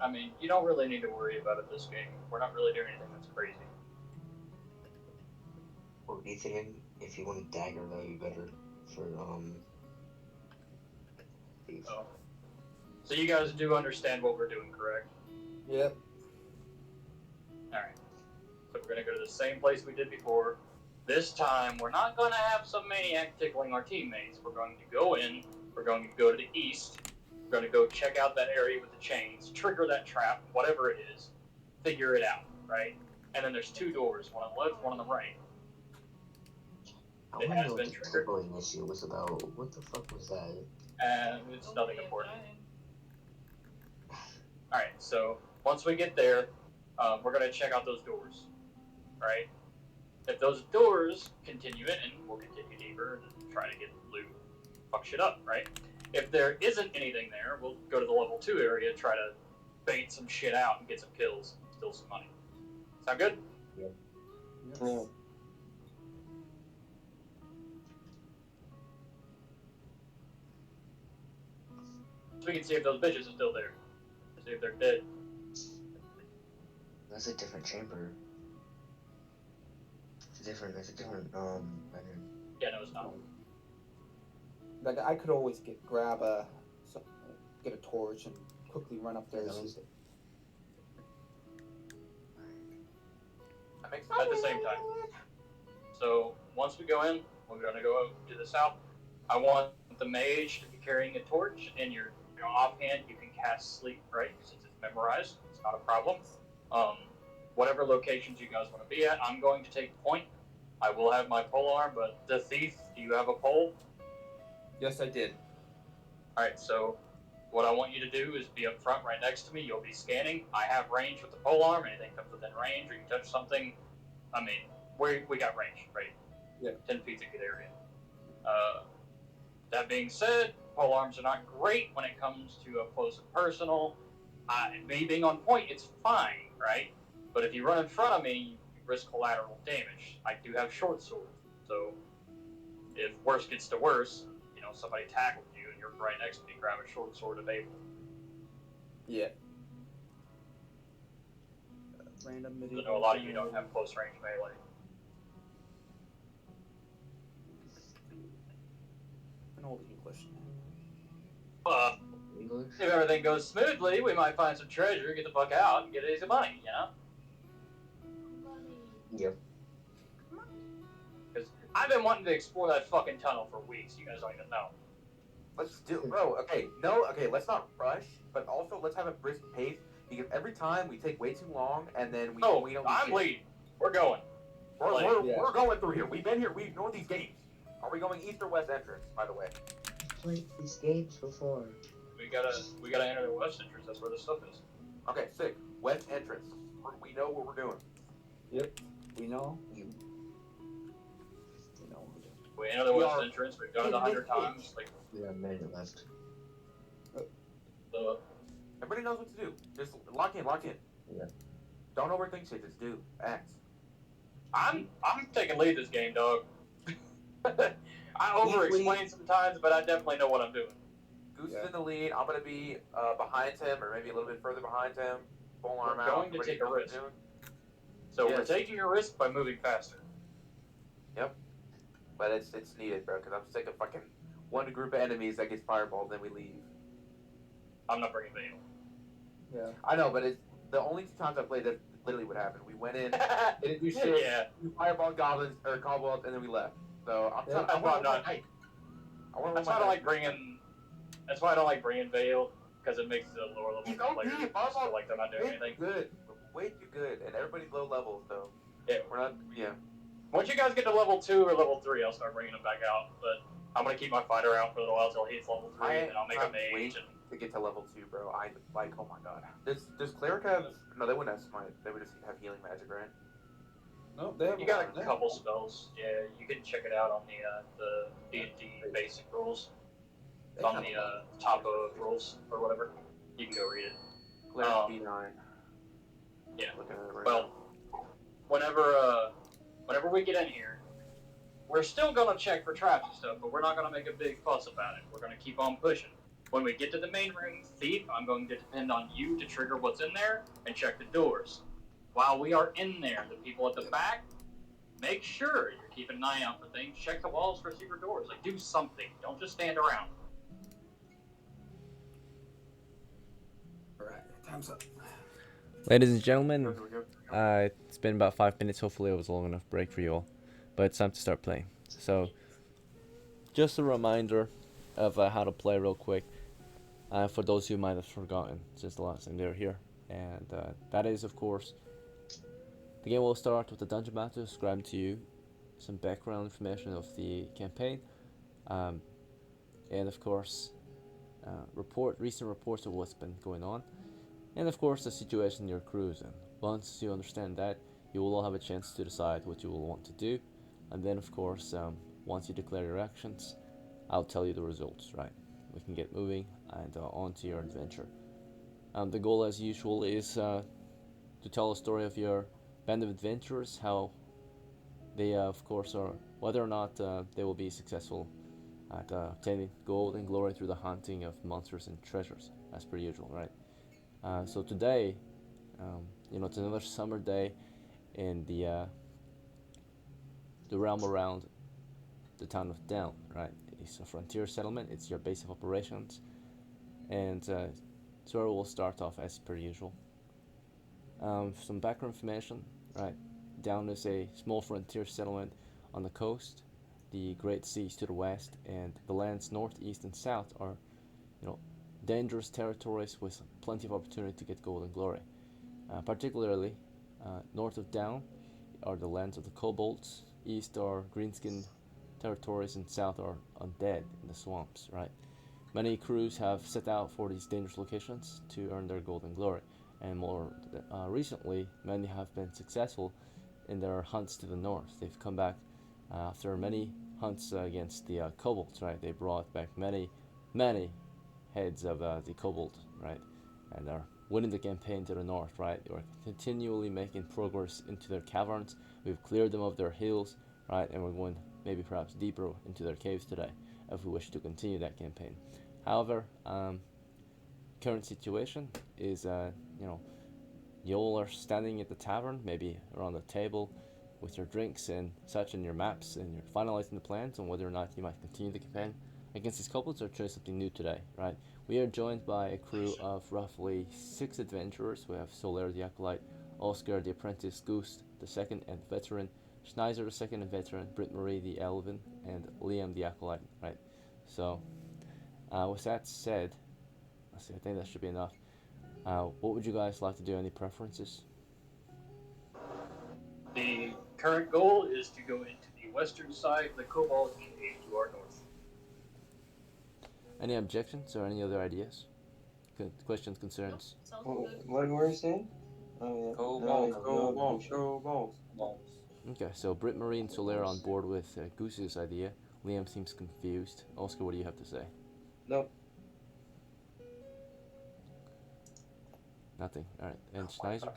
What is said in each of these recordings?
I mean, you don't really need to worry about it this game. We're not really doing anything that's crazy. Or Ethan, if you want a dagger, that would be better for thief. Oh. So you guys do understand what we're doing, correct? Yep. Alright. So we're gonna go to the same place we did before. This time, we're not gonna have some maniac tickling our teammates. We're going to go in, we're going to go to the east, we're going to go check out that area with the chains, trigger that trap, whatever it is, figure it out, right? And then there's two doors, one on the left, one on the right. I It want to has know what been the triggered. tickling issue was about. What the fuck was that? And it's nothing important. Alright, so once we get there, we're going to check out those doors, right? If those doors continue in, we'll continue deeper and try to get loot, fuck shit up, right? If there isn't anything there, we'll go to the level 2 area, try to bait some shit out and get some kills, steal some money. Sound good? Yeah. Yeah. So we can see if those bitches are still there. See if they're dead. That's a different chamber. That's a different bedroom. Yeah, no, it's not. Like I could always get a torch and quickly run up there. Yeah, that was- At the same time. So once we go in, we're gonna go to the south. I want the mage to be carrying a torch, and your offhand you can cast sleep, right? Since it's memorized, it's not a problem. Whatever locations you guys want to be at, I'm going to take point. I will have my pole arm, but the thief, do you have a pole? Yes, I did. All right, so what I want you to do is be up front right next to me. You'll be scanning. I have range with the pole arm. Anything comes within range or you touch something, I mean, we got range, right? Yeah. 10 feet's a good area. That being said, pole arms are not great when it comes to up close and personal. Me being on point, it's fine, right? But if you run in front of me, you risk collateral damage. I do have short swords, so if worse gets to worse, somebody tackled you and you're right next to me, grab a short sword available. Yeah. Random I medieval. know a lot of you don't have close range melee. An old English. English? If everything goes smoothly, we might find some treasure, get the fuck out, and get some money, Yep. Because I've been wanting to explore that fucking tunnel for weeks. You guys don't even know. Let's do, bro. Okay, let's not rush, but also let's have a brisk pace because every time we take way too long and then we don't. I'm leading. We're going. We're going through here. We've been here. We know these games. Are we going east or west entrance? By the way. Played these games before. We gotta enter the west entrance. That's where the stuff is. Okay, sick. West entrance. We know what we're doing. Yep. We know. You. We know what we're doing. We enter the west entrance. We've done it 100 times. Like We got a minute left. Everybody knows what to do. Just lock in. Yeah. Don't overthink shit. Just do. Act. I'm taking lead this game, dog. I over-explain sometimes, but I definitely know what I'm doing. Goose is in the lead. I'm gonna be behind him, or maybe a little bit further behind him. Full arm out. Going to take a risk. So we're taking a risk by moving faster. Yep. But it's needed, bro, because I'm sick of fucking one group of enemies that gets fireballed, then we leave. I'm not bringing Veil. Yeah. I know, but it's the only two times I played that literally what happened. We went in, didn't do shit. Yeah. We fireballed goblins or cobwebs, and then we left. So I'm Yeah, I want not- That's why I don't like bringing Veil, because it makes the lower level He's players OP, feel Barbara. like they're not doing anything. Good, way too good, and everybody's low levels, so Yeah. we're not. Yeah. Once you guys get to level 2 or level 3, I'll start bringing them back out. But I'm gonna keep my fighter out for a little while until he hits level 3, and then I'll make a mage. And to get to level 2, bro. I like. Oh my god. Does cleric have? No, they wouldn't have smite. They would just have healing magic, right? No, they have. you got a couple spells. Yeah, you can check it out on the D&D basic rules. It's on the top of rules or whatever. You can go read it. Cleric D9. Yeah. Looking at it right Well, whenever we get in here, we're still gonna check for traps and stuff, but we're not gonna make a big fuss about it. We're gonna keep on pushing. When we get to the main room, Thief, I'm going to depend on you to trigger what's in there and check the doors. While we are in there, the people at the back, make sure you're keeping an eye out for things. Check the walls for secret doors. Like, do something. Don't just stand around. Alright, time's up. Ladies and gentlemen, it's been about 5 minutes. Hopefully it was a long enough break for you all. But it's time to start playing. So, just a reminder of how to play real quick. For those who might have forgotten since the last time they were here. And that is, of course, the game will start with the dungeon master describing to you some background information of the campaign. And of course, recent reports of what's been going on. And of course, the situation your crew is in. Once you understand that, you will all have a chance to decide what you will want to do. And then, of course, once you declare your actions, I'll tell you the results, right? We can get moving and on to your adventure. The goal, as usual, is to tell a story of your band of adventurers, how they, of course, are, whether or not they will be successful at obtaining gold and glory through the hunting of monsters and treasures, as per usual, right? So today, it's another summer day in the realm around the town of Down, right? It's a frontier settlement. It's your base of operations, and so we'll start off as per usual. Some background information, right? Down is a small frontier settlement on the coast. The Great Seas to the west, and the lands north, east, and south are, dangerous territories with plenty of opportunity to get gold and glory. Particularly, north of Down are the lands of the kobolds, east are green-skinned territories, and south are undead in the swamps, right? Many crews have set out for these dangerous locations to earn their gold and glory, and more recently, many have been successful in their hunts to the north. They've come back after many hunts against the kobolds, right? They brought back many heads of the kobold, right? And are winning the campaign to the north, right? They are continually making progress into their caverns. We've cleared them of their hills, right? And we're going maybe perhaps deeper into their caves today if we wish to continue that campaign. However, current situation is, you all are standing at the tavern, maybe around the table with your drinks and such and your maps, and you're finalizing the plans on whether or not you might continue the campaign against these kobolds or try something new today, right? We are joined by a crew of roughly 6 adventurers. We have Soler the Acolyte, Oscar the Apprentice, Goose the Second and Veteran, Schneiser the Second and Veteran, Britt Marie the Elven, and Liam the Acolyte, right? So, with that said, I think that should be enough. What would you guys like to do? Any preferences? The current goal is to go into the western side of the Cobalt Cave to our north. Any objections or any other ideas? Questions, concerns? What were you saying? Oh, yeah. Kobolds. Okay, so Britt Marie and Soler on board with Goose's idea. Liam seems confused. Oscar, what do you have to say? No. Nothing. Alright, and Schneiser?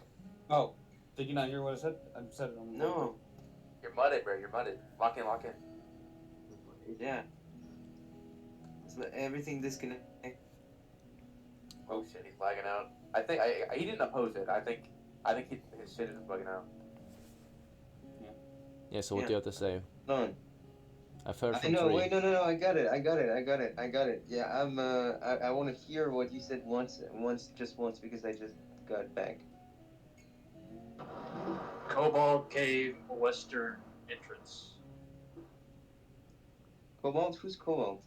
Oh, did you not hear what I said? I said it on the No. You're mudded, bro. You're mudded. Lock in. Yeah. So everything disconnect. Oh shit, he's lagging out. I think he didn't oppose it. I think his shit is bugging out. Yeah, so what do you have to say? None. I've heard I from know. three. Wait, no. I got it. Yeah, I want to hear what you said once, because I just got back. Cobalt Cave western entrance. Cobalt? Who's Cobalt?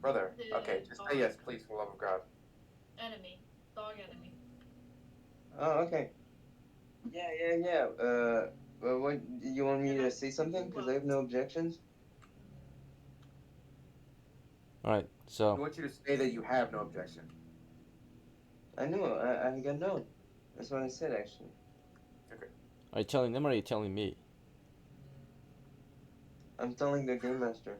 Brother, okay, just say yes, please, for the love of God. Enemy. Dog enemy. Oh, okay. Yeah. What you want me to say something? Because I have no objections. Alright, I so want you to say that you have no objection. I know. I got no. That's what I said actually. are you telling them or are you telling me? I'm telling the game master.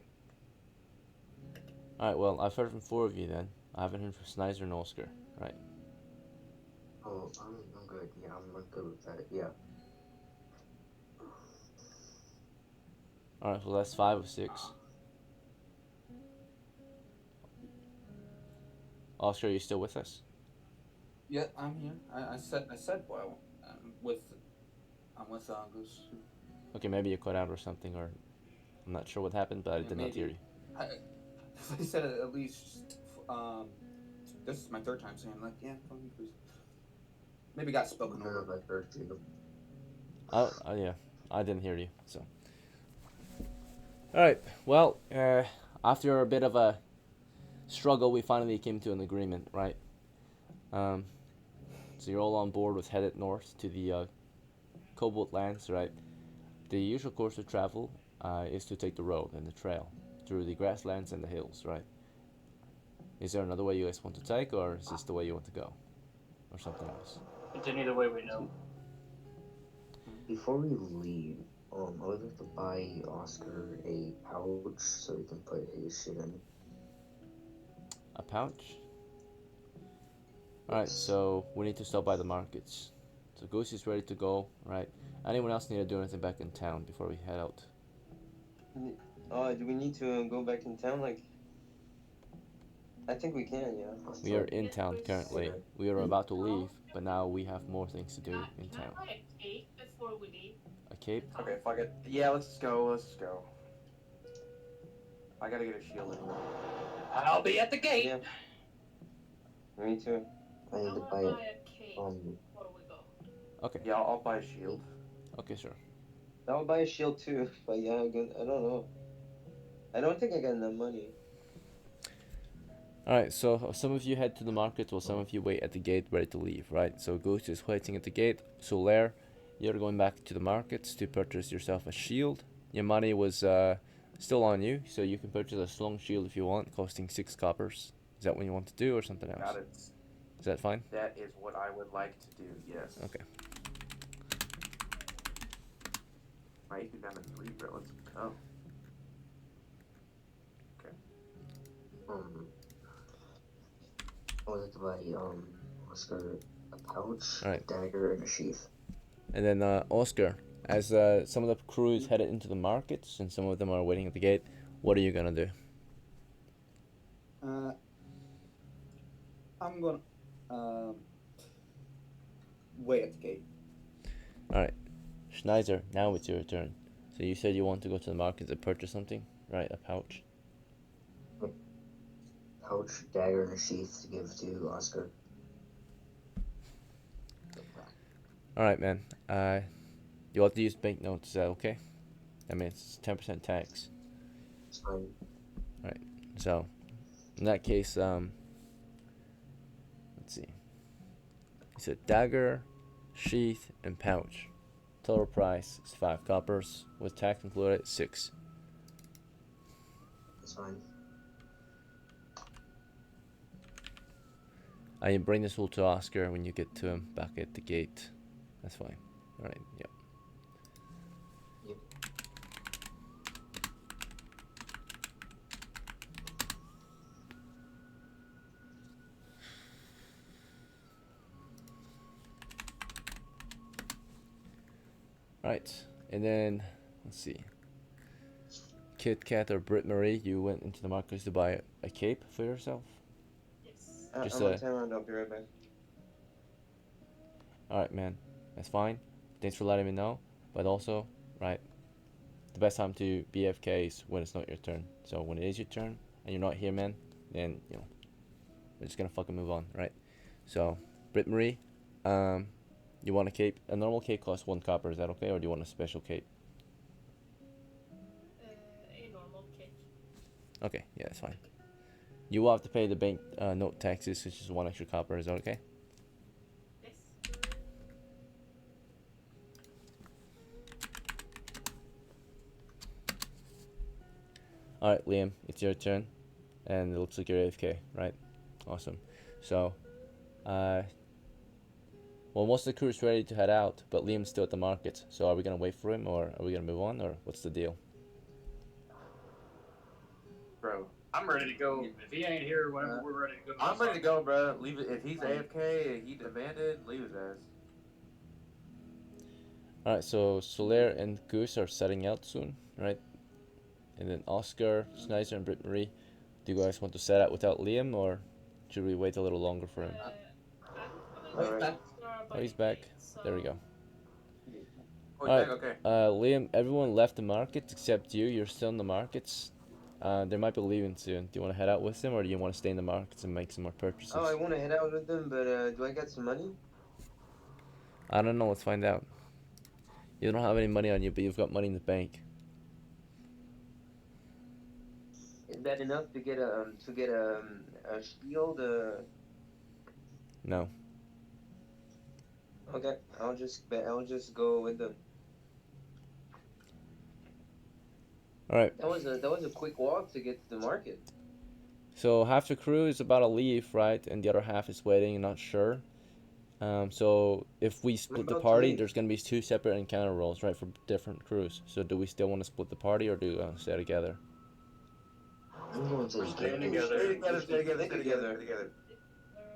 Alright, well, I've heard from 4 of you then. I haven't heard from Schneiser and Oscar, right? Oh, I'm good. Yeah, I'm good with that. Yeah. Alright, well that's 5 of 6. Oscar, are you still with us? Yeah, I'm here. I said well. I'm with Goose. Okay, maybe you cut out or something, or I'm not sure what happened, but I Yeah, did not hear maybe. you. I I said it at least. This is my third time saying like, yeah, call me Goose. Maybe got spoken over. I've heard you. Yeah, I didn't hear you. So, all right. Well, after a bit of a struggle, we finally came to an agreement, right? Um, so you're all on board with headed north to the Cobalt Lands, right? The usual course of travel is to take the road and the trail through the grasslands and the hills, right? Is there another way you guys want to take, or is this the way you want to go, or something else? Continue the way we know. Before we leave, I would like to buy Oscar a pouch so he can put his shit in. A pouch? Alright, so we need to stop by the markets. So Goose is ready to go, right? Anyone else need to do anything back in town before we head out? Do we need to go back in town? Like, I think we can, yeah. We are in town currently. We are about to leave, but now we have more things to do in Can I town. buy a cake before we leave? A cape? Okay, fuck it. Yeah, let's just go. Let's just go. I gotta get a shield anyway. I'll be at the gate. Yeah. Me too. I I need to want buy to it. buy a cake before we go. Okay. Yeah, I'll buy a shield. Okay, sure. I would buy a shield too, but yeah, I don't know. I don't think I got enough money. Alright, so some of you head to the market while some of you wait at the gate ready to leave, right? So Ghost is waiting at the gate. Solaire, you're going back to the markets to purchase yourself a shield. Your money was still on you, so you can purchase a slung shield if you want, costing 6 coppers. Is that what you want to do or something else? Got it. Is that fine? That is what I would like to do, yes. Okay. My HP down to 3, bro. Let's go. I would like to buy Oscar a pouch, Alright. a dagger, and a sheath. And then Oscar, as some of the crew is headed into the markets and some of them are waiting at the gate, what are you gonna do? I'm gonna wait at the gate. Alright. Schneider, now it's your turn. So you said you want to go to the market to purchase something? Right, a pouch. Pouch, dagger, and a sheath to give to Oscar. Alright, man. You have to use banknotes, is that okay? I mean, it's 10% tax. It's fine. Alright, so, in that case, let's see. You said dagger, sheath, and pouch. Total price is 5 coppers. With tax included, 6. It's fine. You bring this all to Oscar when you get to him back at the gate. That's fine. Alright, yep. Yep. Right, and then, let's see. Kit Kat or Brit Marie, you went into the markets to buy a cape for yourself? Yes. Just, I'm on time around. I'll be right back. Alright, man. That's fine. Thanks for letting me know. But also, right, the best time to be AFK is when it's not your turn. So when it is your turn and you're not here, man, then, you know, we're just gonna fucking move on, right? So, Brit Marie, you want a cape? A normal cape costs 1 copper, is that okay? Or do you want a special cape? A normal cake. Okay, yeah, that's fine. You will have to pay the bank note taxes, which is 1 extra copper, is that okay? Yes. Alright, Liam, it's your turn. And it looks like you're AFK, right? Awesome. So, well, most of the crew is ready to head out, but Liam's still at the market. So are we gonna wait for him, or are we gonna move on, or what's the deal? Bro, I'm ready to go. If he ain't here, whenever we're ready to go. I'm ready to go, bro. Leave it. If he's AFK, he demanded, leave his ass. Alright, so Solaire and Goose are setting out soon, right? And then Oscar, Schneider, and Britt Marie. Do you guys want to set out without Liam, or Should we wait a little longer for him? I'm coming Alright. with Monster Oh, by he's the back. gate, so There we go. Oh, Alright. okay. Liam, everyone left the market except you. You're still in the markets. They might be leaving soon. Do you want to head out with them, or do you want to stay in the markets and make some more purchases? Oh, I want to head out with them, but do I got some money? I don't know. Let's find out. You don't have any money on you, but you've got money in the bank. Is that enough to get a shield? No. Okay, I'll just go with them. All right. That was a quick walk to get to the market. So half the crew is about to leave, right, and the other half is waiting and not sure. So if we split the about to party, leave? there's gonna be 2 separate encounter roles, right, for different crews. So do we still want to split the party, or do we stay together? I'm going to Staying stay together. Stay together.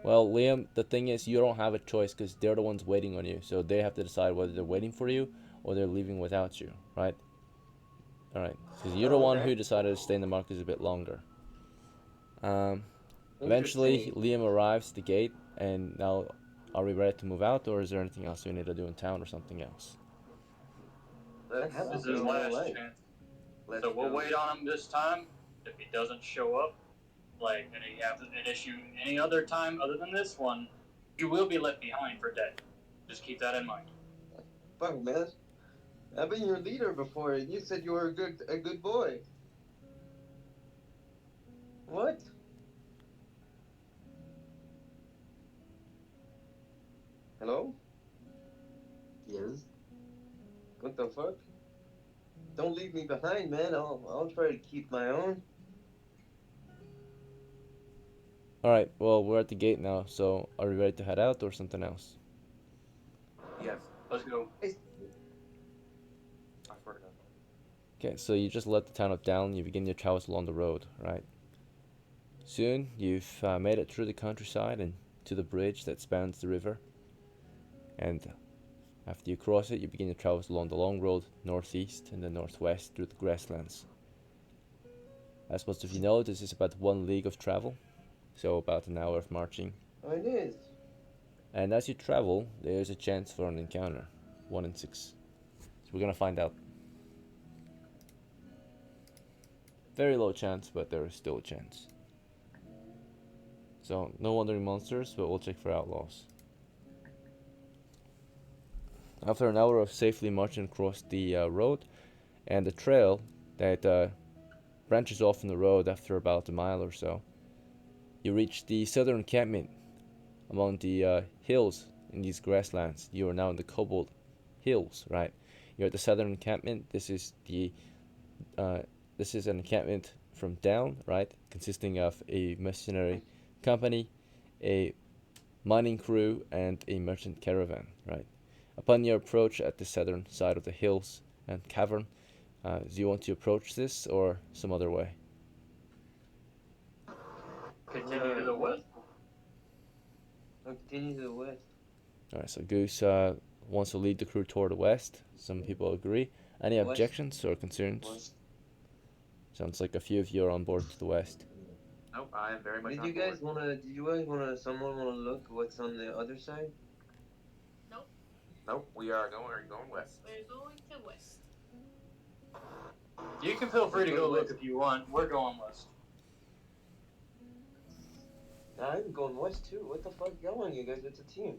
Well, Liam, the thing is, you don't have a choice because they're the ones waiting on you. So they have to decide whether they're waiting for you or they're leaving without you, right? All right, because you're the one okay. who decided to stay in the market a bit longer. Eventually, Interesting. Liam arrives at the gate, and now, are we ready to move out, or is there anything else we need to do in town or something else? Let's This is go his all last right. chance. Let's So we'll go. wait on him this time. If he doesn't show up, like, and he has an issue any other time other than this one, you will be left behind for dead. Just keep that in mind. Fuck, man. I've been your leader before, and you said you were a good boy. What? Hello? Yes. What the fuck? Don't leave me behind, man. I'll try to keep my own. All right, well, we're at the gate now, so are we ready to head out or something else? Yes. Let's go. I swear to God. Okay, so you just let the town of Down, you begin your travels along the road, right? Soon, you've made it through the countryside and to the bridge that spans the river. And after you cross it, you begin your travels along the long road northeast and then northwest through the grasslands. As most of you know, this is about 1 league of travel, so about an hour of marching. Oh, it is. And as you travel, there's a chance for an encounter, 1 in 6. So we're gonna find out. Very low chance, but there is still a chance. So no wandering monsters, but we'll check for outlaws. After an hour of safely marching across the road and the trail that branches off from the road after about a mile or so, you reach the southern encampment among the hills in these grasslands. You are now in the Cobalt Hills, right? You're at the southern encampment. This is an encampment from Down, right, consisting of a mercenary company, a mining crew, and a merchant caravan, right? Upon your approach at the southern side of the hills and cavern, do you want to approach this or some other way? Continue to the west. I'll continue to the west. Alright, so Goose wants to lead the crew toward the west. Some people agree. Any West. objections or concerns? West. Sounds like a few of you are on board to the west. Nope, I am very much Did on you guys board. someone wanna look what's on the other side? Nope, we're going west. we're going to west. You can feel free to go look if you want. We're going west. I'm going west too. What the fuck going, you guys? It's a team.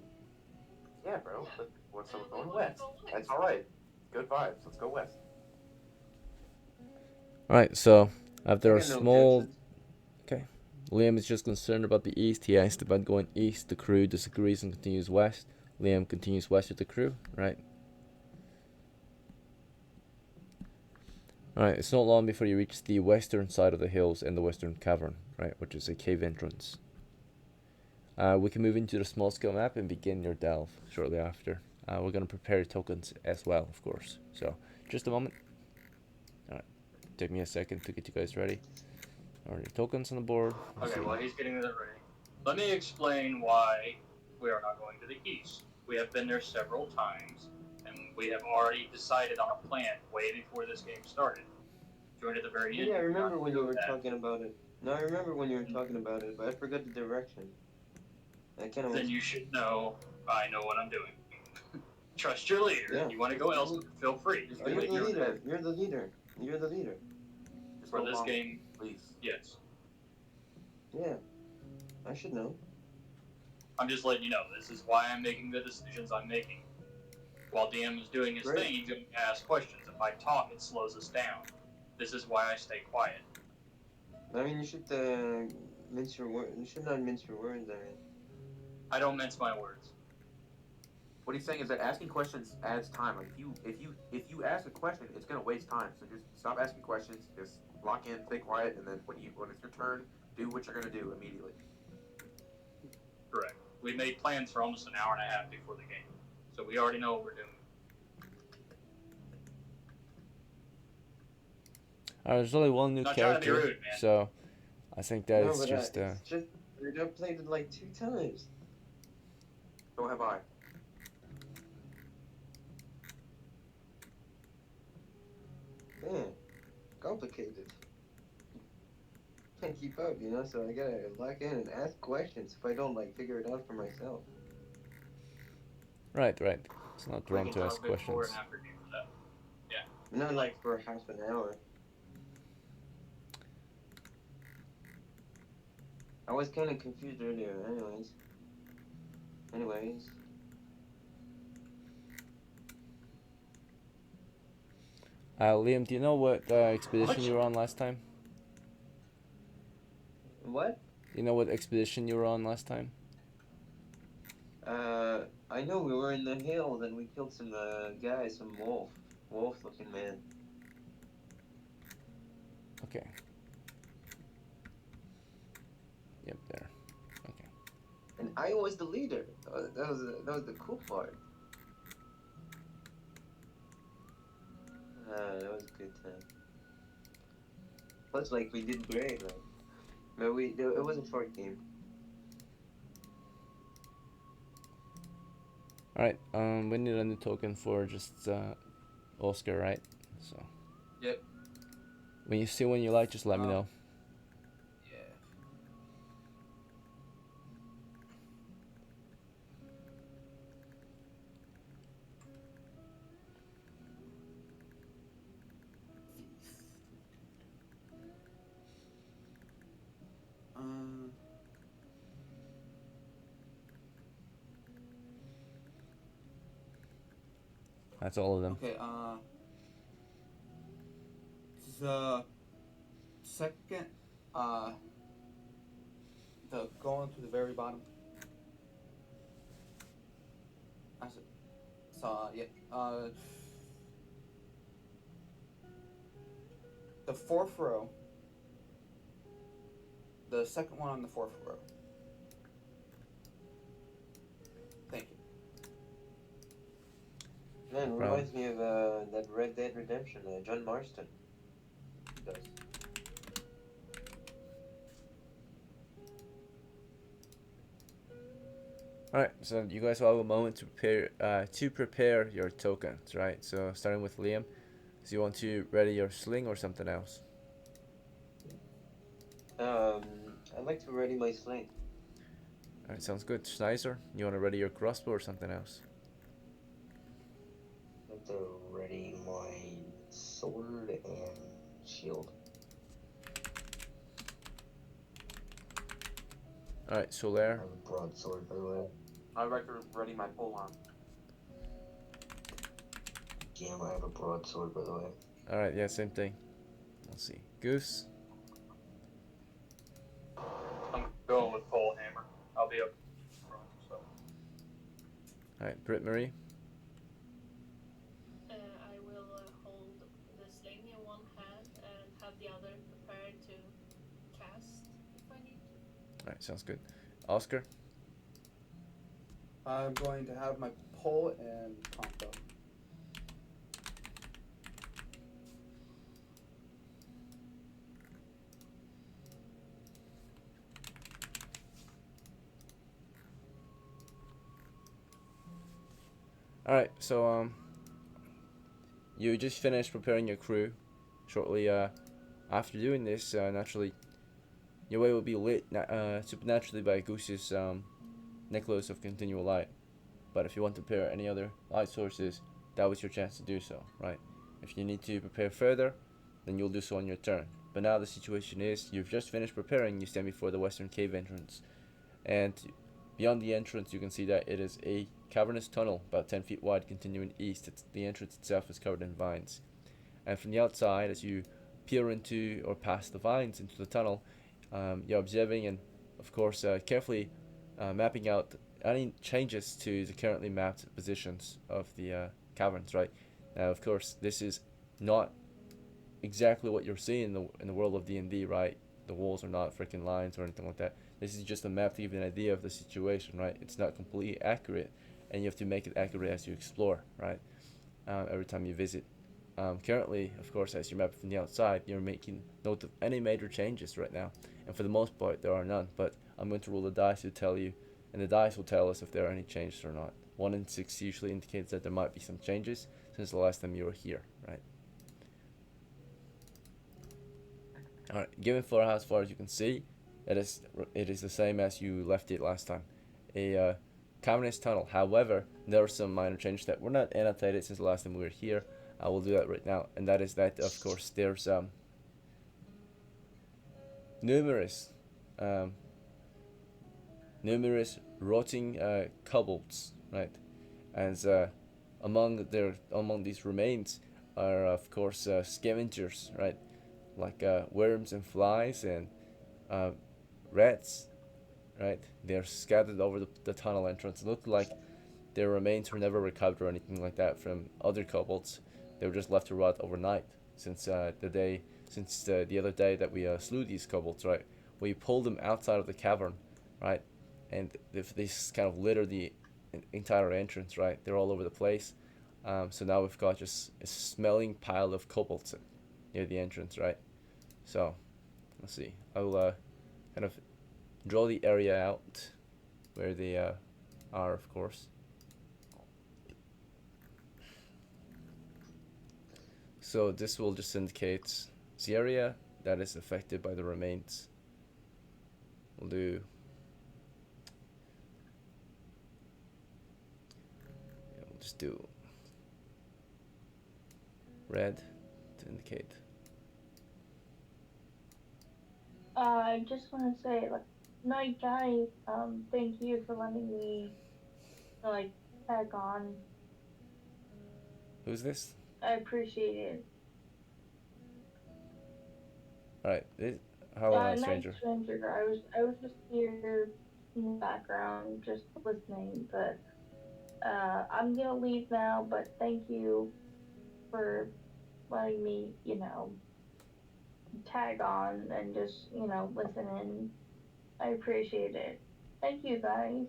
Yeah, bro. But what's Then up we going wanna west? go west. That's alright. Good vibes. Let's go west. Alright, so after I a got no small... objections. Liam is just concerned about the east. He asked about going east. The crew disagrees and continues west. Liam continues west with the crew, right? Alright, it's not long before you reach the western side of the hills and the western cavern, right, which is a cave entrance. We can move into the small scale map and begin your delve shortly after. We're going to prepare your tokens as well, of course. So, just a moment. Alright, take me a second to get you guys ready. Alright, your tokens on the board. Okay, well, he's getting that ready. Let me explain why we are not going to the east. We have been there several times, and we have already decided on a plan way before this game started. Joined at the very end. Yeah, I remember when you were that. talking about it. No, I remember when you were talking about it, but I forgot the direction. I kind of Then was. you should know I know what I'm doing. Trust your leader. Yeah. You want to go elsewhere, feel free. Just Oh, do you're what the you're leader. head. You're the leader. You're the leader. Just For go this along, game, please. yes. Yeah. I should know. I'm just letting you know. This is why I'm making the decisions I'm making. While DM is doing his Great. thing, he's going to ask questions. If I talk, it slows us down. This is why I stay quiet. I mean, you should mince your words. You should not mince your words. I mean. I don't mince my words. What he's saying is that asking questions adds time. Like if you ask a question, it's gonna waste time. So just stop asking questions. Just lock in, stay quiet, and then when it's your turn, do what you're gonna do immediately. Correct. We made plans for almost an hour and a half before the game, so we already know what we're doing. There's only one new Not trying to be character, rude, man. so I think that No, it's but just. it's just I played it like 2 times. So have I. Man, complicated. Can't keep up, you know. So I gotta lock in and ask questions if I don't like figure it out for myself. Right. It's not We wrong can to ask talk before questions. and after game for that. Not like for half an hour. I was kind of confused earlier. Anyways. Liam, do you know what expedition you were on last time? What? You know what expedition you were on last time? I know we were in the hills and we killed some guys, some wolf-looking man. Okay. Yep, there. Okay. And I was the leader. That was the cool part. That was a good time. Plus, like, we did great, like. But it was a short game. Alright, we need a new token for just Oscar, right? So. Yep. When you see one you like, just let me know. Yeah. That's all of them. Okay, the second, the going to the very bottom. I said, so, yeah, the fourth row, the second one on the fourth row. Thank you. Man, it reminds me of that Red Dead Redemption, John Marston. He does. Alright, so you guys will have a moment to prepare your tokens, right? So starting with Liam, so you want to ready your sling or something else? I'd like to ready my sling. Alright, sounds good. Schneiser, you want to ready your crossbow or something else? I have to ready my sword and shield. Alright, I Solaire. have a broadsword, by the way. I'd like to ready my pole arm. Damn, I have a broadsword, by the way. Alright, yeah, same thing. Let's see. Goose. I'm going with pole hammer. I'll be up front, so. Alright, Britt Marie. I will hold the sling in one hand and have the other prepared to cast if I need to. Alright, sounds good. Oscar. I'm going to have my pole and crossbow. Alright, so you just finished preparing your crew. Shortly after doing this, naturally, Your way will be lit supernaturally by Goose's necklace of continual light. But if you want to prepare any other light sources, that was your chance to do so, right? If you need to prepare further, then you'll do so on your turn. But now the situation is, you've just finished preparing, you stand before the western cave entrance. And beyond the entrance, you can see that it is a cavernous tunnel, about 10 feet wide, continuing east. The entrance itself is covered in vines. And from the outside, as you peer into or past the vines into the tunnel, you're observing and, of course, carefully mapping out any changes to the currently mapped positions of the caverns, right? Now, of course, this is not exactly what you're seeing in the world of D&D, right? The walls are not freaking lines or anything like that. This is just a map to give you an idea of the situation, right? It's not completely accurate, and you have to make it accurate as you explore, right? Every time you visit. Currently, of course, as you map from the outside, you're making note of any major changes right now, and for the most part, there are none. But I'm going to roll the dice to tell you, and the dice will tell us if there are any changes or not. 1 in 6 usually indicates that there might be some changes since the last time you were here, right? Alright, given for as far as you can see, it is the same as you left it last time. A cavernous tunnel. However, there are some minor changes that were not annotated since the last time we were here. I will do that right now, and that is that, of course, there's numerous um, numerous rotting kobolds, right? And among these remains are, of course, scavengers, right? Like worms and flies and uh, rats, right? They're scattered over the tunnel entrance. It looked like their remains were never recovered or anything like that from other kobolds. They were just left to rot overnight since the other day that we slew these kobolds, right? We pulled them outside of the cavern, right? And this kind of litter the entire entrance, right? They're all over the place. So now we've got just a smelling pile of kobolds near the entrance, right? So let's see. I'll kind of draw the area out where they are, of course. So this will just indicate the area that is affected by the remains. We'll do we'll just do red to indicate. I just want to say, like, night guys, thank you for letting me, like, tag on. Who's this? I appreciate it. Alright, how am I, Night stranger? stranger. I was just here in the background, just listening, but I'm gonna leave now. But thank you for letting me, tag on and just, listen in. I appreciate it. Thank you, guys.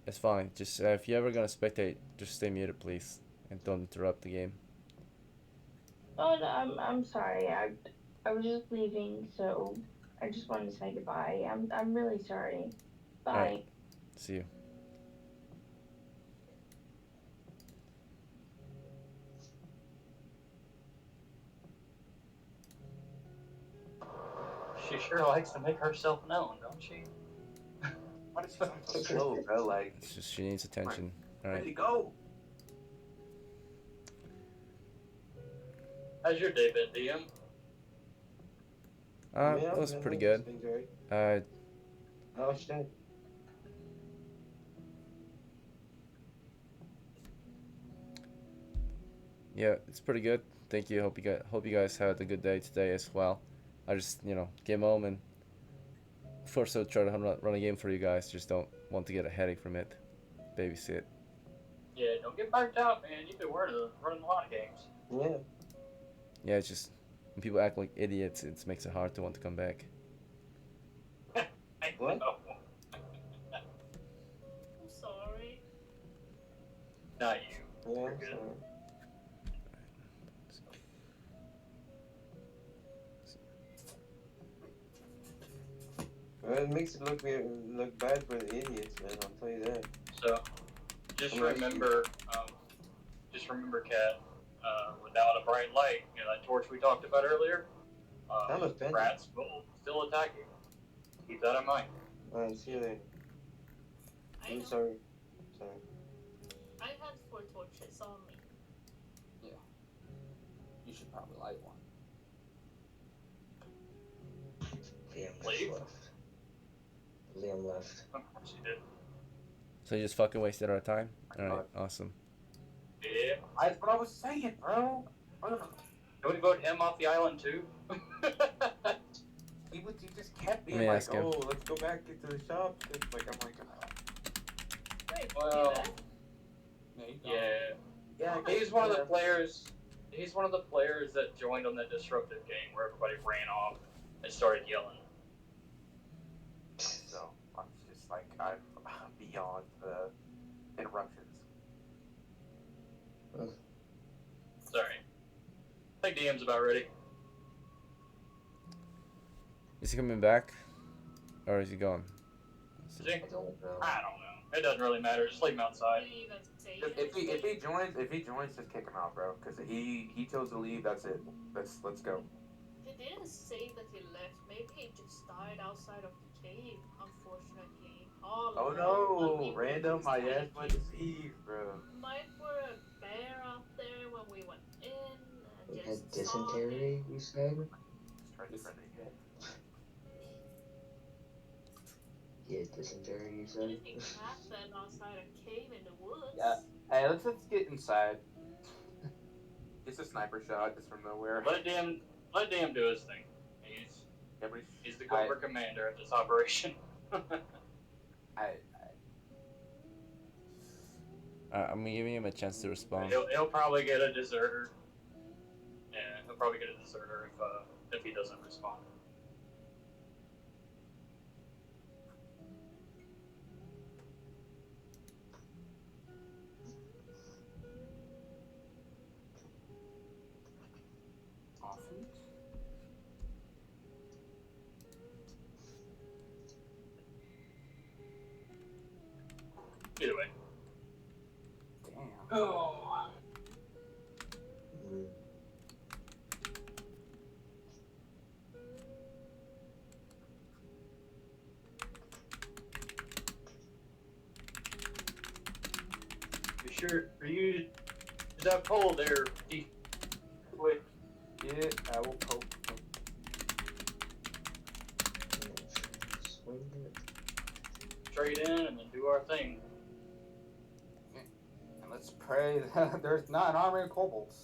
It's fine. Just if you're ever gonna spectate, just stay muted, please, and don't interrupt the game. Oh, no, I'm sorry. I was just leaving, so I just wanted to say goodbye. I'm really sorry. Bye. Alright, see you. She sure likes to make herself known, don't she? Why does she sound so slow, bro? Like, It's just she needs attention. ready Alright. to go. How's your day been, DM? Yeah, It was man, pretty those good. things are right. Uh, Oh shit. yeah, it's pretty good. Thank you. Hope you guys had a good day today as well. I just came home and first I'll try to run a game for you guys. Just don't want to get a headache from it. Babysit. Yeah, don't get burnt out, man. You've been running a lot of games. Yeah. Yeah, it's just when people act like idiots, it makes it hard to want to come back. I What? know. I'm sorry. Not you. Yeah. You're good. So. Well, it makes it look bad for the idiots, man. I'll tell you that. So, just Unless remember, Kat, without a bright light, that torch we talked about earlier, I'm offended. rats will still attack you. Keep that in mind. Alright, see you later. I I'm know. sorry. Sorry. I had 4 torches on me. You should probably light one. Liam just Leave? left. Liam left. Of course you did. So you just fucking wasted our time? Alright, awesome. Yeah. That's what I was saying, bro. Can we vote him off the island too? He just kept being Let me like, ask him. oh, let's go back into the shop. It's like, I'm like, Wait, Well, Yeah. yeah. yeah. He's one of the players. He's one of the players that joined on that disruptive game where everybody ran off and started yelling. So I'm just like, I'm beyond the interruptions. Sorry. I think DM's about ready. Is he coming back? Or is he gone? Is he? I don't know. I don't know. It doesn't really matter. Just leave him outside. Did you even say Just, if he joins, just kick him out, bro. Because he chose to leave. That's it. Let's go. He didn't say that he left. Maybe he just died outside of the cave, unfortunately. All Oh alone when we no, were random. My inside ass the went cave. deceived, bro. Might were a bear out there when we went in and We had just saw him. dysentery, you said? Just trying to friend again. He had dysentery, you said? Anything can happen outside a cave in the woods. Yeah. Hey, let's get inside. It's a sniper shot just from nowhere. Let DM do his thing. He's the corporate commander of this operation. I'm giving him a chance to respond. He'll probably get a deserter. Yeah, he'll probably get a deserter if he doesn't respond. Awesome. Either way. Damn. Oh. Mm. Be sure for you to that pole there. Wait. Yeah, I will poke. Swing it. Trade in and then do our thing. And let's pray that there's not an army of kobolds.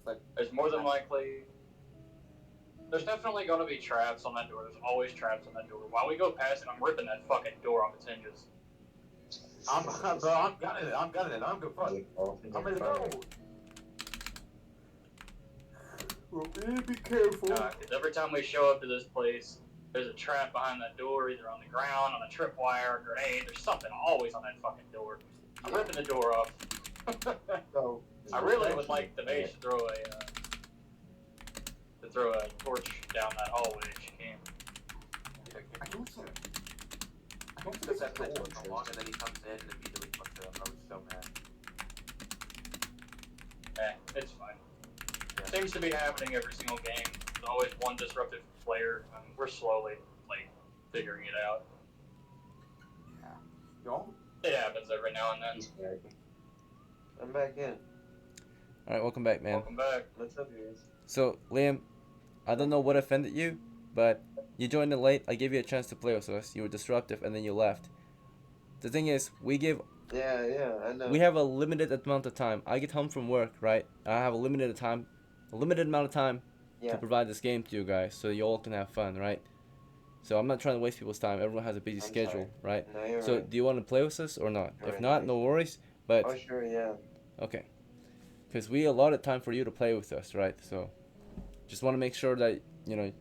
Like, There's more than likely. There's definitely going to be traps on that door. There's always traps on that door. While we go past it, I'm ripping that fucking door off its hinges. I'm gunning it. I'm good. Fuck. Like, off in I'm your ready to fire. go. well, be careful. Because every time we show up to this place, there's a trap behind that door, either on the ground, on a tripwire, a grenade. There's something always on that fucking door. I'm ripping the door off. So, I really would like the mage to throw a torch down that hallway if she can. I don't think Because that took so long, and then he comes in and immediately fucks it up. I was so mad. It's fine. Seems to be happening every single game. There's always one disruptive player. We're slowly figuring it out. Yeah. Y'all? It happens every now and then. He's back. I'm back in. Alright, welcome back, man. Welcome back. What's up, guys? So, Liam, I don't know what offended you, but you joined in late. I gave you a chance to play with us. You were disruptive, and then you left. The thing is, we Yeah, I know. have a limited amount of time. I get home from work, right? I have a limited amount of time Yeah. to provide this game to you guys, so you all can have fun, right? So I'm not trying to waste people's time. Everyone has a busy I'm schedule, right? No, you're So right. do you want to play with us or not? If Alright, not, nice. no worries. But Oh, sure, yeah. okay, because we allotted time for you to play with us, right? So just want to make sure that you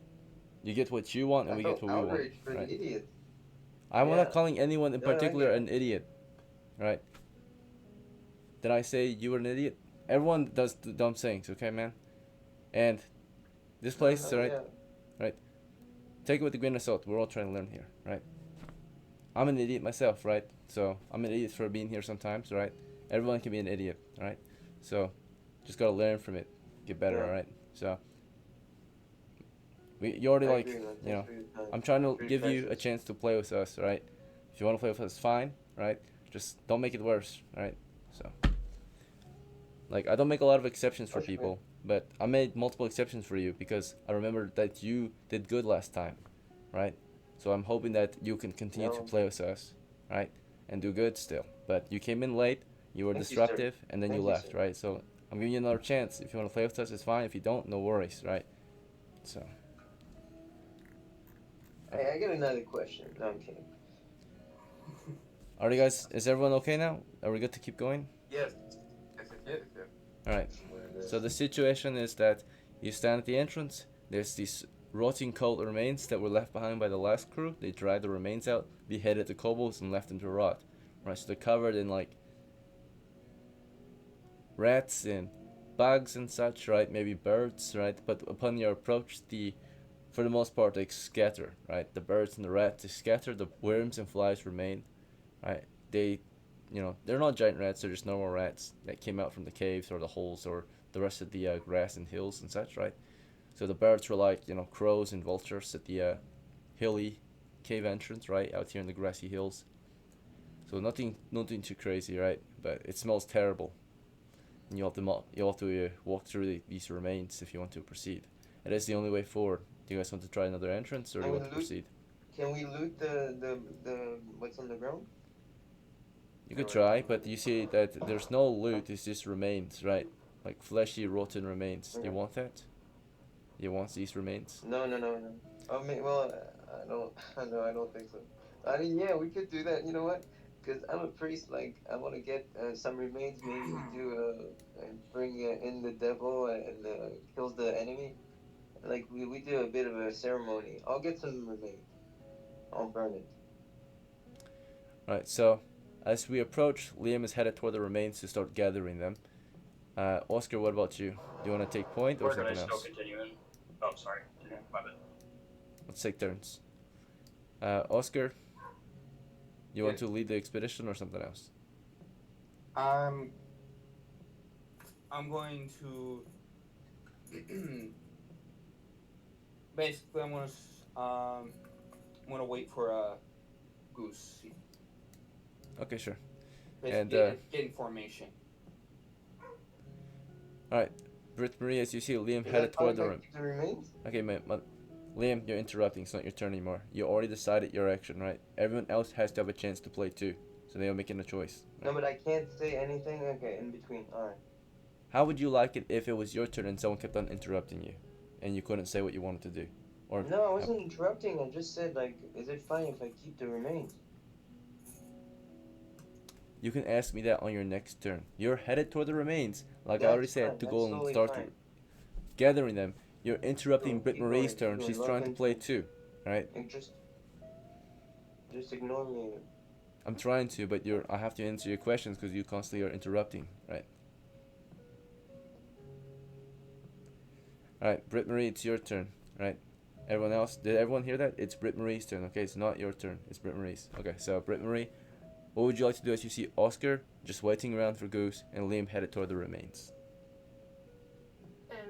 get what you want and we I get felt what we want. outraged for Right. the idiot. I'm Yeah. not calling anyone in No, I particular get it. an idiot, right? Did I say you were an idiot? Everyone does dumb things, okay, man? And this place, No, right? yeah. Take it with a grain of salt. We're all trying to learn here, right? I'm an idiot myself, right? So I'm an idiot for being here sometimes, right? Everyone can be an idiot, right? So just gotta learn from it, get better, Yeah. all right? So You already I like, agree, man. you know, Thanks for your time. I'm trying to Pretty give you a precious. chance to play with us, right? If you want to play with us, fine, right? Just don't make it worse, right? So, like, I don't make a lot of exceptions for Okay. people, but I made multiple exceptions for you because I remember that you did good last time, right? So I'm hoping that you can continue to No, play with us, right? And do good still. But you came in late, you were thank you, sir. disruptive, and then you Thank you, sir. left, right? So I'm giving you another chance. If you want to play with us, it's fine. If you don't, no worries, right? So, Hey, I got another question. No, I'm kidding. are you guys? Is everyone okay now? Are we good to keep going? Yes. Yes. All right. So the situation is that you stand at the entrance. There's these rotting cold remains that were left behind by the last crew. They dried the remains out, beheaded the kobolds, and left them to rot. Right. So they're covered in like rats and bugs and such. Right. Maybe birds. Right. But upon your approach, for the most part they scatter. Right. The birds and the rats they scatter. The worms and flies remain. Right. They, they're not giant rats. They're just normal rats that came out from the caves or the holes or the rest of the grass and hills and such, right? So the birds were like, crows and vultures at the hilly cave entrance, right, out here in the grassy hills. So nothing too crazy, right? But it smells terrible, and you have to walk through these remains if you want to proceed. It is the only way forward. Do you guys want to try another entrance, or do you want to proceed? Can we loot the what's on the ground? You could try, but you see that there's no loot. It's just remains, right? Like fleshy, rotten remains. Do you want that? You want these remains? No. I mean, well, I don't. I don't think so. I mean, yeah, we could do that. You know what? Because I'm a priest. Like, I want to get some remains. Maybe we do bring in the devil and kills the enemy. Like, we do a bit of a ceremony. I'll get some remains. I'll burn it. Right. So, as we approach, Liam is headed toward the remains to start gathering them. Oscar, what about you? Do you want to take point or We're gonna something still else? continue in. Oh, sorry. My bad. Let's take turns. Oscar, you want Yeah. to lead the expedition or something else? I'm going to basically I'm gonna wait for a goose. Okay, sure. Basically, And get in formation. all right, Britt Marie, as you see, Liam Is headed that fine toward if I keep the remains? Okay, Liam, you're interrupting. It's not your turn anymore. You already decided your action, right? Everyone else has to have a chance to play too, so they are making a choice. Right? No, but I can't say anything. Okay, in between. All right. How would you like it if it was your turn and someone kept on interrupting you, and you couldn't say what you wanted to do? Or No, I wasn't interrupting. I just said, like, is it fine if I keep the remains? you can ask me that on your next turn. You're headed toward the remains, like I That's already said, fine. to That's go and totally start fine. gathering them. You're interrupting So, Britt keep Marie's going, turn. keep going. She's Lock trying to into play it. too, right? Like, just ignore me. I'm trying to, but I have to answer your questions because you constantly are interrupting, right? All right, Britt Marie, it's your turn, right? Everyone else, did everyone hear that? It's Britt Marie's turn. Okay, it's not your turn. It's Britt Marie's. Okay, so Britt Marie, what would you like to do as you see Oscar just waiting around for Goose and Liam headed toward the remains?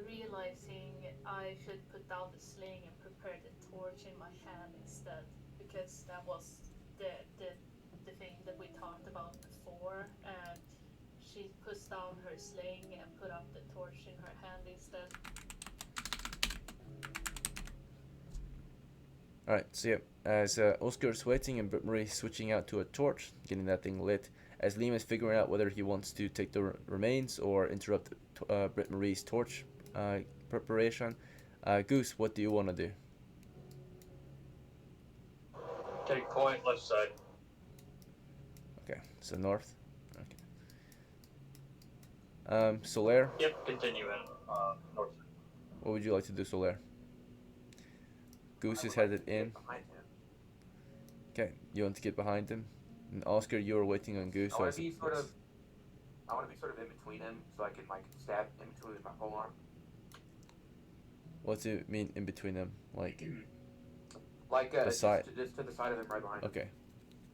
Realizing I should put down the sling and prepare the torch in my hand instead, because that was the thing that we talked about before, and she puts down her sling and put up the torch in her hand instead. Alright, so yeah, as Oscar's waiting and Britt Marie switching out to a torch, getting that thing lit, as Liam is figuring out whether he wants to take the remains or interrupt Britt Marie's torch preparation, Goose, what do you want to do? Take point, left side. Okay, so north. Okay. Solaire, Yep, continue in north. what would you like to do, Solaire? Goose is headed in. Behind him. Okay, you want to get behind him? And Oscar, you are waiting on Goose. I want to be sort of in between him, so I can like stab in between with my pole arm. What do you mean in between them? Like, Like The side. just to the side of him, right behind him. okay,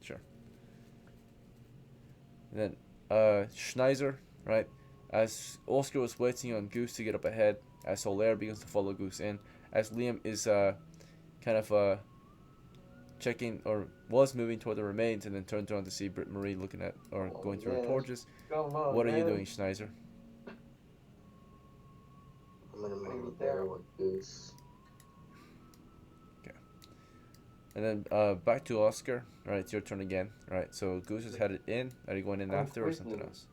sure. And then, Schneiser, right? As Oscar was waiting on Goose to get up ahead, as Solaire begins to follow Goose in, as Liam is kind of checking or was moving toward the remains and then turned around to see Britt Marie looking at or Oh, going through her yeah. torches. Come on, What are you man. doing, Schneiser? I'm gonna Bring me move there down. with Goose. And then back to Oscar. All right, it's your turn again. All right, so Goose is headed in. Are you going in I'm after or something quitting. else?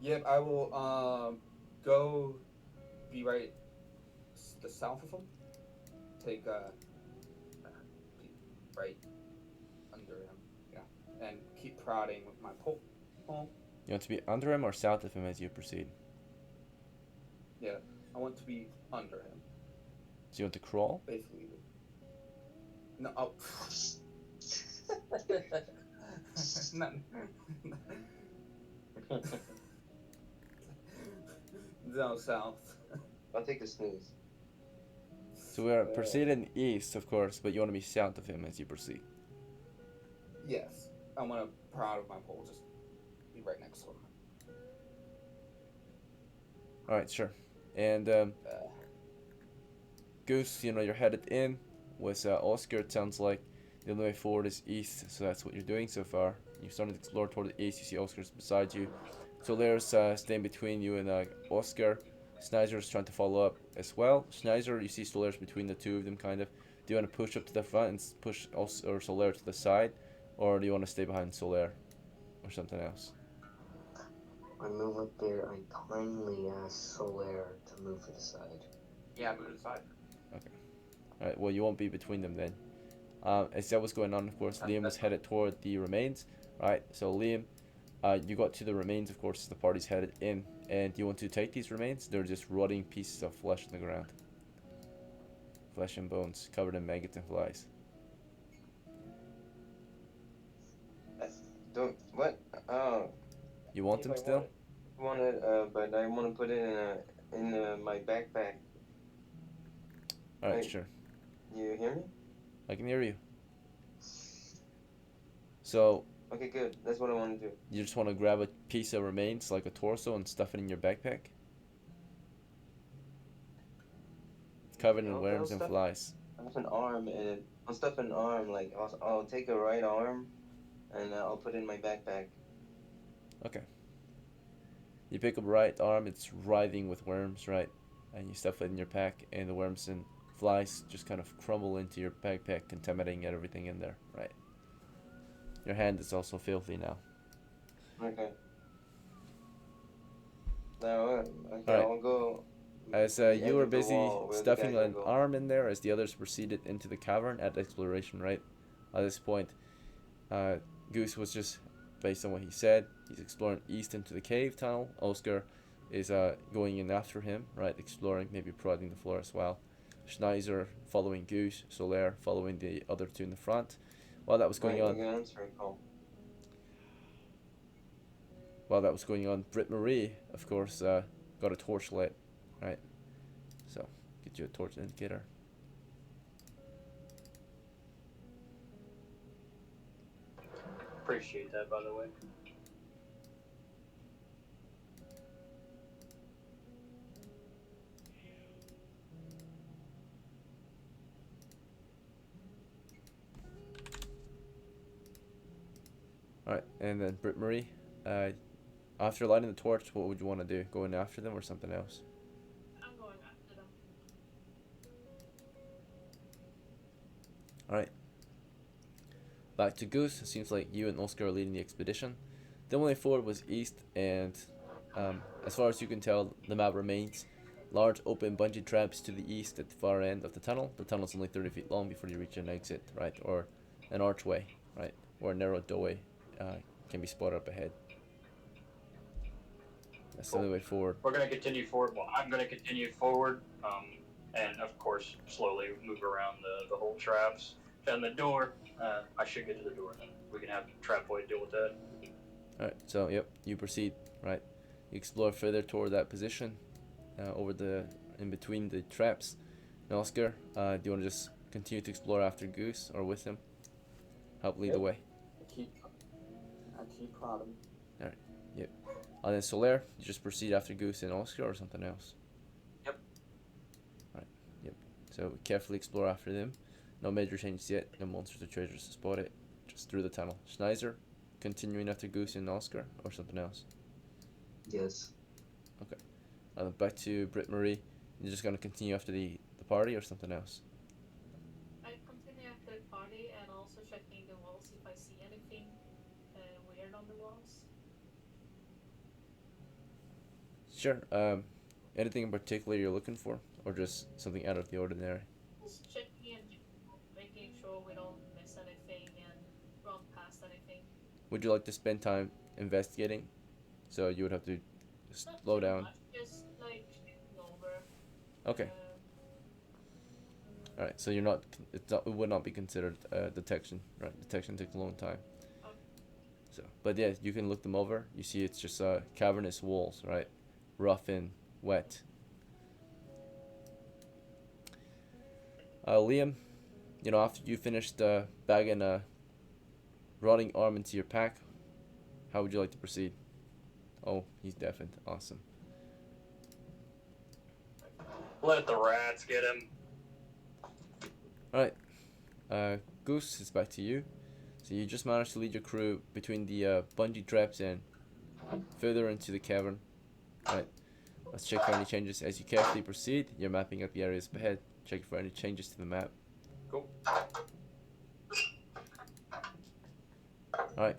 Yep, I will go be right the south of him. Take be right under him. Yeah, and keep prodding with my pole. You want to be under him or south of him as you proceed? Yeah, I want to be under him. So you want to crawl? Basically. No. Oh. Not, no south. I'll take a snooze. So we are proceeding east, of course, but you want to be south of him as you proceed. Yes, I want to prod with my pole. Just be right next to him. All right, sure. And Goose, you know, you're headed in. With Oscar, it sounds like the only way forward is east, so that's what you're doing so far. You're starting to explore toward the east. You see Oscar's beside you. So there's staying between you and Oscar. Schneider's trying to follow up as well. Schneider, you see Solaris between the two of them, kind of. Do you want to push up to the front and push or Soler to the side, or do you want to stay behind Soler, or something else? I move up there. I kindly ask Solaire to move to the side. Yeah, move to the side. All right. Well, you won't be between them then. As that was going on, of course, Liam was headed toward the remains. Right. So Liam, you got to the remains, of course. The party's headed in, and you want to take these remains? They're just rotting pieces of flesh on the ground. Flesh and bones covered in maggots and flies. Don't what? Oh. You want them still? Want it, but I want to put it in my backpack. All right, Wait. sure. You hear me? I can hear you. So Okay, good. That's what I want to do. you just want to grab a piece of remains, like a torso, and stuff it in your backpack? Covered in I'll worms and stuff- flies. I have an arm, and I'll stuff an arm. Like I'll take a right arm, and I'll put it in my backpack. Okay. You pick up right arm, it's writhing with worms, right? And you stuff it in your pack, and the worms and flies just kind of crumble into your backpack, contaminating everything in there, right? Your hand is also filthy now. Okay. Now, okay, Alright. I'll go. As the edge you were of the busy wall where the stuffing guy an can go. arm in there, as the others proceeded into the cavern at exploration, right? At this point, Goose was just, based on what he said, he's exploring east into the cave tunnel. Oscar is going in after him, right? Exploring, maybe prodding the floor as well. Schneider following Goose, Solaire following the other two in the front. While that was going Right, on, you can answer a call. Britt Marie, of course, got a torch lit, right? So, get you a torch indicator. Appreciate that, by the way. Alright, and then Britt Marie, after lighting the torch, what would you want to do? Go in after them or something else? I'm going after them. Alright. Back to Goose. It seems like you and Oscar are leading the expedition. The only way forward was east, and as far as you can tell, the map remains large open bungee traps to the east at the far end of the tunnel. The tunnel's only 30 feet long before you reach an exit, right? Or an archway, right? Or a narrow doorway can be spotted up ahead. That's the only way forward. We're going to continue forward. Well, I'm going to continue forward, and of course, slowly move around the whole traps. And the door, I should get to the door. We can have Trap Boy deal with that. Alright, so yep, you proceed, right? You explore further toward that position, in between the traps. Now, Oscar, do you want to just continue to explore after Goose or with him? Help lead the way. I keep prodding. And then Solaire, you just proceed after Goose and Oscar or something else? Yep. Alright. So carefully explore after them. No major changes yet. No monsters or treasures to spot it. Just through the tunnel. Schneider, continuing after Goose and Oscar, or something else? Yes. Back to Britt Marie. You're just gonna continue after the party or something else? I continue after the party and also checking the walls if I see anything weird on the walls. Sure. Anything in particular you're looking for, or just something out of the ordinary? Just checking and making sure we don't miss anything and run past anything. Would you like to spend time investigating? So you would have to Not slow too down. much, just like checking over. Okay. All right. So you're not. It would not be considered detection, right? Detection takes a long time. Okay. So, but yeah, you can look them over. You see, it's just cavernous walls, right? Rough and wet. Liam, after you finished bagging a rotting arm into your pack, how would you like to proceed? Oh, he's deafened. Awesome. Let the rats get him. Alright. Goose, it's back to you. So you just managed to lead your crew between the bungee traps and further into the cavern. Alright. Let's check for any changes. As you carefully proceed, you're mapping out the areas ahead. Check for any changes to the map. Cool. Alright.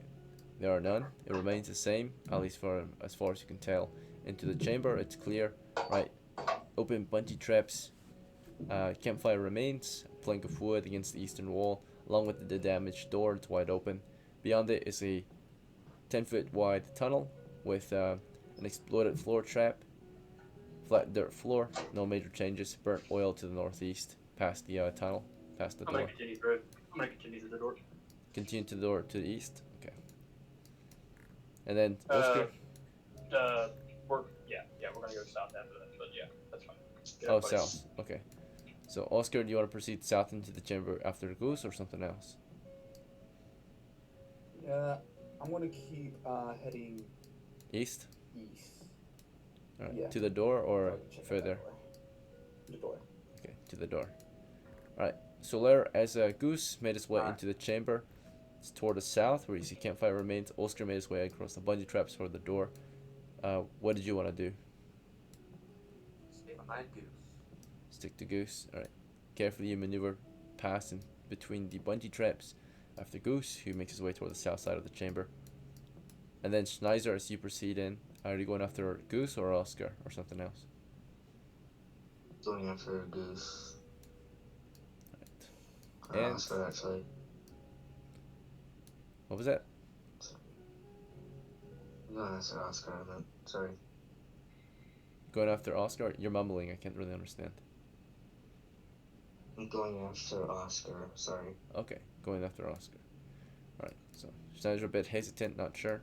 There are none. It remains the same, at least for as far as you can tell. Into the chamber, it's clear. Right. Open bungee traps. Campfire remains. A plank of wood against the eastern wall, along with the damaged door. It's wide open. Beyond it is a 10-foot wide tunnel with an exploded floor trap. Flat dirt floor. No major changes. Burnt oil to the northeast. Past the tunnel. Past the I'm door. gonna continue through. I'm gonna continue to the door. Continue to the door to the east. Okay. And then Oscar. We're gonna go south after that, but yeah, that's fine. Oh, south. Okay. So, Oscar, do you want to proceed south into the chamber after the Goose or something else? Yeah, I'm gonna keep heading East? east. Alright. Yeah. To the door or Check out that further? door. The door. Okay, to the door. Alright. Soler, as Goose made his way Alright. into the chamber, it's toward the south where you see campfire remains. Oscar made his way across the bungee traps toward the door. What did you want to do? Stay behind Goose. Stick to Goose. Alright. Carefully you maneuver past and between the bungee traps after Goose, who makes his way toward the south side of the chamber. And then Schneider, as you proceed in, are you going after Goose or Oscar or something else? Going after a goose. Right. Or And- Oscar, actually. What was that? I'm going after Oscar, I meant. Sorry. Going after Oscar? You're mumbling, I can't really understand. I'm going after Oscar, sorry. Okay, going after Oscar. Alright, so Schneider's a bit hesitant, not sure.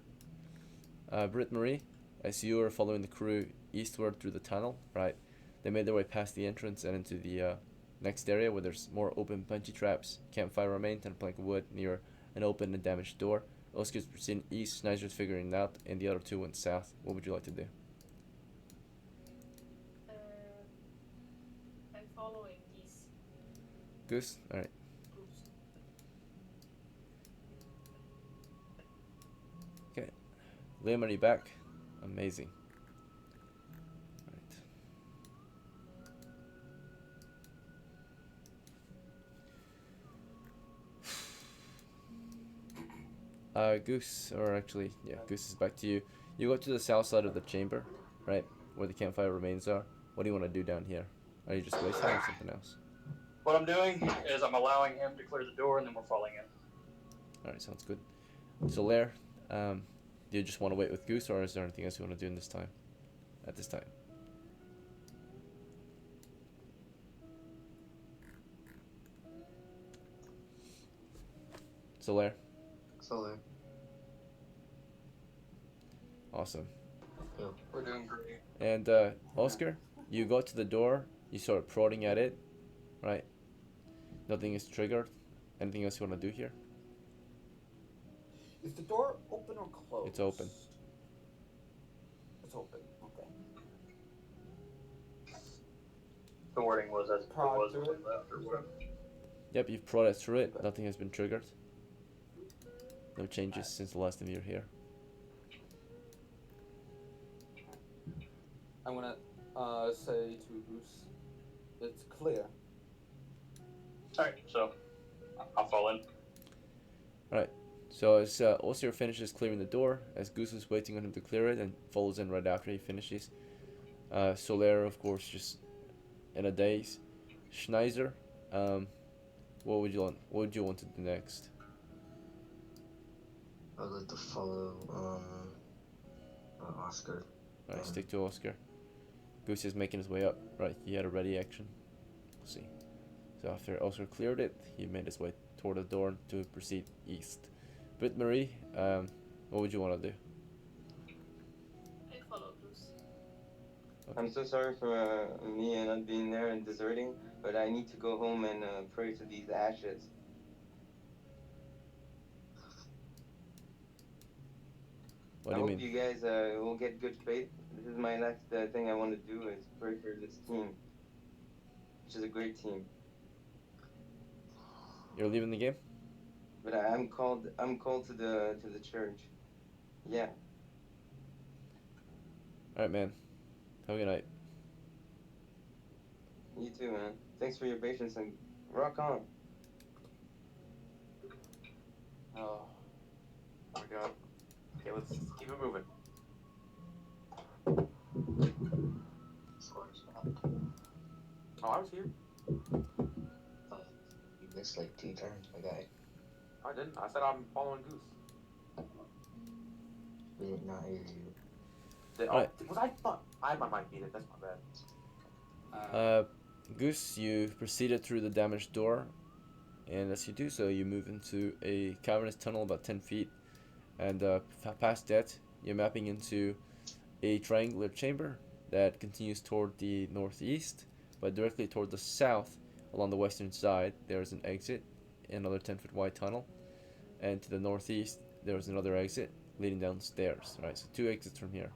Britt Marie, as you are following the crew eastward through the tunnel, right? They made their way past the entrance and into the next area where there's more open bungee traps, campfire remains, and a plank of wood near an open and damaged door. Oscar's proceeding east, Schneider's figuring it out, and the other two went south. What would you like to do? I'm following these Goose? Alright. groups. Okay. Liam, are you back? Amazing. Goose, or actually, yeah, Goose is back to you. You go to the south side of the chamber, right, where the campfire remains are. What do you want to do down here? Are you just wasting or something else? What I'm doing is I'm allowing him to clear the door, and then we're falling in. Alright, sounds good. So, Lair, do you just want to wait with Goose, or is there anything else you want to do in this time? At this time? So, Lair, So there. awesome. We're doing great. And Oscar, you go to the door, you start prodding at it, right? Nothing is triggered. Anything else you want to do here? Is the door open or closed? It's open. It's open. Okay. the wording was as it Prod was through when it. we left or whatever. Yep, you've prodded through it. Nothing has been triggered. No changes since the last time you were here. I'm gonna say to Goose, it's clear. Alright, so I'll fall in. So as Osir finishes clearing the door, as Goose is waiting on him to clear it and follows in right after he finishes. Solaire, of course, just in a daze. Schneiser, what would you want? What would you want to do next? I'd like to follow Oscar. Alright, stick to Oscar. Goose is making his way up. Right, he had a ready action. Let's see. So after Oscar cleared it, he made his way toward the door to proceed east. But Marie, what would you want to do? I follow Goose. I'm so sorry for me not being there and deserting, but I need to go home and pray to these ashes. What I do you hope mean? you guys will get good faith. This is my next thing I want to do is pray for this team, which is a great team. You're leaving the game? But I'm called to the church. Yeah. Alright, man. Have a good night. You too, man. Thanks for your patience and rock on. Oh my god. Okay, let's keep it moving. Oh, I was here. You missed like 2 turns, my guy. I didn't. I said I'm following Goose. We did not hear you. Alright. Was I? Fuck. I had my mic muted. That's my bad. Goose, you proceeded through the damaged door, and as you do so, you move into a cavernous tunnel about 10 feet, and past that, you're mapping into a triangular chamber that continues toward the northeast, but directly toward the south, along the western side, there's an exit, another 10-foot wide tunnel, and to the northeast, there's another exit leading downstairs. Right, so 2 exits from here.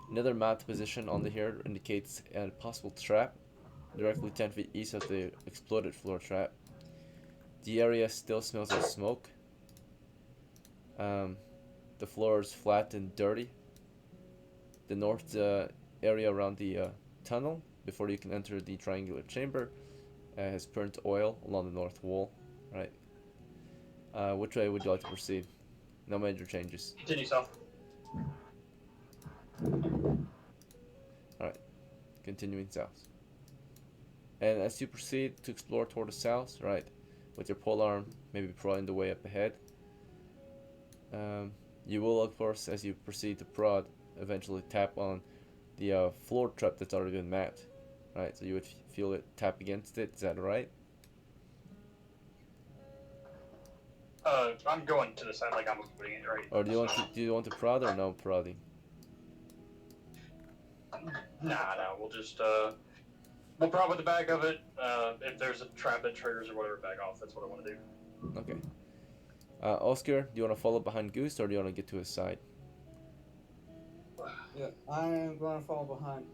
Another mapped position on the here indicates a possible trap directly 10 feet east of the exploded floor trap. The area still smells of smoke. The floor is flat and dirty. The north area around the tunnel, before you can enter the triangular chamber, has burnt oil along the north wall. Right. Which way would you like to proceed? No major changes. Continue south. Alright. Continuing south. And as you proceed to explore toward the south, right, with your polearm maybe prodding the way up ahead, you will, of course, as you proceed to prod, eventually tap on the floor trap that's already been mapped. Right, so you would feel it tap against it. Is that right? I'm going to the side like I'm putting it right. Or do you want to prod or no prodding? Nah, we'll just we'll prod with the back of it. If there's a trap that triggers or whatever, back off. That's what I want to do. Okay. Oscar, do you want to follow behind Goose or do you want to get to his side? Yeah, I am gonna fall behind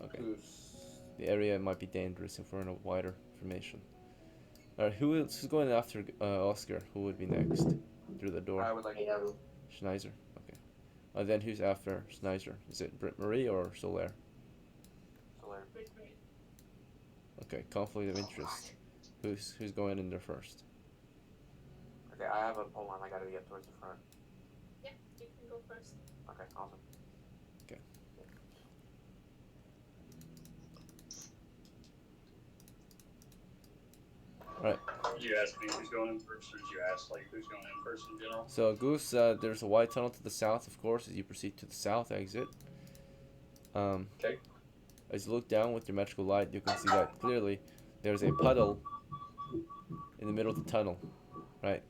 Okay. Goose. The area might be dangerous if we're in a wider formation. Alright, who's going after Oscar? Who would be next? Through the door? I would like. Schneiser. Okay. Then who's after Schneiser? Is it Britt Marie or Solaire? Solaire. Okay, conflict of interest. Who's going in there first? Okay, I have a pole arm. I gotta get towards the front. Yeah, you can go first. Okay, awesome. Alright. Did you ask me who's going in first, or did you ask like who's going in first in general? So Goose, there's a wide tunnel to the south, of course, as you proceed to the south exit. Okay. As you look down with your magical light, you can see that clearly there's a puddle in the middle of the tunnel. Right.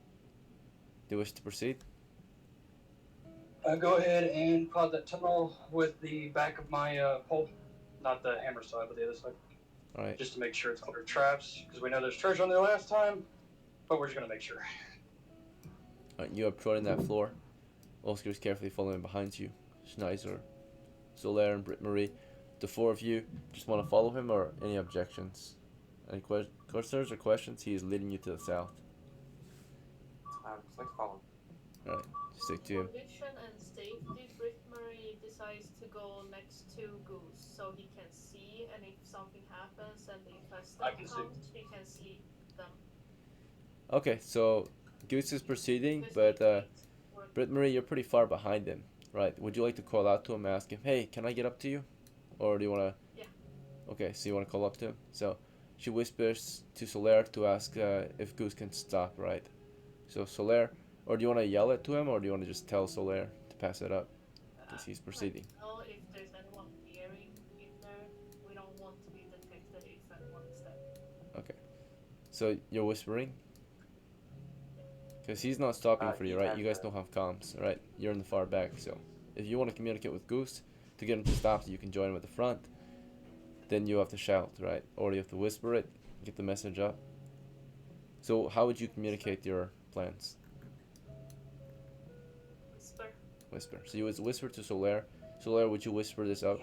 Do you wish to proceed? Go ahead and prod that tunnel with the back of my pole, not the hammer side, but the other side. Alright. Just to make sure it's under traps, because we know there's treasure on there last time, but we're just gonna make sure. Alright, you are prodding that floor. Oscar is carefully following behind you. Schneiser, Solaire, and Britt Marie the four of you just want to follow him, or any objections? Any concerns or questions? He is leading you to the south. Just like to follow. All right, stick to For him. vision and safety, Brit Marie decides to go next to Goose so he can see, and if something happens and the I infested can see. comes, he can see them. Okay, so Goose is proceeding, Because but they can't work. Britt Marie, you're pretty far behind him, right? Would you like to call out to him and ask him, hey, can I get up to you? Or do you want to? Yeah. Okay, so you want to call up to him? So she whispers to Solaire to ask if Goose can stop, right? So Solaire, or do you want to yell it to him, or do you want to just tell Solaire to pass it up? Because he's proceeding. Well, if there's anyone peering in there, we don't want to be detected if anyone is there. Okay. So you're whispering? Because he's not stopping for you, right? You guys don't have comms, right? You're in the far back, so if you want to communicate with Goose to get him to stop so you can join him at the front, then you have to shout, right? Or you have to whisper it, get the message up. So how would you communicate your plans? Whisper. Whisper. So you would whisper to Solaire. Solaire, would you whisper this up?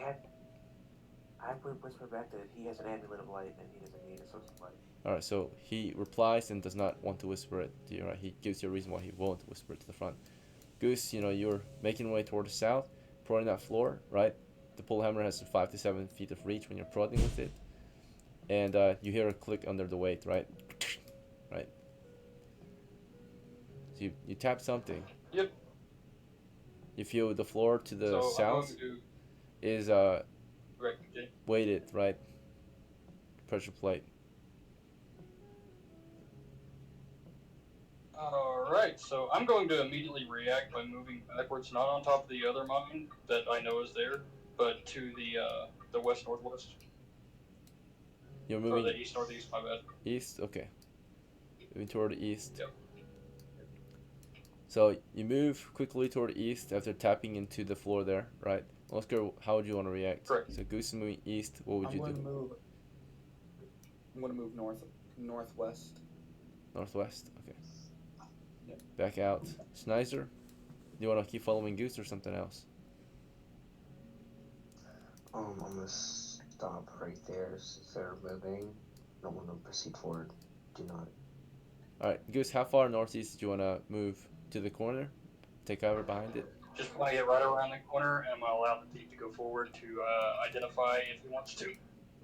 I would whisper back that he has an amulet of light and he doesn't need a source of light. Alright, so he replies and does not want to whisper it to you, right? He gives you a reason why he won't whisper it to the front. Goose, you're making your way toward the south, prodding that floor, right? The pull hammer has 5 to 7 feet of reach when you're prodding with it. And you hear a click under the weight, right? Right? So you tap something. Yep. You feel the floor to the So south I'm going to is continue. weighted, right? Pressure plate. Alright, so I'm going to immediately react by moving backwards, not on top of the other mine that I know is there, but to the west-northwest. You're Or moving the east-northeast, my bad. east? Okay. Moving toward the east. Yep. So you move quickly toward the east after tapping into the floor there, right? Oscar, how would you want to react? Correct. So Goose is moving east. What would you do? I'm gonna move northwest. Northwest. Okay. Yeah. Back out. Snizer, do you want to keep following Goose or something else? I'm gonna stop right there since they're moving. Don't want to proceed forward. Do not. All right, Goose. How far northeast do you want to move to the corner? Take cover behind it. Just want to get right around the corner, and I'm going to allow the thief to go forward to identify if he wants to,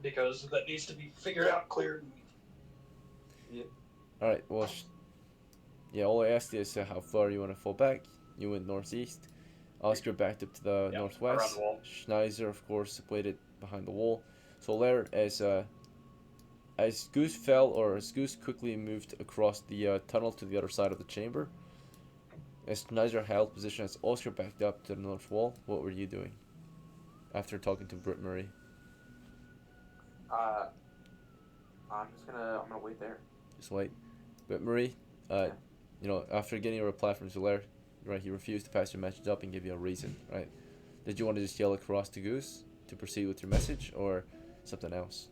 because that needs to be figured out clear. All right. Well, yeah. All I asked is how far you want to fall back. You went northeast. Oscar backed up to the Yeah, northwest. around the wall. Schneiser, of course, waited behind the wall. Solaire, as Goose fell, or as Goose quickly moved across the tunnel to the other side of the chamber, as Schneiser held position as Oscar backed up to the north wall, what were you doing after talking to Britt Murray? I'm gonna wait there. Just wait. Britt Murray, after getting a reply from Solaire, right, he refused to pass your message up and give you a reason, right? Did you want to just yell across to Goose to proceed with your message, or something else?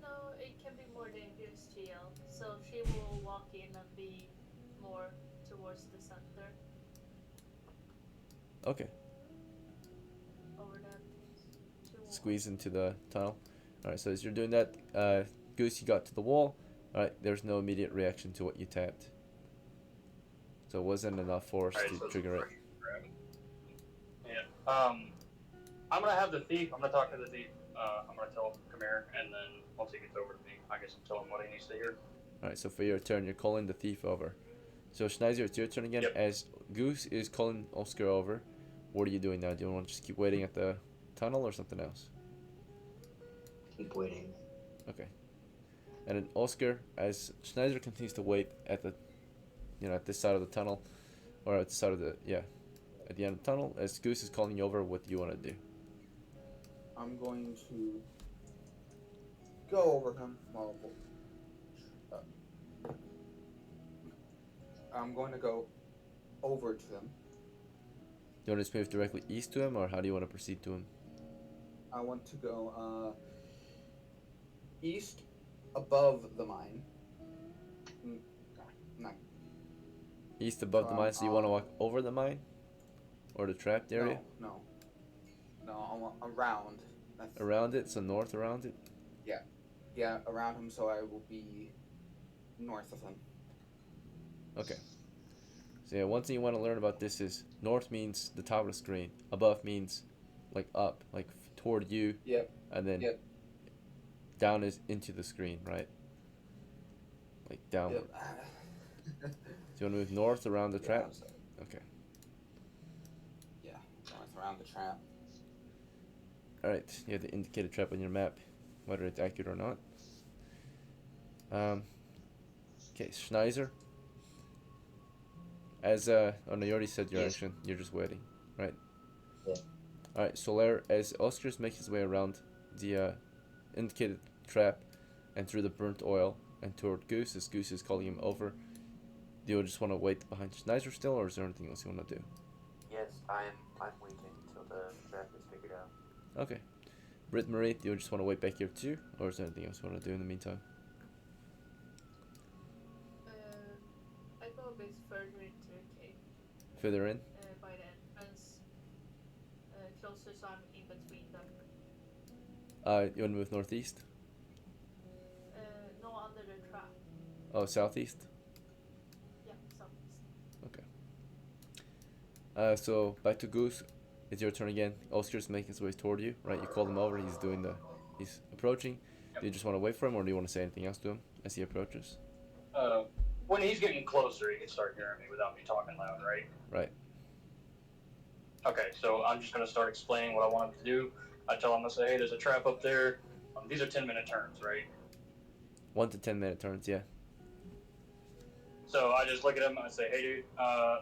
No, it can be more dangerous to yell. So she will walk in and be more towards the center. Okay. Over that two walls. Squeeze into the tunnel. Alright, so as you're doing that, Goose, you got to the wall. Alright, there's no immediate reaction to what you tapped. So it wasn't enough force Alright, to so trigger it. Yeah. I'm going to have the thief, I'm going to talk to the thief. I'm going to tell him, come here, and then once he gets over to me, I guess I'll tell him what he needs to hear. Alright, so for your turn, you're calling the thief over. So Schneider, it's your turn again. Yep. As Goose is calling Oscar over, what are you doing now? Do you want to just keep waiting at the tunnel or something else? Keep waiting. Okay. And then Oscar, as Schneider continues to wait at the, at this side of the tunnel, or at the side of the, at the end of the tunnel, as Goose is calling you over, what do you want to do? I'm going to go over him. I'm going to go over to him. Do you want to just move directly east to him, or how do you want to proceed to him? I want to go east above the mine. No. East above the mine, so you want to walk over the mine? Or the trapped area? No, around. That's, Around it, so north around it. yeah, around him, so I will be north of him. Okay. So yeah, one thing you want to learn about this is north means the top of the screen, above means like up, like toward you, Yep. and then Yep. down is into the screen, right? Like downward. Yep. So you want to move north around the Yeah, trap? I'm sorry. Okay. Yeah, north around the trap. Alright, you have the indicated trap on your map, whether it's accurate or not. Okay, Schneiser. Oh no, you already said your Yes. action. You're just waiting, right? Yeah. Alright, Solaire, as Oscars makes his way around the indicated trap and through the burnt oil and toward Goose, as Goose is calling him over, do you just want to wait behind Schneiser still, or is there anything else you want to do? Yes, I'm waiting until the trap is figured out. Okay. Britt Marie, do you just want to wait back here too, or is there anything else you want to do in the meantime? I go a bit further into the cave Further in? by the entrance, closer so I'm in between them. You want to move northeast? No, under the trap. Oh, southeast? Yeah, southeast. So back to Goose. It's your turn again. Oscar's making his way toward you, right? You called him over. He's approaching. Yep. Do you just want to wait for him, or do you want to say anything else to him as he approaches? When he's getting closer, he can start hearing me without me talking loud, right? Right. Okay, so I'm just gonna start explaining what I want him to do. I tell him, I say, hey, there's a trap up there. These are 10-minute turns, right? 1 to 10 minute turns, yeah. So I just look at him and I say, hey, dude,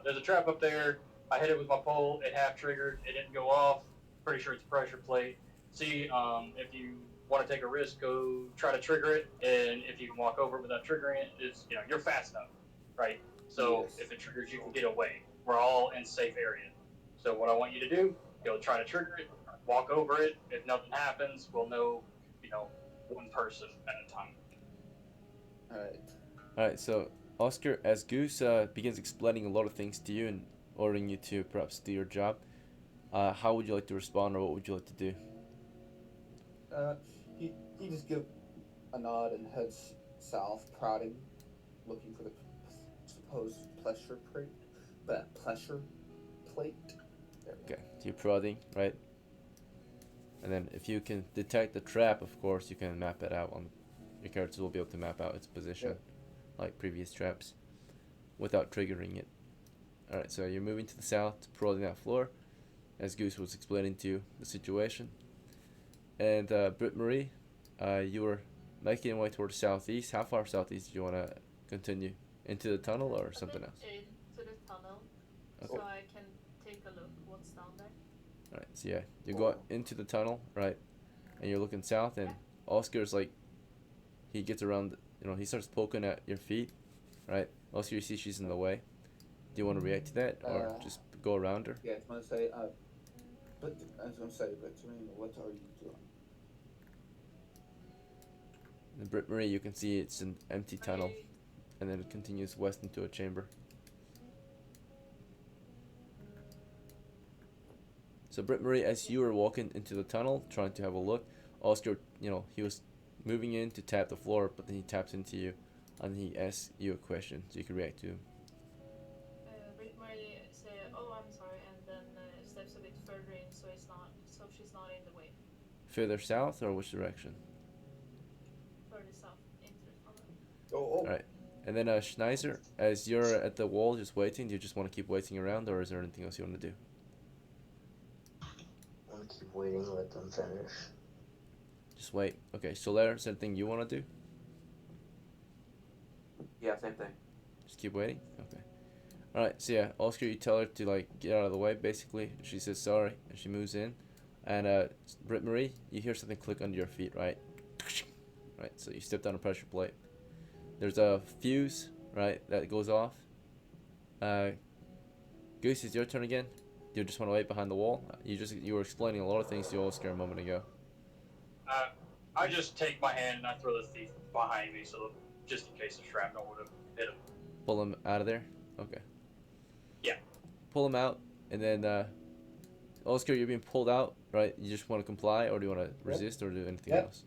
there's a trap up there. I hit it with my pole. It half triggered. It didn't go off. Pretty sure it's a pressure plate. See, if you want to take a risk, go try to trigger it. And if you can walk over it without triggering it, you're fast enough, right? So Yes. if it triggers, you can get away. We're all in safe area. So what I want you to do, go try to trigger it, walk over it. If nothing happens, we'll know, one person at a time. Alright. Alright, so Oscar, as Goose begins explaining a lot of things to you and ordering you to perhaps do your job, how would you like to respond, or what would you like to do? He just give a nod and heads south, prodding, looking for the supposed pleasure plate. Pleasure plate. There we go. Okay, so you're prodding, right? And then if you can detect the trap, of course, you can map it out on your characters will be able to map out its position, like previous traps, without triggering it. Alright, so you're moving to the south, prodding that floor, as Goose was explaining to you the situation. And Britt Marie, you were making your way towards southeast. How far southeast do you want to continue? Into the tunnel or something else? Into the tunnel, Okay. so I can take a look what's down there. Alright, so yeah, you go into the tunnel, right? And you're looking south, and Oscar's like, he gets around, he starts poking at your feet, right? Oscar, you see she's in the way. Do you want to react to that, or just go around her? Yeah, I was gonna say, but Serena, what are you doing? And Britt Marie, you can see it's an empty tunnel, and then it continues west into a chamber. So Britt Marie, as you were walking into the tunnel, trying to have a look, Oscar, he was moving in to tap the floor, but then he taps into you, and he asks you a question, so you can react to him. Britt Marie say, "Oh, I'm sorry," and then steps a bit further in, so she's not in the way. Further south, or which direction? Further south into the tunnel. Oh. Alright. And then Schneiser, as you're at the wall just waiting, do you just want to keep waiting around, or is there anything else you want to do? I want to keep waiting, let them finish. Just wait. Okay, Solaire, is there anything you want to do? Yeah, same thing. Just keep waiting? Okay. Alright, so yeah, Oscar, you tell her to, get out of the way, basically. She says sorry, and she moves in. And, Britt Marie, you hear something click under your feet, right? Right, so you stepped on a pressure plate. There's a fuse, right, that goes off. Goose, it's your turn again. Do you just want to wait behind the wall? You were explaining a lot of things to Oscar a moment ago. I just take my hand and I throw the thief behind me, so just in case the shrapnel would have hit him. Pull him out of there? Okay. Yeah. Pull him out, and then Oscar, you're being pulled out, right? You just want to comply, or do you want to resist, or do anything Yep. else?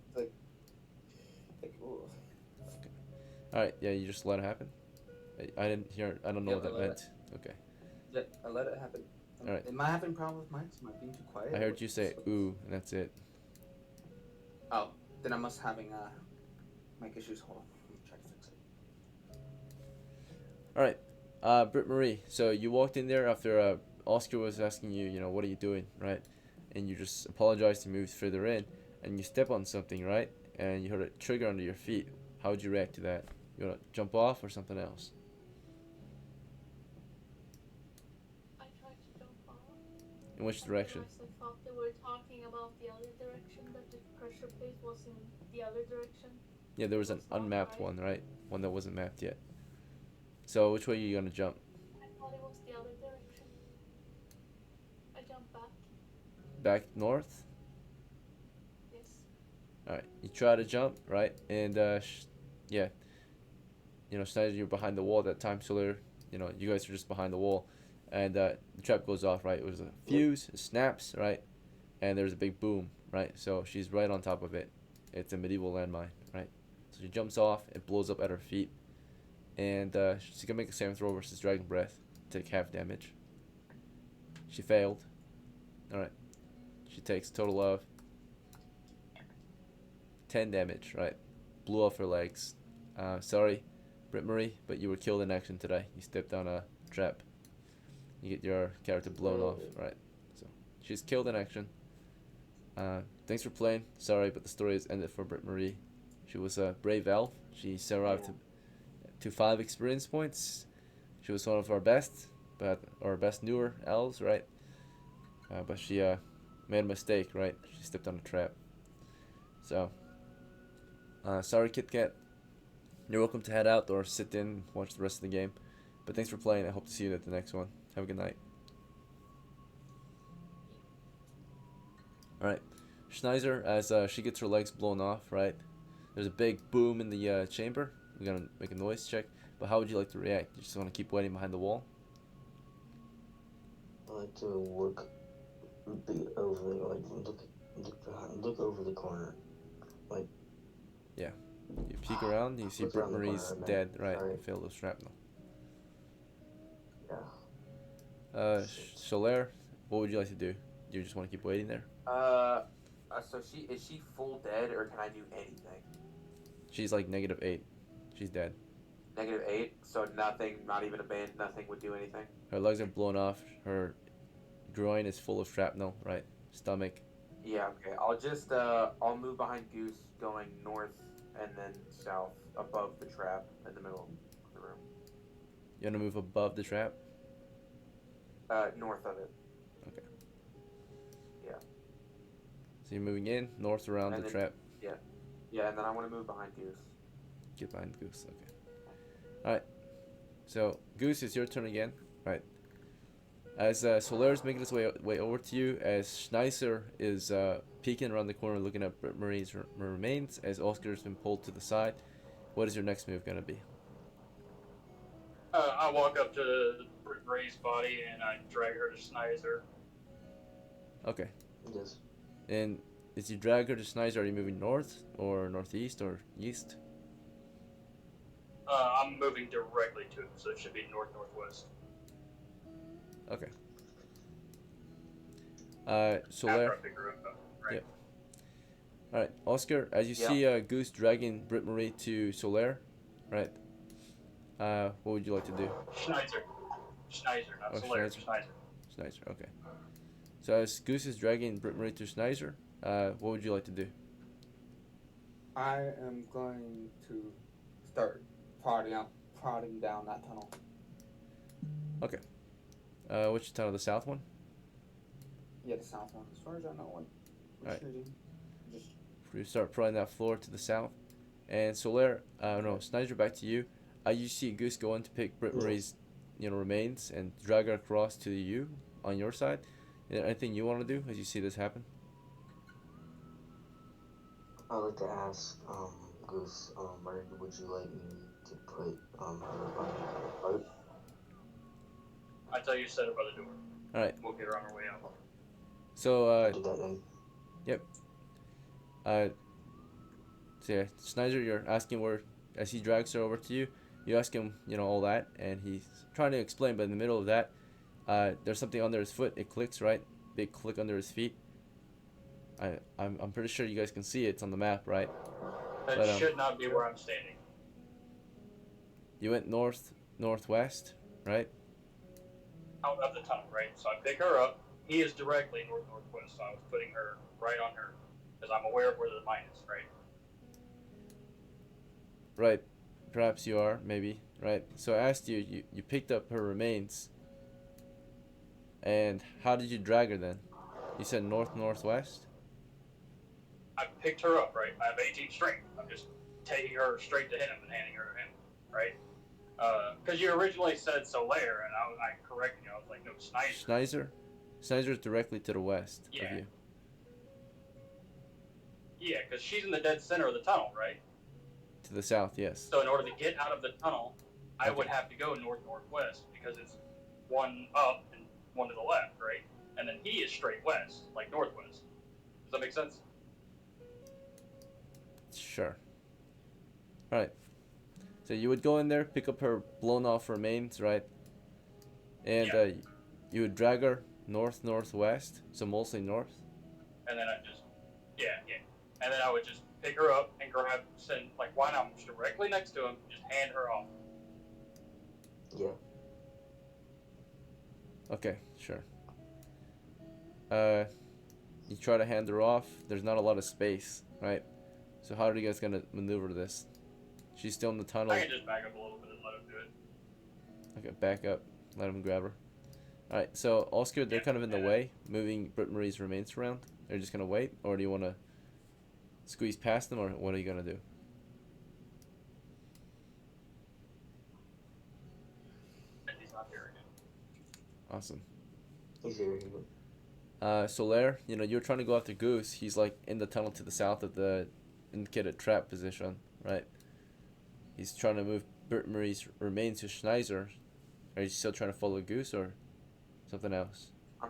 Ooh. All right, yeah, you just let it happen. I didn't hear. I don't know Yep, what I that let meant. Okay. Yep, I let it happen. All right. Am I having problems with mics? Am I being too quiet? I heard you say "ooh," and that's it. Oh, then I must having mic issues. Hold on, let me try to fix it. All right, Britt Marie. So you walked in there after Oscar was asking you, what are you doing, right? And you just apologized to move further in, and you step on something, right? And you heard a trigger under your feet. How would you react to that? You wanna jump off or something else? I tried to jump off. In which I direction? realized I thought they were talking about the other direction, that the pressure plate was in the other direction. Yeah, there was an That's not unmapped right. one, right? One that wasn't mapped yet. So which way are you gonna jump? I thought it was the other direction. I jumped back. Back north? Yes. All right. You try to jump, right? And yeah, Schneider, you're behind the wall at that time, so you guys are just behind the wall, and the trap goes off, right? It was a fuse, it snaps, right? And there's a big boom, right? So she's right on top of it. It's a medieval landmine, right? So she jumps off, it blows up at her feet, and she's gonna make a saving throw versus Dragon Breath, take half damage. She failed. All right. She takes a total of 10 damage, right? Blew off her legs. Sorry, Britt Marie, but you were killed in action today. You stepped on a trap. You get your character blown off, right? So she's killed in action. Thanks for playing. Sorry, but the story has ended for Britt Marie. She was a brave elf. She survived to 5 experience points. She was one of our best, but our best newer elves, right? But she made a mistake, right? She stepped on a trap. So, sorry, Kit Kat. You're welcome to head out or sit in and watch the rest of the game. But thanks for playing. I hope to see you at the next one. Have a good night. Alright. Schneider, as she gets her legs blown off, right? There's a big boom in the chamber. We're going to make a noise check. But how would you like to react? You just want to keep waiting behind the wall? I like to look over, like look over the corner. Yeah. You peek around, you see Look Britt around the Marie's corner, man. dead, right? Sorry. And failed of shrapnel. Yeah. Solaire, what would you like to do? Do you just want to keep waiting there? So is she full dead, or can I do anything? She's like -8. She's dead. -8, so nothing, not even a band, nothing would do anything. Her legs are blown off. Her groin is full of shrapnel, right? Stomach. Yeah, okay. I'll move behind Goose, going north and then south, above the trap in the middle of the room. You want to move above the trap? North of it. Okay. Yeah. So you're moving in, north around And the then- trap. Yeah, and then I want to move behind Goose. Get behind Goose, okay. Alright. So, Goose, it's your turn again. Right. As Solaire's making his way over to you, as Schneiser is peeking around the corner looking at Britt Marie's remains, as Oscar's been pulled to the side, what is your next move going to be? I walk up to Ray's body and I drag her to Snyder. Okay. Yes. And as you drag her to Snyder, are you moving north or northeast or east? I'm moving directly to him, so it should be northwest. Okay. After Solaire. I pick her up, right? Yep. Alright, Oscar, as you Yeah. see Goose dragging Britt Marie to Solaire, right? What would you like to do? Schneider, not Oh, Solaire, Schneider. Schneider. Schneider, okay. So as Goose is dragging Britt Marie to Schneider, what would you like to do? I am going to start prodding down that tunnel. Okay. Which tunnel? The south one? Yeah, the south one. As far as I know, what Alright. shooting. Just You start prodding that floor to the south. And Solaire, no, Snyder, back to you. You see Goose go in to pick Britt Marie's, remains and drag her across to you on your side. Is there anything you want to do as you see this happen? I'd like to ask, Goose, where would you like me to put, her body apart? I tell you, set her by the door. Alright. We'll get her on her way out. So, Do that then. uh, so yeah, Snyder, you're asking where, as he drags her over to you, you ask him, all that, and he's trying to explain, but in the middle of that, there's something under his foot. It clicks, right? Big click under his feet. I'm pretty sure you guys can see it. It's on the map, right? That But, should not be where I'm standing. You went northwest, right? Out of the tunnel, right? So I pick her up. He is directly northwest, so I was putting her right on her, because I'm aware of where the mine is, right? Right. Perhaps you are, maybe, right? So I asked you, you picked up her remains, and how did you drag her then? You said northwest? I picked her up, right? I have 18 strength. I'm just taking her straight to him and handing her to him, right? Because you originally said Solaire, and I corrected you. I was like, no, Snyder. Snyder's directly to the west Yeah. of you. Yeah, because she's in the dead center of the tunnel, right? To the south, yes. So in order to get out of the tunnel, I would have to go northwest because it's one up and one to the left, right? And then he is straight west, like northwest. Does that make sense? Sure. Alright. So you would go in there, pick up her blown off remains, right? And Yeah. You would drag her northwest, so mostly north. And then I just, yeah. And then I would just pick her up and why not? I'm just directly next to him, just hand her off. Yeah. Okay, sure. You try to hand her off. There's not a lot of space, right? So how are you guys gonna maneuver this? She's still in the tunnel. I can just back up a little bit and let him do it. Okay, back up. Let him grab her. Alright, so Oscar, they're kind of in the way, moving Britt Marie's remains around. They're just gonna wait, or do you want to squeeze past them, or what are you gonna do? And he's not here again. Awesome. He's here. Solaire, you're trying to go after Goose. He's like in the tunnel to the south of the indicated trap position, right? He's trying to move Britt Marie's remains to Schneider. Are you still trying to follow Goose or something else? I'm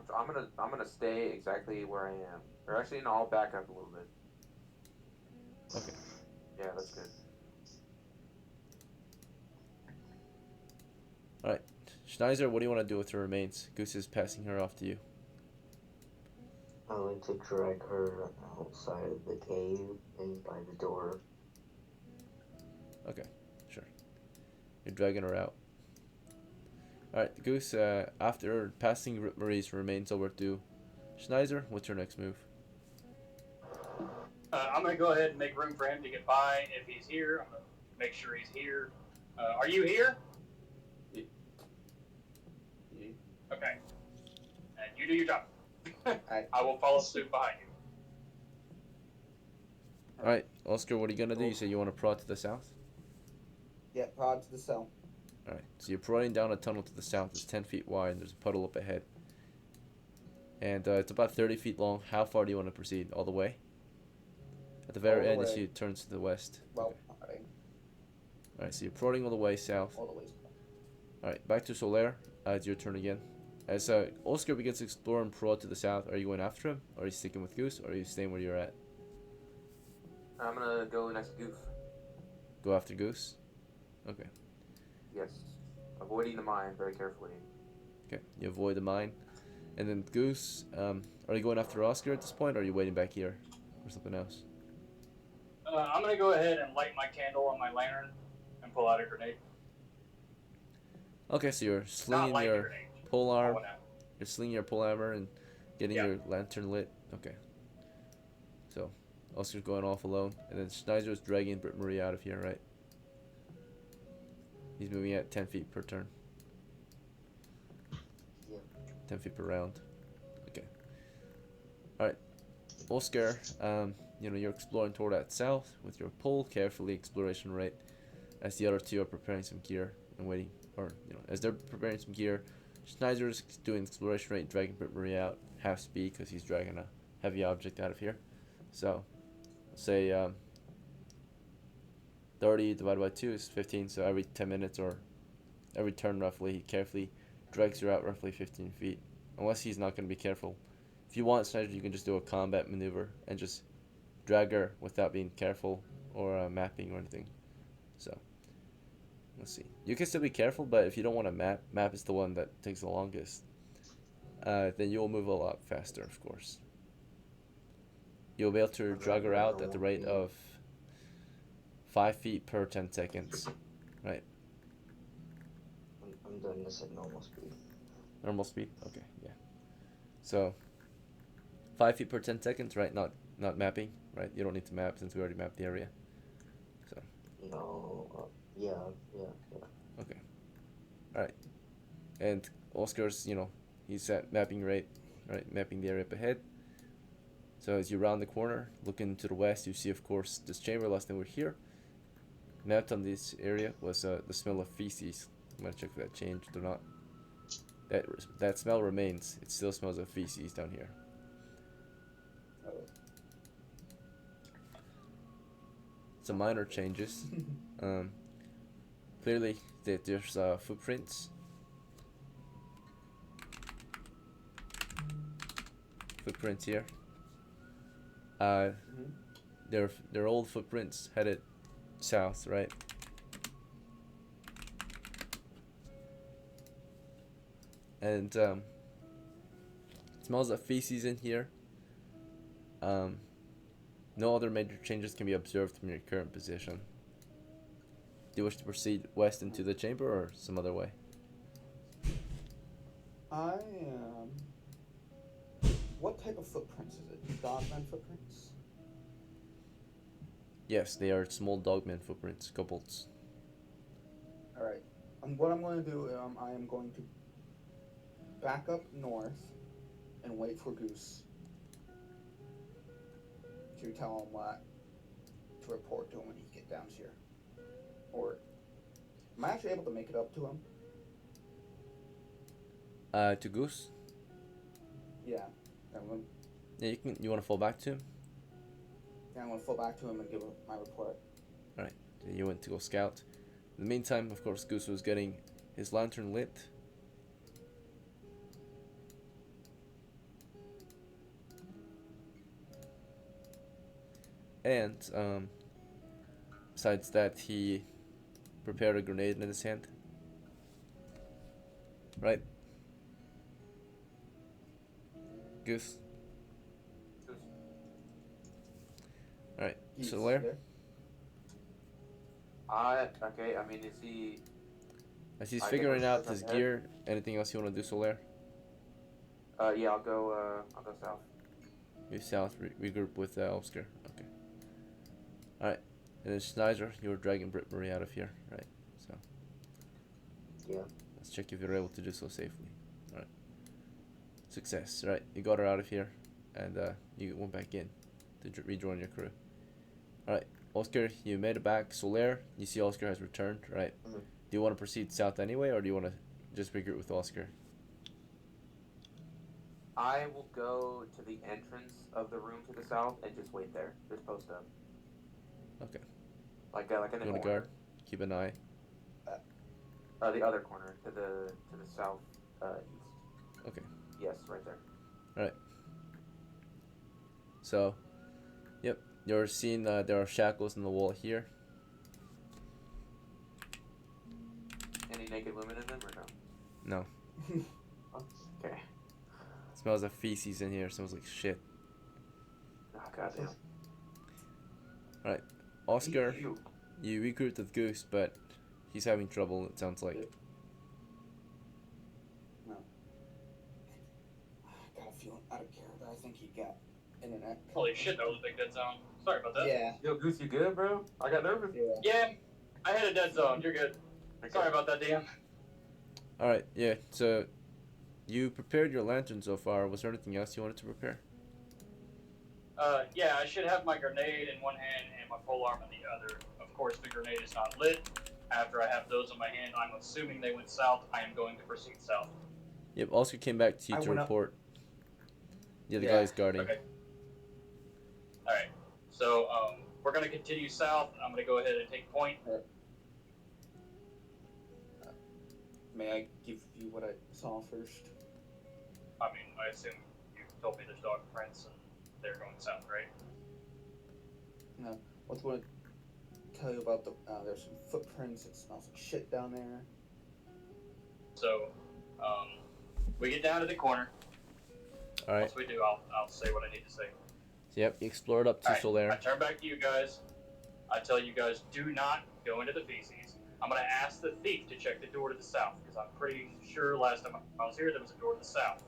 gonna stay exactly where I am. Or actually, no, I'll back up a little bit. Okay. Yeah, that's good. Alright. Schneider, what do you want to do with her remains? Goose is passing her off to you. I like to drag her outside of the cave and by the door. Okay, sure. You're dragging her out. Alright, Goose, after passing Marie's remains over to Schneider, what's your next move? I'm going to go ahead and make room for him to get by. If he's here, I'm going to make sure he's here. Are you here? Yeah. Okay. And you do your job. I will follow suit behind you. Alright, Oscar, what are you gonna do? You say you want to prod to the south? Yeah, prod to the cell. Alright, so you're prodding down a tunnel to the south. It's 10 feet wide and there's a puddle up ahead. And it's about 30 feet long. How far do you want to proceed? All the way? At the very All the end, you way. see it turns to the west. Well, Okay. Alright, so you're prodding all the way south. all the way. Alright, back to Solaire. It's your turn again. As Oscar begins to explore and prod to the south, are you going after him? Or are you sticking with Goose? Or are you staying where you're at? I'm gonna go next to Goof. Go after Goose? Okay. Yes. Avoiding the mine very carefully. Okay, you avoid the mine. And then Goose, are you going after Oscar at this point? Or are you waiting back here? Or something else? I'm going to go ahead and light my candle on my lantern and pull out a grenade. Okay, so you're Not slinging light your grenade. pole arm. Oh, no. You're slinging your pole armor and getting Yeah. your lantern lit. Okay. So, Oscar's going off alone. And then Schneider's dragging Britt Marie out of here, right? He's moving at 10 feet per turn. Yeah. 10 feet per round. Okay. Alright. Oscar, you're exploring toward that south with your pole, carefully exploration rate, as the other two are preparing some gear and waiting, or, as they're preparing some gear, Schneider's doing exploration rate, dragging Britt Marie out, half speed, because he's dragging a heavy object out of here. So, say, 30 divided by 2 is 15, so every 10 minutes or every turn roughly, he carefully drags her out roughly 15 feet. Unless he's not going to be careful, If you want Sniper, you can just do a combat maneuver and just drag her without being careful or mapping or anything. So, let's see. You can still be careful, but if you don't want to map is the one that takes the longest. Then you'll move a lot faster, of course. You'll be able to drag her out at the rate of 5 feet per 10 seconds. Right. I'm doing this at normal speed. Normal speed? Okay, yeah. So, 5 feet per 10 seconds, right? Not mapping, right? You don't need to map since we already mapped the area. So. No, yeah. Okay. Alright. And Oscar's, he's at mapping rate, right? Mapping the area up ahead. So as you round the corner, looking to the west, you see, of course, this chamber. Last time we were here. Mapped on this area was the smell of feces. I'm gonna check if that changed or not. That smell remains. It still smells of feces down here. Some minor changes. Clearly, there's footprints. Footprints here. They're old footprints headed south, right? And smells of feces in here. No other major changes can be observed from your current position. Do you wish to proceed west into the chamber or some other way? What type of footprints is it? Dogman footprints? Yes, they are small dogman footprints, kobolds. Alright. What I'm going to do, I am going to back up north and wait for Goose to tell him what to report to him when he gets down here. Or am I actually able to make it up to him? To Goose? Yeah. Yeah, you can. You want to fall back to him? Yeah, I'm gonna fall back to him and give him my report. All right. So you went to go scout. In the meantime, of course, Goose was getting his lantern lit. And besides that, he prepared a grenade in his hand. Right? Goose. Alright, so where? Okay, I mean, is he... As he's figuring out his gear, anything else you want to do, Solaire? Yeah, I'll go south. You south, regroup with Oscar. Okay. Alright, and then Schneider, you were dragging Britt Marie out of here, right? So. Yeah. Let's check if you're able to do so safely. Alright. Success, right? You got her out of here, and you went back in to rejoin your crew. Alright, Oscar, you made it back. Solaire, you see Oscar has returned, right? Mm-hmm. Do you want to proceed south anyway, or do you want to just regroup with Oscar? I will go to the entrance of the room to the south and just wait there. Just post up. Okay. Like in the You want to corner. guard? Keep an eye. The other corner to the south east. Okay. Yes, right there. Alright. So, yep. You're seeing there are shackles in the wall here. Any naked women in them or no? No. Okay. Smells of feces in here. Smells like shit. Oh, goddamn. Alright. Oscar, Ew. you regrouped with Goose, but he's having trouble, it sounds like. No. I got a feeling out of character. I think he got internet. Holy shit, that was a big dead zone. Sorry about that. Yeah. Yo, Goose, you good, bro? I got nervous. Yeah, I had a dead zone. You're good. Okay. Sorry about that, DM. Alright, yeah. So, you prepared your lantern so far. Was there anything else you wanted to prepare? Yeah, I should have my grenade in one hand and my polearm in the other. Of course, the grenade is not lit. After I have those in my hand, I'm assuming they went south. I am going to proceed south. Yep, Oscar came back to you to report. Yeah, the guy's guarding. Okay. Alright. So, we're going to continue south. I'm going to go ahead and take point. May I give you what I saw first? I mean, I assume you told me there's dog prints and they're going south, right? No. What's what I tell you about the? There's some footprints. It smells like shit down there. So, we get down to the corner. All right. Once we do, I'll say what I need to say. So, yep, you explore it up to All right, Solaire. I turn back to you guys. I tell you guys, do not go into the feces. I'm gonna ask the thief to check the door to the south because I'm pretty sure last time I was here there was a door to the south.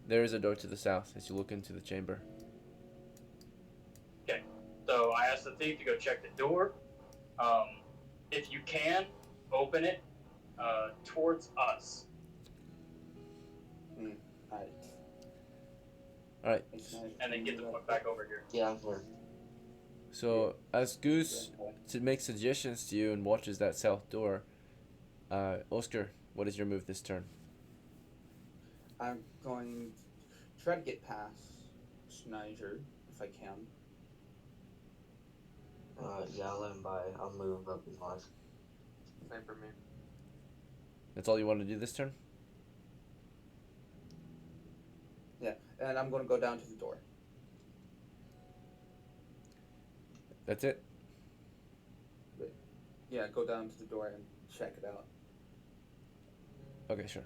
There is a door to the south as you look into the chamber. Okay, so I asked the thief to go check the door. If you can, open it towards us. Alright. All right. And then get the fuck back over here. Yeah, I'm here. So as Goose to make suggestions to you and watches that south door, Oscar, what is your move this turn? I'm going to try to get past Schneider if I can. Yeah, I'll let him by. I'll move up his life. Same for me. That's all you want to do this turn? Yeah, and I'm going to go down to the door. That's it? Yeah, go down to the door and check it out. Okay, sure.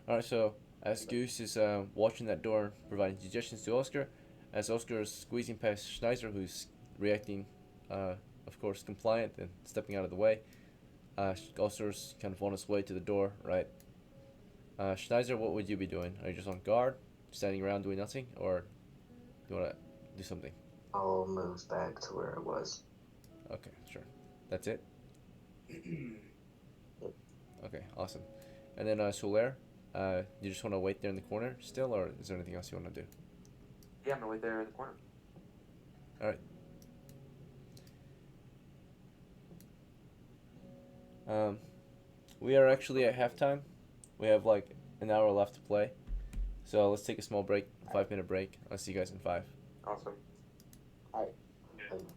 Alright, so as Goose is watching that door, providing suggestions to Oscar, as Oscar is squeezing past Schneider, who's reacting, of course, compliant and stepping out of the way, Oscar's kind of on his way to the door, right? Schneider, what would you be doing? Are you just on guard, standing around doing nothing, or do you want to do something? I'll move back to where I was. Okay, sure. That's it? Okay, awesome. And then Solaire, you just want to wait there in the corner still, or is there anything else you want to do? Yeah, I'm gonna wait there in the corner. Alright. We are actually at halftime. We have like an hour left to play. So let's take a small break, 5-minute break. I'll see you guys in 5. Awesome. Alright.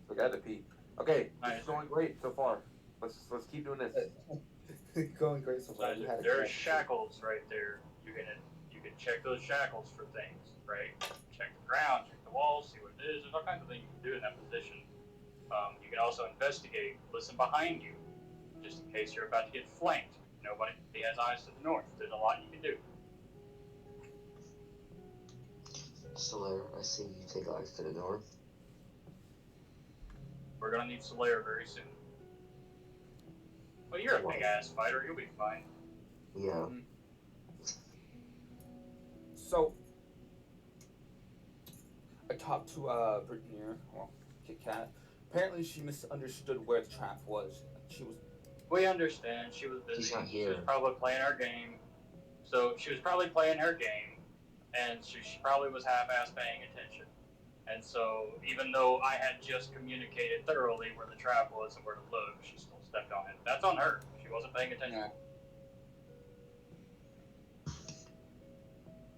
Look at the pee. Okay, this Alright. is going great so far. Let's keep doing this. Going great so far. We had a There are good- shackles right there. You can check those shackles for things, right? Check the ground, check the walls, see what it is. There's all kinds of things you can do in that position. You can also investigate, listen behind you, just in case you're about to get flanked. Nobody has eyes to the north. There's a lot you can do. Solaire, I see you take eyes to the north. We're gonna need Solaire very soon. Well, you're a big ass fighter. You'll be fine. Yeah. So, I talked to Brittany, well, Kit Kat. Apparently, she misunderstood where the trap was. She was. We understand. She was busy. She's not She here. was probably playing her game. So she was probably playing her game, and she probably was half-ass paying attention. And so, even though I had just communicated thoroughly where the trap was and where to look, she still stepped on it. That's on her. She wasn't paying attention. Yeah.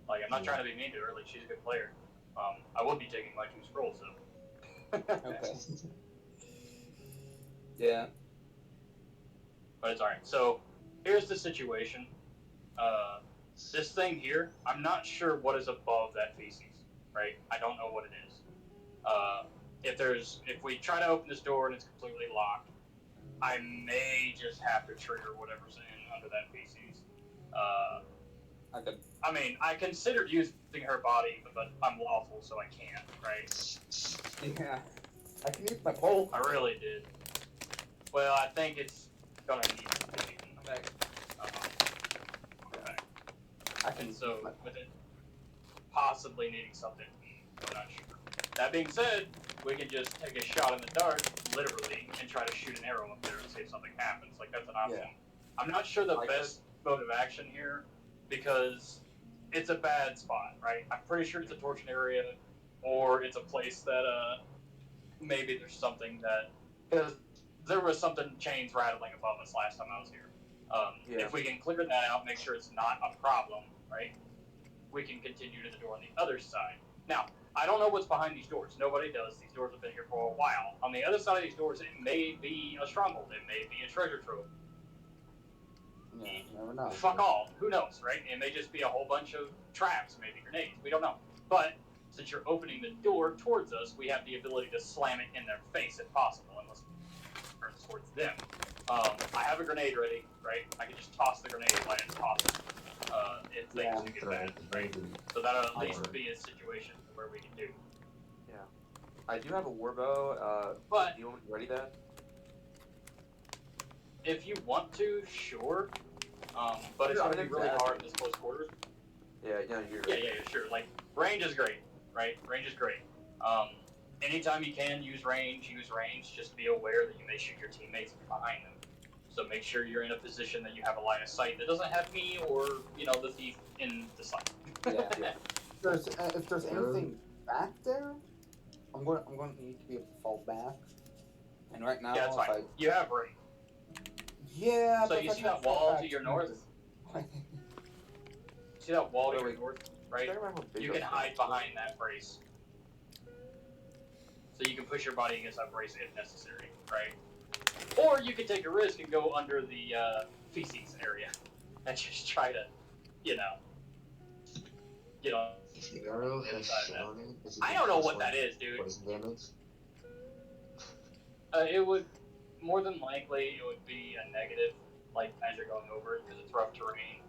Like, I'm not trying to be mean to her. Like, she's a good player. I would be taking my 2 scrolls, though. Okay. Yeah. But it's alright. So, here's the situation. This thing here, I'm not sure what is above that feces, right? I don't know what it is. If we try to open this door and it's completely locked, I may just have to trigger whatever's in under that feces. I mean, I considered using her body, but I'm lawful, so I can't, right? Yeah. I can use my pole. I really did. Well, I think it's gonna need to be Okay. okay. I can. And so, with it possibly needing something, I'm not sure. That being said, we can just take a shot in the dark, literally, and try to shoot an arrow up there and see if something happens. Like, that's an option. Yeah. I'm not sure the Like best mode of action here, because it's a bad spot, right? I'm pretty sure it's a torsion area, or it's a place that, maybe there's something that, because there was something chains rattling above us last time I was here. Yeah. If we can clear that out, make sure it's not a problem, right? We can continue to the door on the other side. Now, I don't know what's behind these doors. Nobody does. These doors have been here for a while. On the other side of these doors, it may be a stronghold. It may be a treasure trove. Yeah, you never know. Fuck all. Who knows, right? It may just be a whole bunch of traps, maybe grenades. We don't know. But since you're opening the door towards us, we have the ability to slam it in their face if possible, unless it turns towards them. I have a grenade ready, right? I can just toss the grenade when it's tossed. If things do get bad, right? So that'll at least be a situation where we can do. Yeah. I do have a warbow. But do you want me to ready that? if you want to, sure. But it's going to be really hard in this close quarters. Yeah, you're Yeah, sure. Like, range is great, right? Range is great. Anytime you can use range. Just be aware that you may shoot your teammates behind them. So make sure you're in a position that you have a line of sight that doesn't have me or, the thief in the sight. Yeah. If there's anything back there, I'm going to need to be able to fall back. And right now, Yeah, that's fine. You have range. Yeah. So you see that wall to your north? See that wall to your north, right? You can hide behind that brace. So you can push your body against that brace if necessary, right? Or you can take a risk and go under the feces area and just try to, get on. If the arrow has shit on it, is it I don't know what that is, dude. poison damage? It would, more than likely, it would be a negative, like, as you're going over it, because it's rough terrain,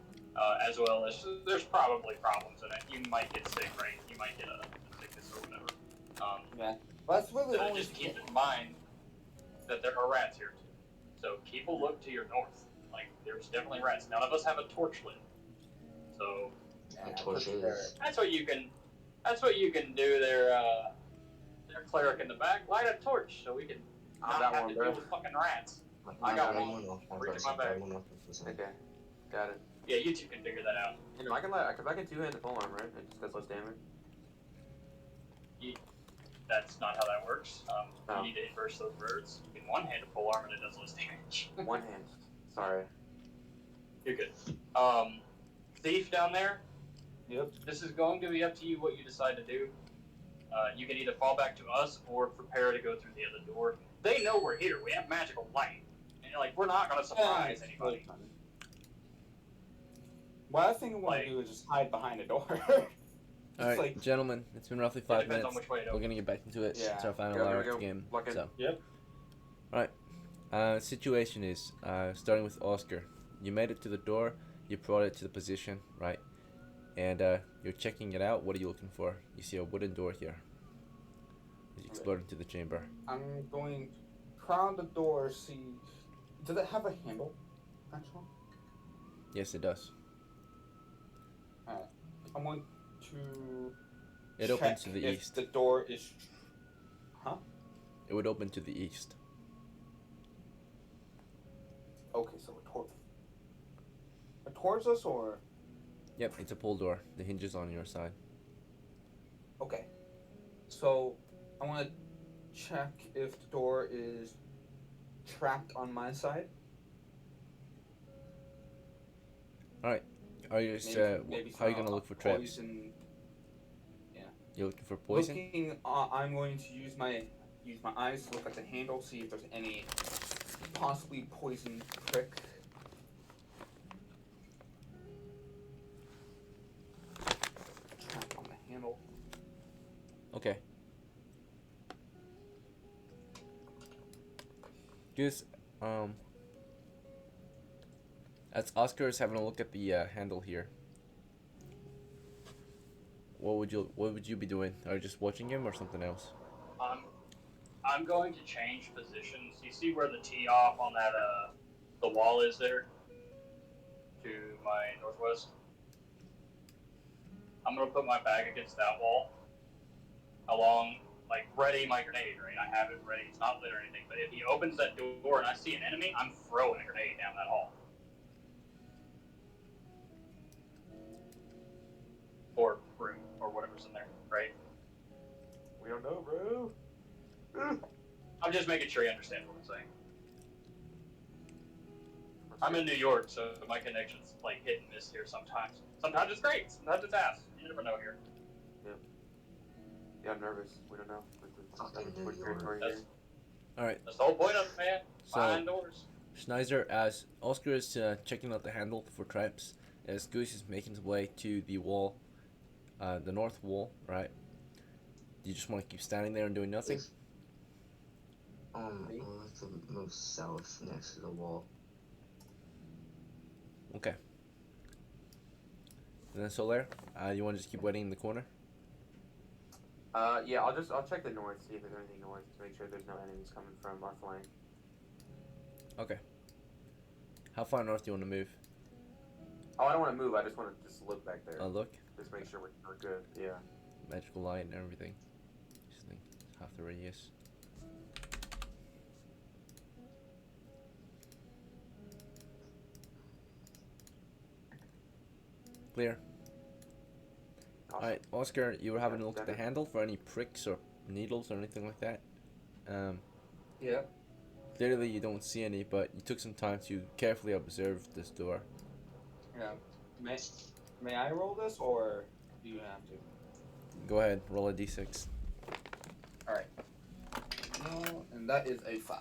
as well as, there's probably problems in it. You might get sick, right? You might get a sickness or whatever. Yeah. Well, that's really so just keep in mind that there are rats here, too. So keep a look to your north. Like, there's definitely rats. None of us have a torch lit. So, that's what you can do there, their cleric in the back. Light a torch so we can not have to deal with fucking rats. I got one. Reach my bag. Okay, got it. Yeah, you two can figure that out. I can two-hand the polearm, right? It just does less damage. That's not how that works. You need to inverse those words. You can one-hand a polearm and it does less damage. One hand. Sorry. You're good. Thief down there. Yep. This is going to be up to you what you decide to do. You can either fall back to us or prepare to go through the other door. They know we're here. We have magical light. And we're not going to surprise anybody. Well, I think I want to do is just hide behind a door. Alright, gentlemen, it's been roughly 5 minutes. We're going to get back into it. Yeah. It's our final hour of the game. So. Yep. Alright. Situation is, starting with Oscar. You made it to the door. You brought it to the position, right? And you're checking it out. What are you looking for? You see a wooden door here. As you explore into the chamber. I'm going to crown the door, see... Does it have a handle, actually? Yes, it does. Alright. I'm going to... It opens to the east. The door is... Huh? It would open to the east. Okay, so towards us, or... Yep, it's a pull door. The hinge is on your side. Okay. So, I want to check if the door is trapped on my side. Alright. Are you just, maybe how are you going to look for traps? Poison. Yeah. You're looking for poison? I'm going to use my eyes to look at the handle, see if there's any possibly poison prick. Trap on the handle. Okay. Just, as Oscar is having a look at the handle here, what would you be doing? Are you just watching him or something else? I'm going to change positions. You see where the tee off on that the wall is there? To my northwest. I'm gonna put my bag against that wall. Ready my grenade, right? I have it ready. It's not lit or anything. But if he opens that door and I see an enemy, I'm throwing a grenade down that hall. Or room, or whatever's in there, right? We don't know, bro. I'm just making sure you understand what I'm saying. I'm in New York, so my connection's hit and miss here sometimes. Sometimes it's great, sometimes it's ass. You never know here. Yeah, I'm nervous. We don't know. Fucking New York. Alright. That's the whole point of it, man. So, Behind doors. Schneider, as Oscar is checking out the handle for traps, as Goose is making his way to the wall, the north wall, right? Do you just want to keep standing there and doing nothing? If I'll have to move south next to the wall. Okay. And then Solaire, you want to just keep waiting in the corner? Yeah, I'll check the north, see if there's anything north to make sure there's no enemies coming from our flank. Okay. How far north do you want to move? Oh, I don't want to move. I just want to just look back there. Look. Just make sure we're good. Yeah. Magical light and everything. Just think half the radius. Clear. Awesome. Alright, Oscar, you were having a Yeah, look at the definitely. handle for any pricks or needles or anything like that. Yeah. Clearly you don't see any, but you took some time to carefully observe this door. Yeah. May I roll this, or do you have to? Go ahead, roll a d6. All right. No, and that is a 5.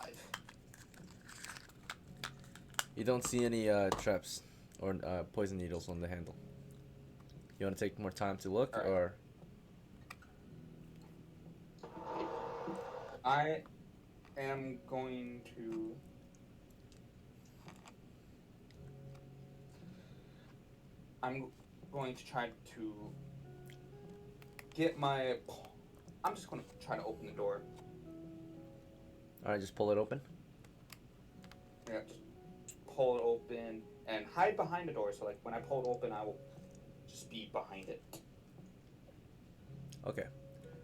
You don't see any traps or poison needles on the handle. You want to take more time to look, Alright. or I am going to. I'm going to try to get my. I'm just going to try to open the door. alright, just pull it open. Yeah, just pull it open and hide behind the door. So like when I pull it open, I will just be behind it. Okay.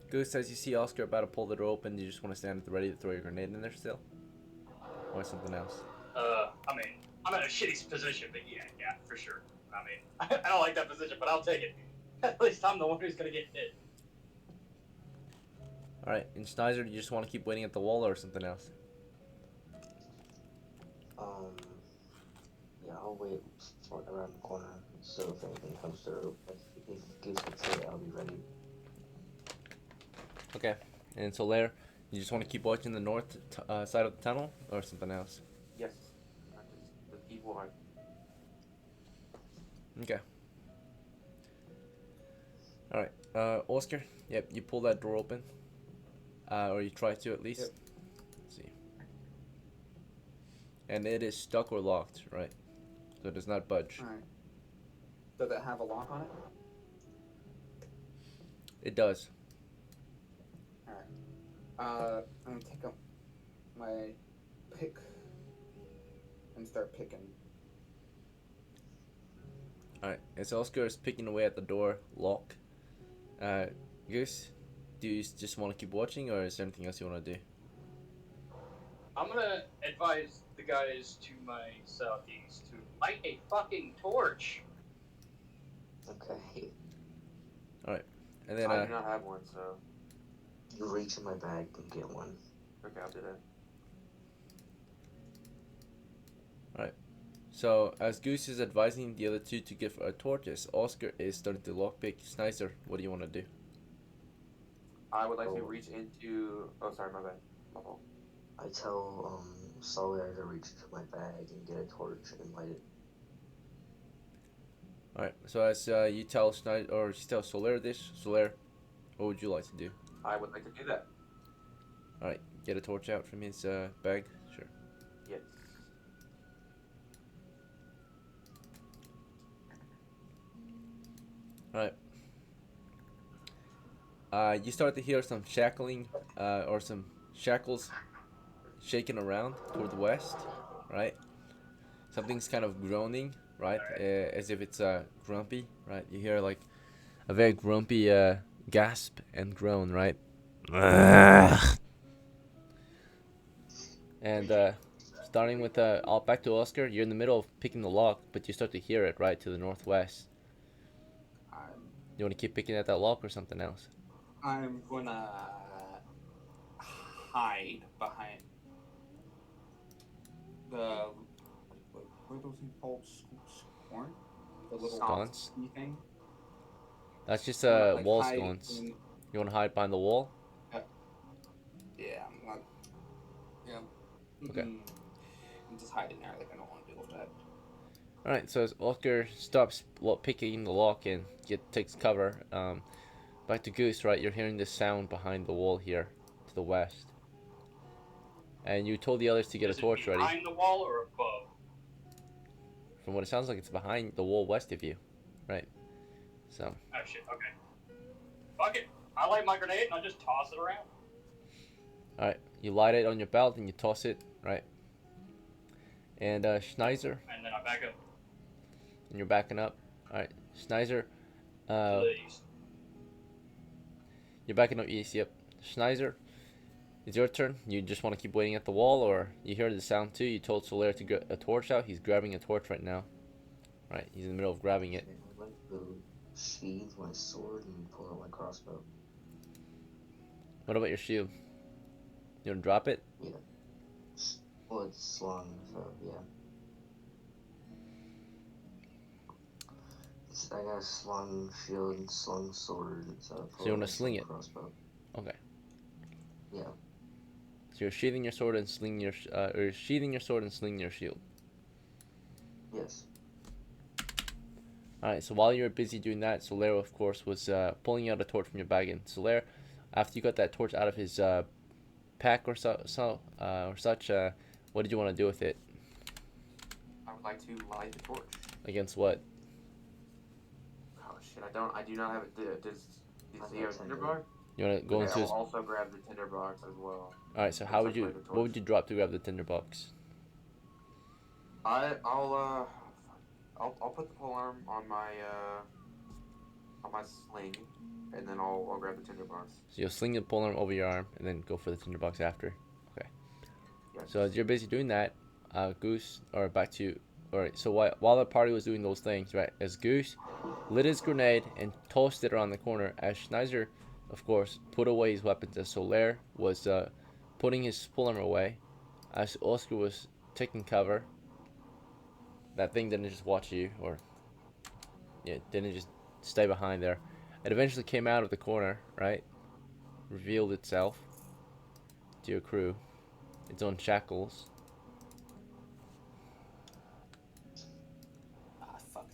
Goose, as you see Oscar about to pull the door open, do you just want to stand at the ready to throw your grenade in there still? Or something else? I mean, I'm in a shitty position, but yeah, for sure. I mean, I don't like that position, but I'll take it. At least I'm the one who's gonna get hit. Alright, and Schneider, do you just want to keep waiting at the wall or something else? Yeah, I'll wait for around the corner. So if anything comes through, if Goose gets hit, I'll be ready. Okay. And Solaire, you just want to keep watching the north side of the tunnel or something else? Yes. I just keep watch. Okay. Alright. Oscar, yep, you pull that door open. Or you try to at least. Yep. Let's see. And it is stuck or locked, right? So it does not budge. All right. Does it have a lock on it? It does. All right. I'm gonna take up my pick and start picking. Alright, and so Oscar is picking away at the door lock. Goose, do you just want to keep watching, or is there anything else you want to do? I'm gonna advise the guys to my southeast to light a fucking torch. Okay. And then, I do not have one, so You reach in my bag and get one. okay, I'll do that. so as Goose is advising the other two to give torches, Oscar is starting to lockpick. Snizer, what do you want to do? I would like to Oh. reach into. Oh, sorry, my bad. My fault. I tell Solaire to reach into my bag and get a torch and light it. Alright, so as you tell Snizer, or you tell Solaire this, Solaire, what would you like to do? I would like to do that. Alright, get a torch out from his bag. Sure. Yes. You start to hear some shackling, or some shackles shaking around toward the west, right? Something's kind of groaning, right? As if it's grumpy, right? You hear like a very grumpy gasp and groan, right? And starting with back to Oscar, you're in the middle of picking the lock, but you start to hear it right to the northwest. You want to keep picking at that lock or something else? I'm gonna hide behind the what are those things called? Scorn? The little Sconce? thing. That's just Like, wall hide sconce. in- You want to hide behind the wall? Yeah, I'm not. Yeah. Okay. just hide in there. Like I don't want to deal with that. All right. So as Oscar stops picking the lock and takes cover, back to Goose. Right, you're hearing the sound behind the wall here, to the west. And you told the others to get Is a torch it ready. behind the wall or above? From what it sounds like, it's behind the wall west of you, right? So. Oh shit. Okay. Fuck it. I light my grenade and I just toss it around. All right. You light it on your belt and you toss it, right? And Schneiser. And then I back up And you're backing up. All right, Schneiser. to the east. You're backing up east. Yep. Schneiser. It's your turn. You just want to keep waiting at the wall, or you hear the sound too. You told Solaire to get a torch out. He's grabbing a torch right now. Right, he's in the middle of grabbing it. I'd like to sheathe my sword and pull out my crossbow. What about your shield? You want to drop it? Yeah. Well, it's slung, so yeah. I got a slung shield and slung sword. So you want to sling it? Crossbow. Okay. Yeah. So you're sheathing your sword and slinging your or sheathing your sword and slinging your shield. Yes. All right. So while you were busy doing that, Solaire, of course, was pulling out a torch from your bag. And Solaire, after you got that torch out of his pack or such, what did you want to do with it? I would like to light the torch. Against what? Oh shit! I do not have it. Does he have a tinder box? You want to go Okay, into I'll his... also grab the tinder box as well. All right. So how would you? What would you drop to grab the tinderbox? I'll put the polearm on my sling, and then I'll grab the tinderbox. So you'll sling the polearm over your arm and then go for the tinderbox after. Okay. Yes. So as you're busy doing that, Goose, or back to, all right. So while the party was doing those things, right, as Goose lit his grenade and tossed it around the corner, as Schneider, of course, put away his weapons, as Solaire was putting his polearm away, as Oscar was taking cover. That thing didn't just watch you, or didn't just stay behind there. It eventually came out of the corner, right? Revealed itself to your crew. Its own shackles.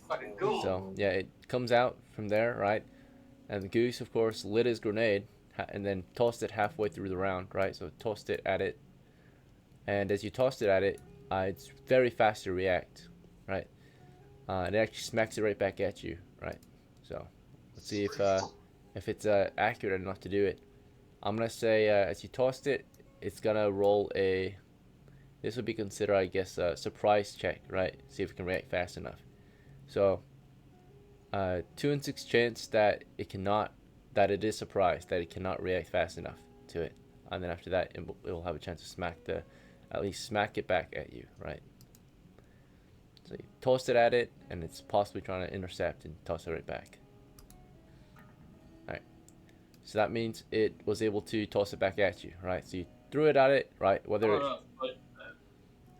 Fucking cool. So yeah, it comes out from there, right? And the Goose, of course, lit his grenade and then tossed it halfway through the round, right? So tossed it at it, and as you tossed it at it, it's very fast to react, right? It actually smacks it right back at you, right? So let's see if it's accurate enough to do it. I'm gonna say as you tossed it, it's gonna roll a. This would be considered, I guess, a surprise check, right? See if it can react fast enough. So, 2 in 6 chance that it is surprised, that it cannot react fast enough to it, and then after that, it will have a chance to at least smack it back at you, right? So you tossed it at it, and it's possibly trying to intercept and toss it right back. All right. So that means it was able to toss it back at you, right? So you threw it at it, right? Whether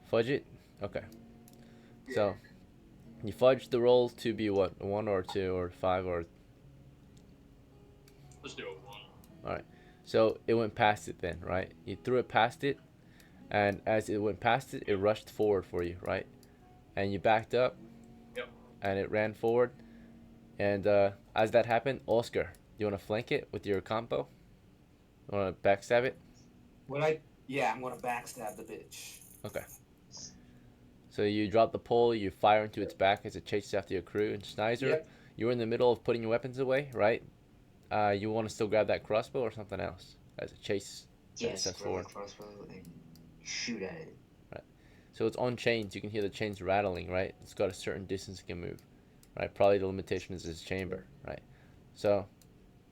fudge it, okay. Yeah. So you fudged the roll to be what, 1 or 2 or 5 or. Let's do it 1. All right. So it went past it then, right? You threw it past it, and as it went past it, it rushed forward for you, right? And you backed up. Yep. And it ran forward, and as that happened, Oscar, you want to flank it with your combo? You want to backstab it? Yeah, I'm gonna backstab the bitch. Okay. So you drop the pole, you fire into its back as it chases after your crew, and Schneider, Yep. you're in the middle of putting your weapons away, right? You want to still grab that crossbow or something else as it chases Yes, steps grab forward. the crossbow and shoot at it. So it's on chains. You can hear the chains rattling, right? It's got a certain distance it can move, right? Probably the limitation is its chamber, right? So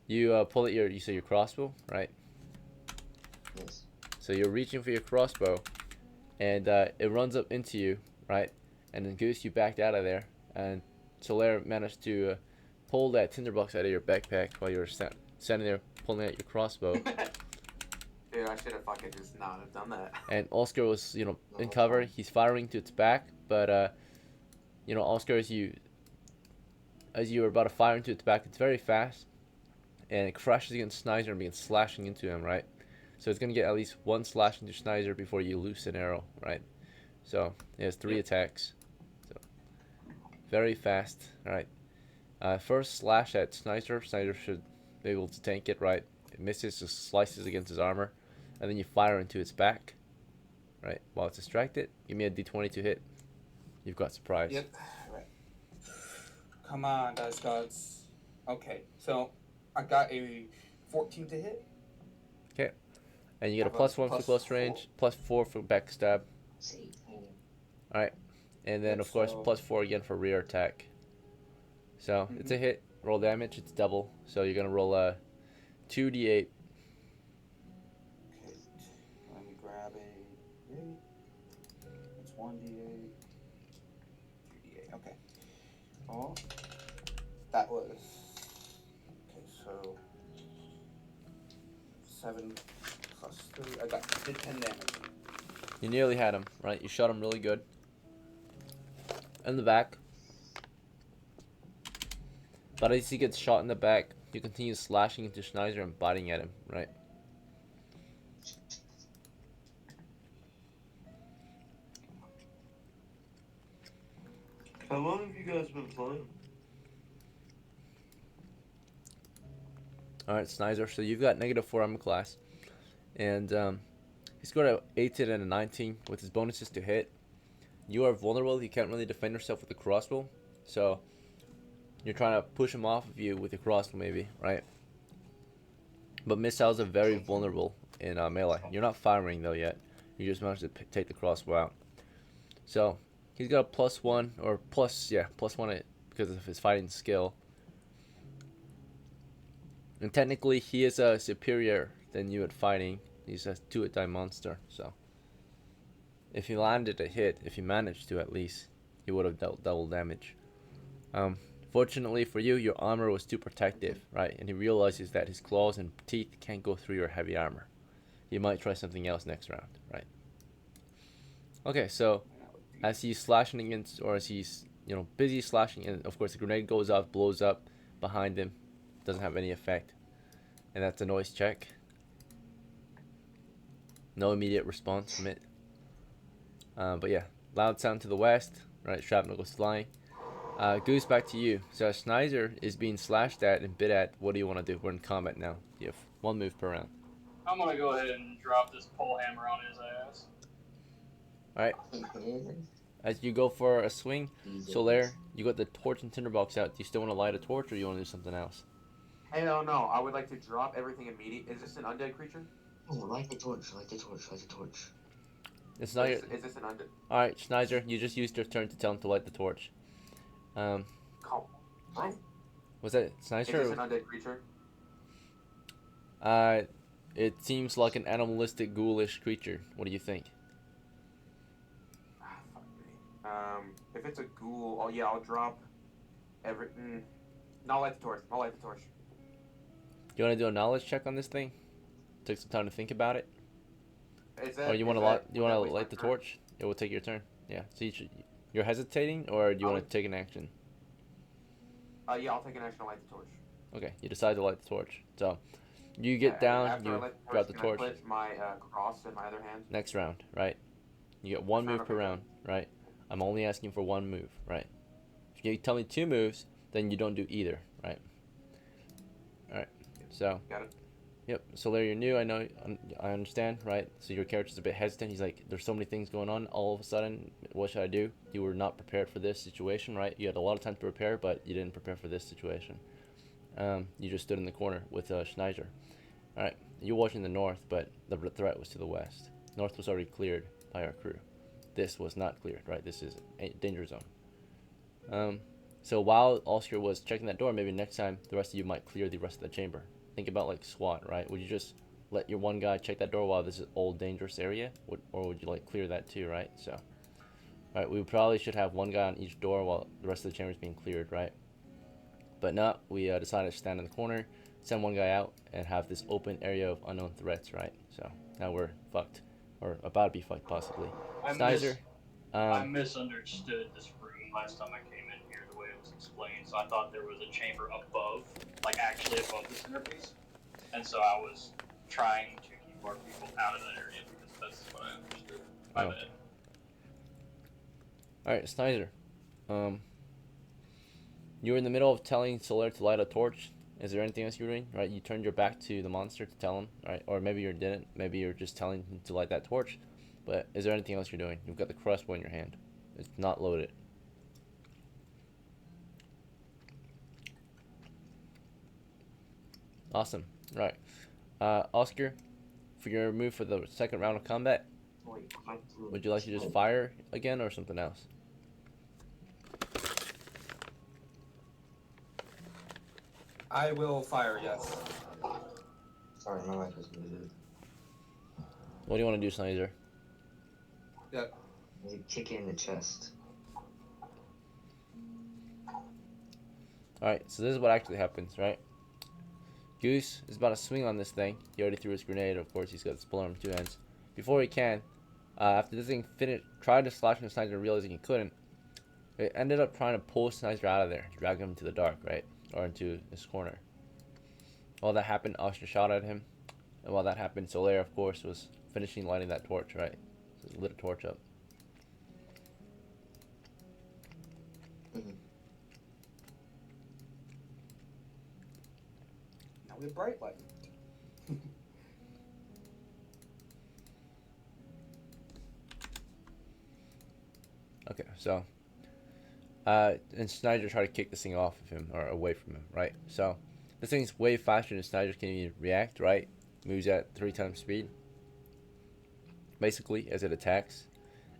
you pull at your crossbow, right? Yes. So you're reaching for your crossbow, and it runs up into you, right? And then Goose, you backed out of there, and Solaire managed to pull that tinderbox out of your backpack while you were standing there pulling out your crossbow. Dude, I should have fucking just not have done that. And Oscar was, in cover. He's firing to its back, but Oscar, as you were about to fire into its back, it's very fast, and it crashes against Schneider and begins slashing into him, right? So it's gonna get at least 1 slash into Schneider before you loose an arrow, right? So he has 3 Yep. attacks. So very fast. All right. First slash at Snizer. Snizer should be able to tank it, right? It misses, just slices against his armor, and then you fire into its back, right? While it's distracted, give me a d20 to hit. You've got surprise. Yep. Right. Come on, dice gods. Okay, so I got a 14 to hit. Okay. And you get a Have a +1 for plus close 4. range, +4 for backstab. See. All right. And then, Yep, of course, so- +4 again for rear attack. So it's a hit. Roll damage. It's double. So you're gonna roll a 2d8. Okay, let me grab a 8. It's 1d8, 2d8. Okay. Oh, that was okay. So 7 plus 3. I did 10 damage. You nearly had him, right? You shot him really good. In the back. But as he gets shot in the back, you continue slashing into Schneider and biting at him, right? How long have you guys been playing? Alright, Snizer, so you've got -4 armor class. And he scored a 18 and a 19 with his bonuses to hit. You are vulnerable, you can't really defend yourself with a crossbow. So you're trying to push him off of you with a crossbow maybe, right? But missiles are very vulnerable in melee. You're not firing though yet. You just managed to take the crossbow out. So he's got a +1 or +1 because of his fighting skill. And technically he is superior than you at fighting. He's a 2-die monster, so if he landed a hit, if he managed to at least, he would have dealt double damage. Fortunately for you, your armor was too protective, right? And he realizes that his claws and teeth can't go through your heavy armor. You might try something else next round, right? Okay, so as he's slashing against, or as he's busy slashing, and of course the grenade goes off, blows up behind him, doesn't have any effect, and that's a noise check. No immediate response from it. But yeah, loud sound to the west, right? Shrapnel goes flying. Goose, back to you. So Schneider is being slashed at and bit at. What do you want to do? We're in combat now. You have 1 move per round. I'm gonna go ahead and drop this pole hammer on his ass. Alright. As you go for a swing, Solaire, you got the torch and tinderbox out. Do you still want to light a torch, or you want to do something else? Hell no, I would like to drop everything immediately. Is this an undead creature? Oh, light the torch, light the torch, light the torch. It's not your... Is this an undead? Alright, Schneider, you just used your turn to tell him to light the torch. Come on. Was that Is Schneider? this an undead creature? It seems like an animalistic, ghoulish creature. What do you think? Ah, fuck me. If it's a ghoul, oh yeah, I'll drop every. No, I'll light the torch. I'll light the torch. You want to do a knowledge check on this thing? Take some time to think about it. Is that, Or you want to light the torch? It will take your turn. Yeah. So you're hesitating, or do you want to take an action? Yeah, I'll take an action. I'll light the torch. Okay. You decide to light the torch. So you get down. After I You light the grab the can I torch. put my cross in my other hand? Next round, right? You get 1 move per round, right? I'm only asking for 1 move, right? If you tell me 2 moves, then you don't do either, right? All right. So. Got it. Yep. So Larry, you're new. I know. I understand, right? So your character's a bit hesitant. He's like, "There's so many things going on. All of a sudden, what should I do?" You were not prepared for this situation, right? You had a lot of time to prepare, but you didn't prepare for this situation. You just stood in the corner with Schneider. All right. You're watching the north, but the threat was to the west. North was already cleared by our crew. This was not cleared, right? This is a danger zone. So while Oscar was checking that door, maybe next time the rest of you might clear the rest of the chamber. Think about like SWAT, right? Would you just let your one guy check that door while this is old dangerous area, or would you like clear that too, right? So, all right, we probably should have one guy on each door while the rest of the chamber is being cleared, right? But no, we decided to stand in the corner, send one guy out, and have this open area of unknown threats, right? So now we're fucked, or about to be fucked possibly. Snizer, I misunderstood this room last time I came in here the way it was explained. So I thought there was a chamber above, like actually above the centerpiece. And so I was trying to keep our people out of that area because that's what I understood. My bad. All right, Snyder. You were in the middle of telling Soler to light a torch. Is there anything else you were doing? Right, you turned your back to the monster to tell him, right? Or maybe you didn't. Maybe you're just telling him to light that torch. But is there anything else you're doing? You've got the crossbow in your hand. It's not loaded. Awesome. Right. Oscar, for your move for the second round of combat, Wait, would you like to just fire again or something else? I will fire, yes. Sorry, my mic was muted. What do you want to do, Snyder? Yep. You kick it in the chest. Alright, so this is what actually happens, right? Goose is about to swing on this thing. He already threw his grenade. Of course, he's got the spiller in 2 hands. Before he can, after this thing tried to slash into Snyder, realizing he couldn't, it ended up trying to pull Snyder out of there, drag him into the dark, right? Or into this corner. While that happened, Oscar shot at him. And while that happened, Soler, of course, was finishing lighting that torch, right? So he lit a torch up. Now we have bright light. Okay, so and Snyder tried to kick this thing off of him or away from him, right? So this thing's way faster than Snyder can even react, right? Moves at 3 times speed, basically, as it attacks.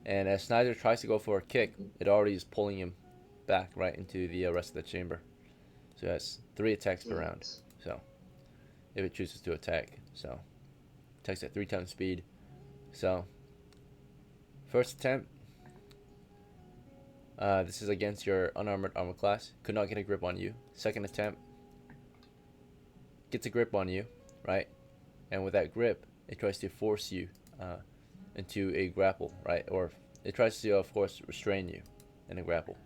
And as Snyder tries to go for a kick, it already is pulling him back right into the rest of the chamber. So it has 3 attacks per round. So if it chooses to attack, so attacks at 3 times speed. So first attempt. This is against your unarmored armor class. Could not get a grip on you. Second attempt. Gets a grip on you, right? And with that grip, it tries to force you into a grapple, right? Or it tries to, of course, restrain you in a grapple.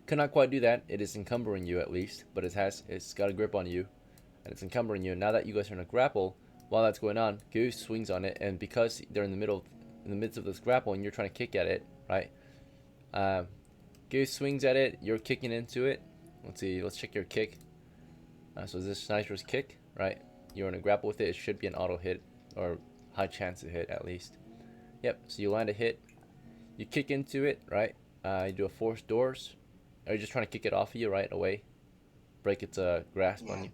Could not quite do that. It is encumbering you at least, but it's got a grip on you, and it's encumbering you. Now that you guys are in a grapple, while that's going on, Goose swings on it, and because they're in the midst of this grapple, and you're trying to kick at it, right? Goose swings at it. You're kicking into it. Let's see. Let's check your kick. So this Sniper's kick, right? You're in a grapple with it. It should be an auto hit or high chance to hit at least. Yep. So you land a hit. You kick into it, right? You do a force doors. Are you just trying to kick it off of you right away? Break its grasp on you.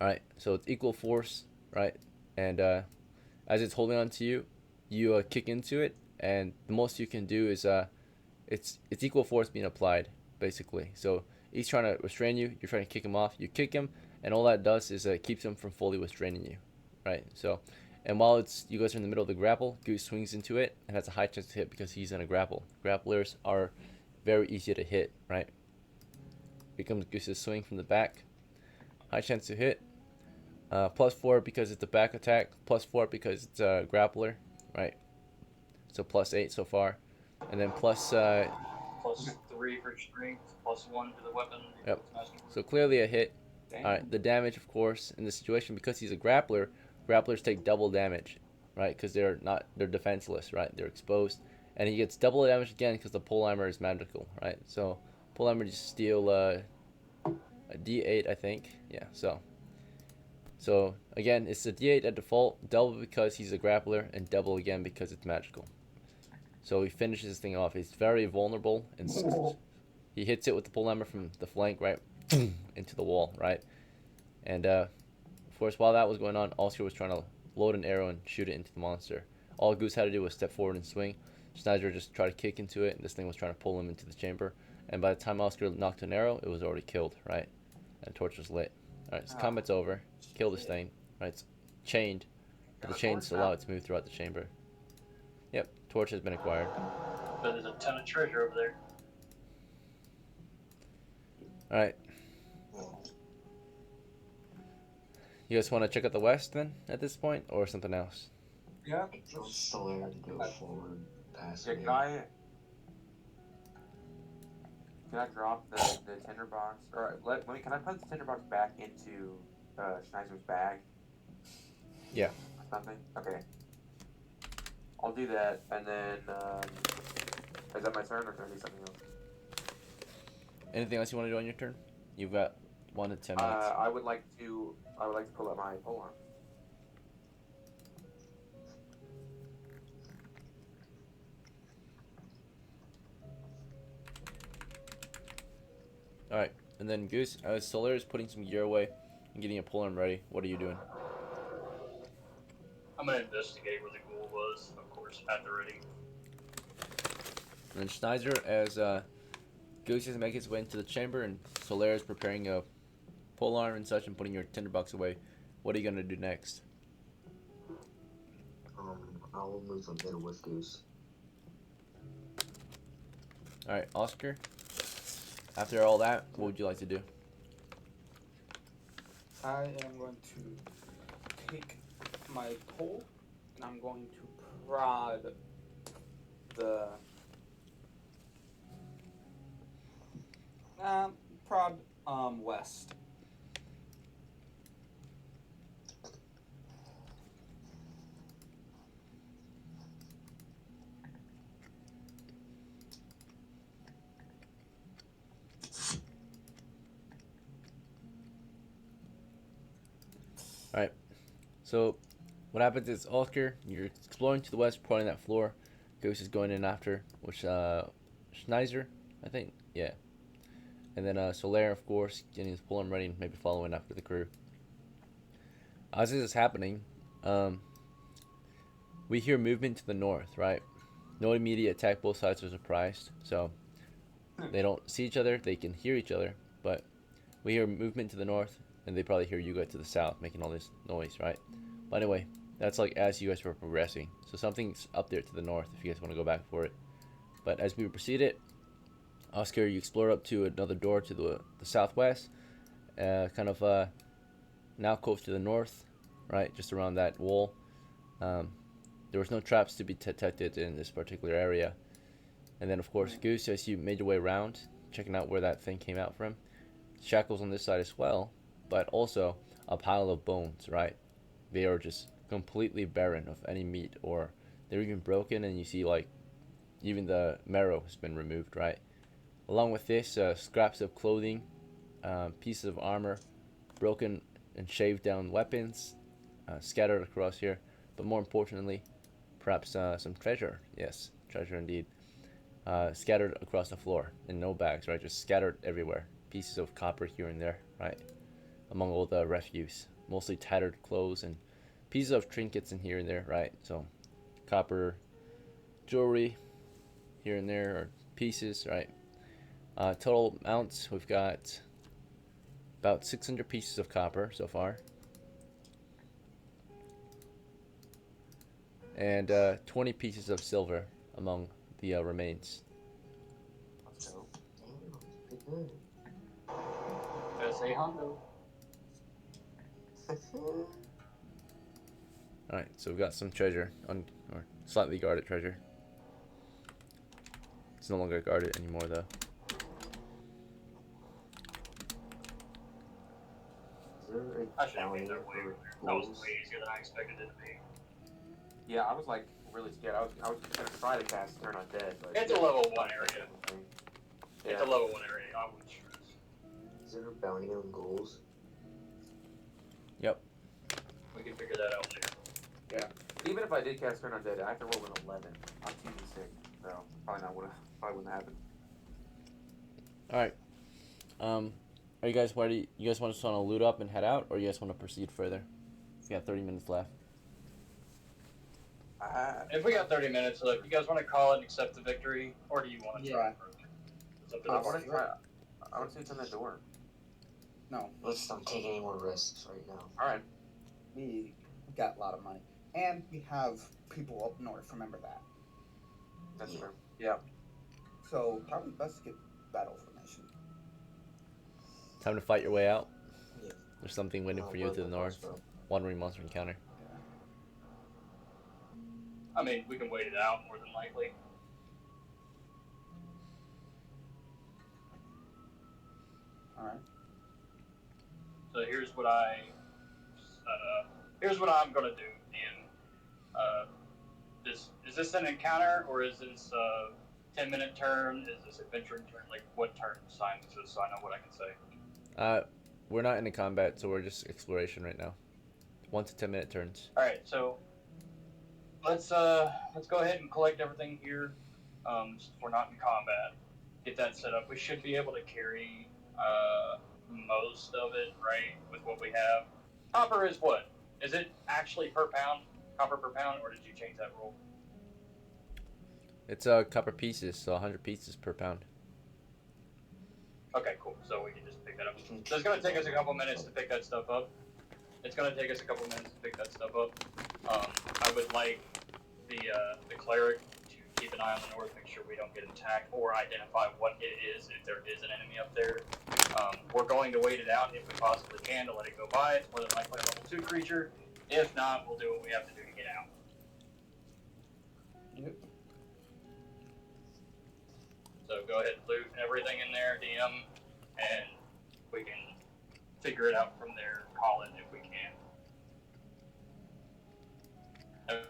All right. So it's equal force, right? And as it's holding on to you, you kick into it, and the most you can do is it's equal force being applied basically. So he's trying to restrain you. You're trying to kick him off. You kick him, and all that does is keeps him from fully restraining you, right? So, and while you guys are in the middle of the grapple, Goose swings into it and has a high chance to hit because he's in a grapple. Grapplers are very easy to hit, right? Here comes Goose's swing from the back. High chance to hit. +4 because it's a back attack. +4 because it's a grappler, right? So +8 so far, and then +3 for strength, +1 to the weapon. Yep. So clearly a hit. Dang. All right. The damage, of course, in this situation, because he's a grappler, grapplers take double damage, right? Because they're defenseless, right? They're exposed, and he gets double damage again because the pole armor is magical, right? So pole armor just steal a D8, I think. Yeah. So again, it's a D8 at default, double because he's a grappler, and double again because it's magical. So he finishes this thing off. He's very vulnerable, and he hits it with the pole armor from the flank, right, into the wall, right. And of course, while that was going on, Oscar was trying to load an arrow and shoot it into the monster. All Goose had to do was step forward and swing. Snyder just tried to kick into it, and this thing was trying to pull him into the chamber. And by the time Oscar knocked an arrow, it was already killed, right, and the torch was lit. All right, so combat's over. Kill this thing, right? It's chained, but the chains allow it to move throughout the chamber. Yep, torch has been acquired. But there's a ton of treasure over there. All right. You guys want to check out the west then at this point, or something else? Yeah. Tell Soler to go forward past Yeah, me. can I drop the tinderbox? Or can I put the tinderbox back into Schneider's bag? Yeah. Something? Okay. I'll do that, and then is that my turn, or can I do something else? Anything else you want to do on your turn? You've got 1 to 10 minutes. I would like to pull out my polearm. All right, and then Goose, Solar is putting some gear away and getting a polearm ready. What are you doing? I'm gonna investigate where the ghoul was, of course, at the ready. And then Schneider, as Goose is making his way into the chamber, and Solar is preparing a polearm and such, and putting your tinderbox away. What are you gonna do next? I'll move a bit with Goose. All right, Oscar. After all that, what would you like to do? I am going to take my pole and I'm going to prod the west. All right. So, what happens is Oscar, you're exploring to the west, pointing that floor. Goose is going in after, which Schneider, I think, yeah. And then Soler, of course, getting his polearm ready, and maybe following after the crew. As this is happening, we hear movement to the north, right? No immediate attack, both sides are surprised, so they don't see each other, they can hear each other, but we hear movement to the north, and they probably hear you guys to the south making all this noise, right? But anyway, that's like as you guys were progressing. So something's up there to the north if you guys want to go back for it. But as we proceed it, Oscar, you explore up to another door to the southwest, kind of an alcove to the north, right, just around that wall. There was no traps to be detected in this particular area. And then, of course, Goose, as you made your way around, checking out where that thing came out from, shackles on this side as well, but also a pile of bones, right? They are just completely barren of any meat, or they're even broken, and you see, like, even the marrow has been removed, right? Along with this, scraps of clothing, pieces of armor, broken and shaved down weapons, scattered across here, but more importantly, perhaps some treasure. Yes, treasure indeed. Scattered across the floor in no bags, right? Just scattered everywhere. Pieces of copper here and there, right? Among all the refuse. Mostly tattered clothes and pieces of trinkets in here and there, right? So, copper jewelry here and there, or pieces, right? Total amounts, we've got about 600 pieces of copper so far. And 20 pieces of silver among the remains. Let's go. Pretty good. Gotta say Hondo. Alright, so we've got some treasure, or slightly guarded treasure. It's no longer guarded anymore, though. Is there a I should have made challenge that way for earlier. That was ghouls? way easier than I expected it to be. Yeah, I was like really scared. I was gonna try to cast Turn Undead, but It's a level 1 area. Yeah. It's a level 1 area, I wouldn't stress. Is there a bounty on ghouls? Yep. We can figure that out later. Even if I did cast Turn Undead, I have to roll an 11 on 2d6, so probably wouldn't happen. Alright. Are you guys ready? You guys want to loot up and head out, or you guys want to proceed further? We got 30 minutes left. If we got 30 minutes left, you guys want to call it and accept the victory, or do you want to try further? It's up to I us. want to try. I want to see what's in that door. No, Let's not take any more risks right now. All right. we got a lot of money, and we have people up north. Remember that. That's Yeah. fair. Yeah. So probably best to get battle formation. Time to fight your way out. Yeah. There's something waiting for you to the north. Wandering monster encounter. I mean, we can wait it out more than likely. All right. So here's what I'm gonna do, Ian. Is this an encounter or is this a 10-minute turn? Is this adventuring turn? Like what turn signs is this so I know what I can say? We're not into combat, so we're just exploration right now. 1 to 10 minute turns. All right, so let's go ahead and collect everything here. Since we're not in combat, get that set up. We should be able to carry most of it, right, with what we have. Copper is what? Is it actually per pound? Copper per pound, or did you change that rule? It's copper pieces, so 100 pieces per pound. Okay, cool. So we can just pick that up. So it's gonna take us a couple minutes to pick that stuff up. It's gonna take us a couple minutes to pick that stuff up. I would like the cleric to keep an eye on the north, make sure we don't get attacked, or identify what it is if there is an enemy up there. We're going to wait it out if we possibly can to let it go by. It's more than likely a level 2 creature. If not, we'll do what we have to do to get out. Yep. So go ahead and loot everything in there, DM, and we can figure it out from there. Call it if we can.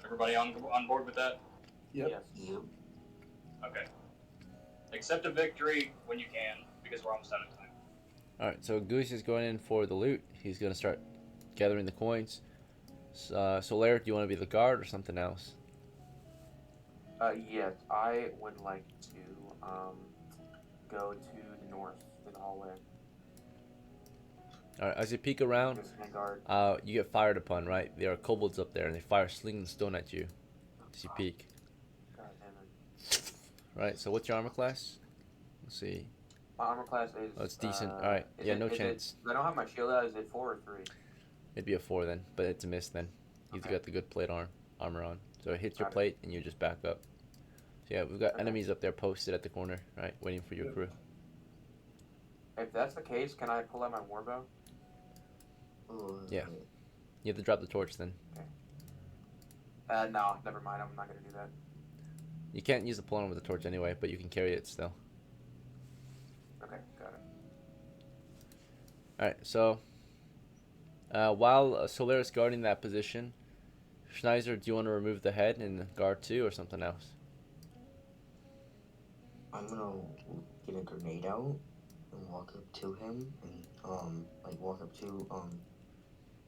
Everybody on board with that? Yep. Yes. Yep. Okay. Accept a victory when you can, because we're almost out of time. Alright, so Goose is going in for the loot. He's going to start gathering the coins. Solaire, do you want to be the guard or something else? Yes, I would like to go to the north, to the hallway. Alright, as you peek around, Just stand guard. you get fired upon, right? There are kobolds up there, and they fire sling and stone at you as you peek. God damn it. Right, so what's your armor class? Let's see. My armor class is. Oh, it's decent. Alright, is yeah, it- no is it- chance. I don't have my shield out. Is it 4 or 3? It'd be a 4 then, but it's a miss then. You've Okay. got the good plate armor on. So it hits your Got it. plate, and you just back up. So yeah, we've got Okay. enemies up there posted at the corner, right? Waiting for your Yep. crew. If that's the case, can I pull out my warbow? Yeah. You have to drop the torch then. No, never mind. I'm not gonna do that. You can't use the pulling with the torch anyway, but you can carry it still. Okay, got it. Alright, so while Solaire is guarding that position, Schneider, do you want to remove the head and guard too, or something else? I'm gonna get a grenade out and walk up to him and walk up to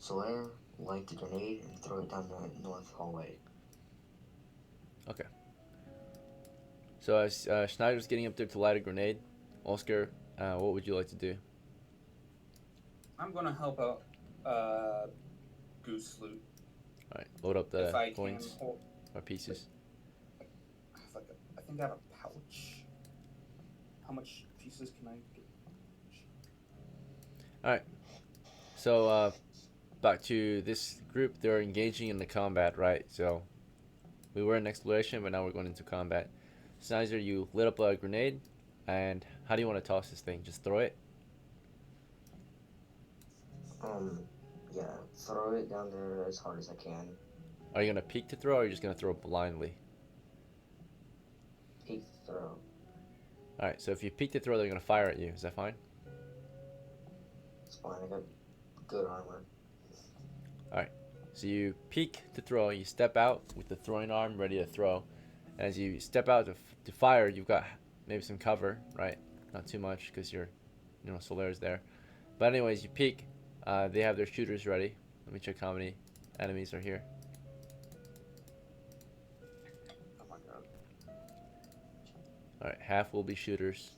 Solaire, light the grenade and throw it down the north hallway. So as Schneider's getting up there to light a grenade, Oscar, what would you like to do? I'm gonna help out Goose loot Alright, load up if I the can. coins Hold, or pieces. I think I have a pouch. How much pieces can I get? So back to this group, they're engaging in the combat, right? So we were in exploration, but now we're going into combat. Snizer, you lit up a grenade, and how do you want to toss this thing? Just throw it? Yeah, throw it down there as hard as I can. Are you going to peek to throw, or are you just going to throw blindly? Peek throw. Alright, so if you peek to throw, they're going to fire at you. Is that fine? It's fine, I got good armor. So you peek to throw, you step out with the throwing arm ready to throw. And as you step out to fire, you've got maybe some cover, right? Not too much because Solaire's there. But anyways, you peek. They have their shooters ready. Let me check how many enemies are here. Oh my god. Alright, half will be shooters.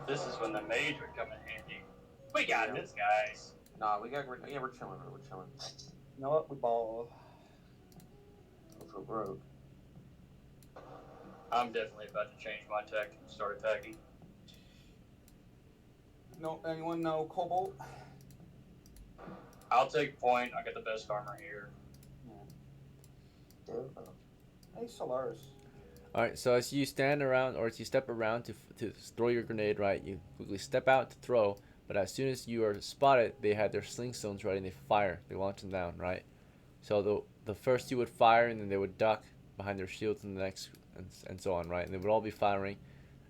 This is when the mage would come in handy. We got Yeah. this, guys. Nah, we're chilling. We're chilling. You know what? We ball. Go for broke. I'm definitely about to change my tactic and start attacking. No, anyone know Cobalt? I'll take point. I got the best armor here. Yeah. Hey, Solaris. Alright, so as you stand around, or as you step around to throw your grenade, right, you quickly step out to throw, but as soon as you are spotted, they had their sling stones ready and they fire. They launch them down, right? So the first two would fire, and then they would duck behind their shields, and the next, and so on, right? And they would all be firing,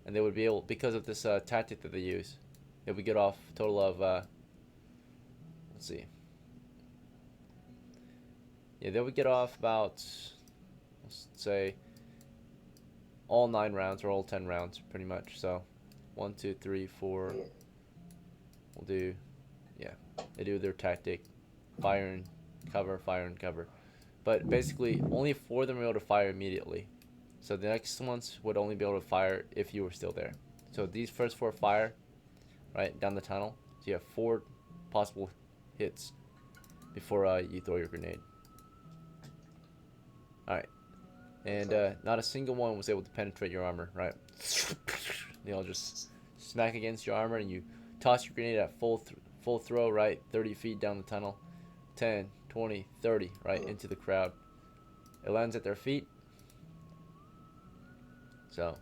and they would be able, because of this tactic that they use, they would get off a total of let's see. Yeah, they would get off about, let's say, all 9 rounds or all 10 rounds, pretty much. So, 1, 2, 3, 4. Yeah. We'll do, yeah. They do their tactic, fire and cover, fire and cover. But basically, only 4 of them were able to fire immediately. So the next ones would only be able to fire if you were still there. So these first 4 fire, right, down the tunnel. So you have 4 possible hits before you throw your grenade. Alright. And not a single one was able to penetrate your armor, right? They all just smack against your armor, and you toss your grenade at full throw, right? 30 feet down the tunnel. 10, 20, 30, right, into the crowd. It lands at their feet. So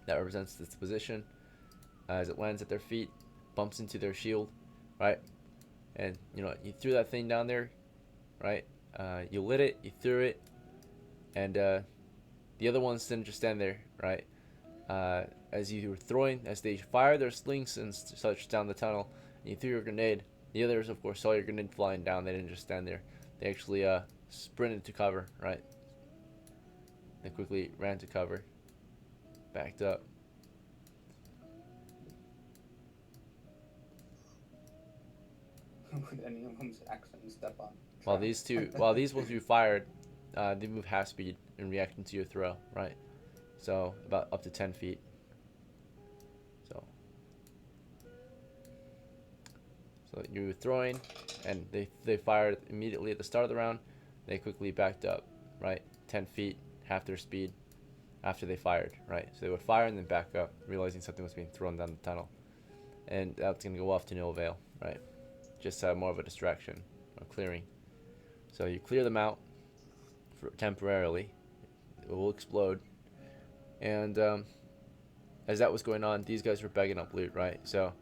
that represents this position. As it lands at their feet, bumps into their shield, right? And you know, you threw that thing down there, right? You lit it, you threw it, and the other ones didn't just stand there, right? As you were throwing, as they fired their slings and such down the tunnel, and you threw your grenade, the others, of course, saw your grenade flying down. They didn't just stand there. They actually sprinted to cover, right? They quickly ran to cover, backed up. Would any of them accidentally step on? While these ones you fired, they move half speed in reaction to your throw, right? So about up to 10 feet. So you were throwing, and they fired immediately at the start of the round. They quickly backed up, right? 10 feet, half their speed, after they fired, right? So they would fire and then back up, realizing something was being thrown down the tunnel. And that's going to go off to no avail, right? Just more of a distraction, or clearing. So you clear them out temporarily. It will explode. And as that was going on, these guys were bagging up loot, right? So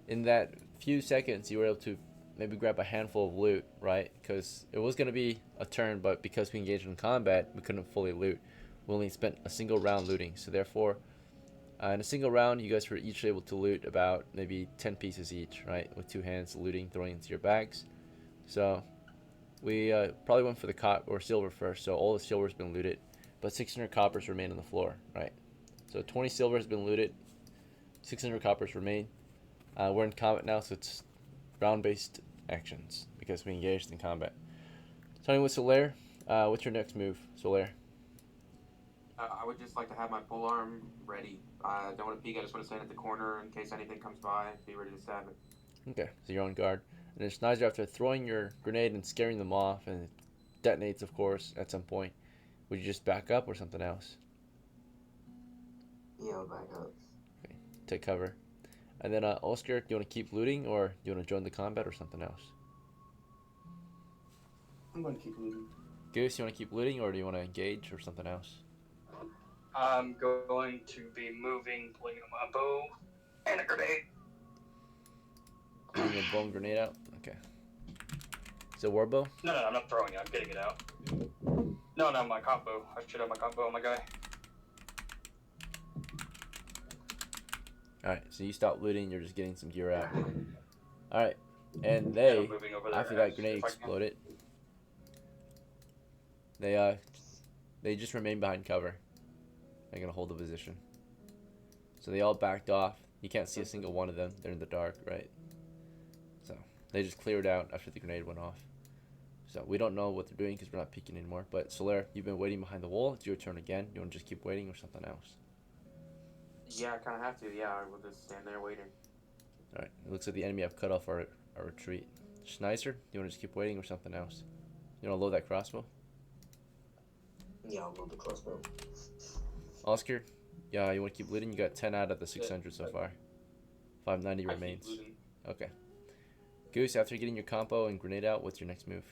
in that few seconds, you were able to maybe grab a handful of loot, right? Because it was going to be a turn, but because we engaged in combat, we couldn't fully loot. We only spent a single round looting. So therefore, in a single round, you guys were each able to loot about maybe 10 pieces each, right? With 2 hands looting, throwing into your bags. So we probably went for the silver first. So all the silver's been looted, but 600 coppers remain on the floor, right? So 20 silver has been looted, 600 coppers remain. We're in combat now, so it's round-based actions because we engaged in combat. Starting with Solaire, what's your next move, Solaire? I would just like to have my pole arm ready. I don't want to peek. I just want to stand at the corner in case anything comes by. Be ready to stab it. Okay, so you're on guard. And then Schneider, after throwing your grenade and scaring them off, and it detonates, of course, at some point, would you just back up or something else? Yeah, I'll back up. Okay, take cover. And then Oscar, do you want to keep looting, or do you want to join the combat or something else? I'm going to keep looting. Goose, you want to keep looting, or do you want to engage or something else? I'm going to be moving, pulling out my bow and a grenade. Getting a bone grenade out? Okay. Is it war bow? No, I'm not throwing it. I'm getting it out. No, my combo. I should have my combo on my guy. Alright, so you stop looting, you're just getting some gear out. Alright, and they, I'm moving over there after that as grenade if I can. exploded, they just remain behind cover. They're gonna hold the position. So they all backed off. You can't see a single one of them. They're in the dark, right? So they just cleared out after the grenade went off. So we don't know what they're doing because we're not peeking anymore. But Solaire, you've been waiting behind the wall. It's your turn again. You want to just keep waiting or something else? Yeah, I kind of have to. Yeah, I will just stand there waiting. Alright, it looks like the enemy have cut off our retreat. Schneider, do you want to just keep waiting or something else? You want to load that crossbow? Yeah, I'll load the crossbow. Oscar, yeah, you want to keep looting? You got 10 out of the 600 so far. 590 remains. Okay. Goose, after getting your compo and grenade out, what's your next move?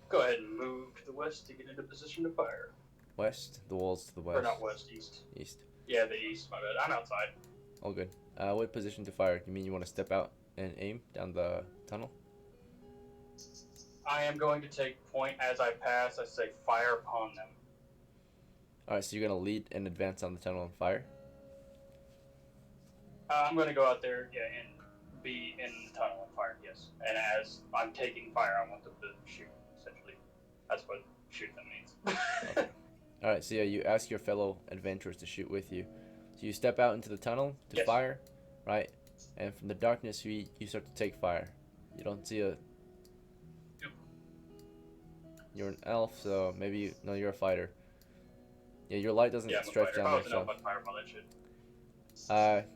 Go ahead and move to the west to get into position to fire. West? The walls to the west. Or not west, east. East. Yeah, the east, my bad. I'm outside. All good. What position to fire? You mean you want to step out and aim down the tunnel? I am going to take point as I pass. I say fire upon them. Alright, so you're gonna lead and advance on the tunnel on fire? I'm going to go out there, and be in the tunnel on fire, yes. And as I'm taking fire, I want them to shoot, essentially. That's what shoot them means. Okay. Alright, so yeah, you ask your fellow adventurers to shoot with you. So you step out into the tunnel to Yes. fire, right? And from the darkness, you start to take fire. You don't see a... Yep. You're an elf, so maybe no, you're a fighter. Yeah, your light doesn't Yeah, I'm a stretch fighter. down If I there, was an so... elf, I'd fireball that shit.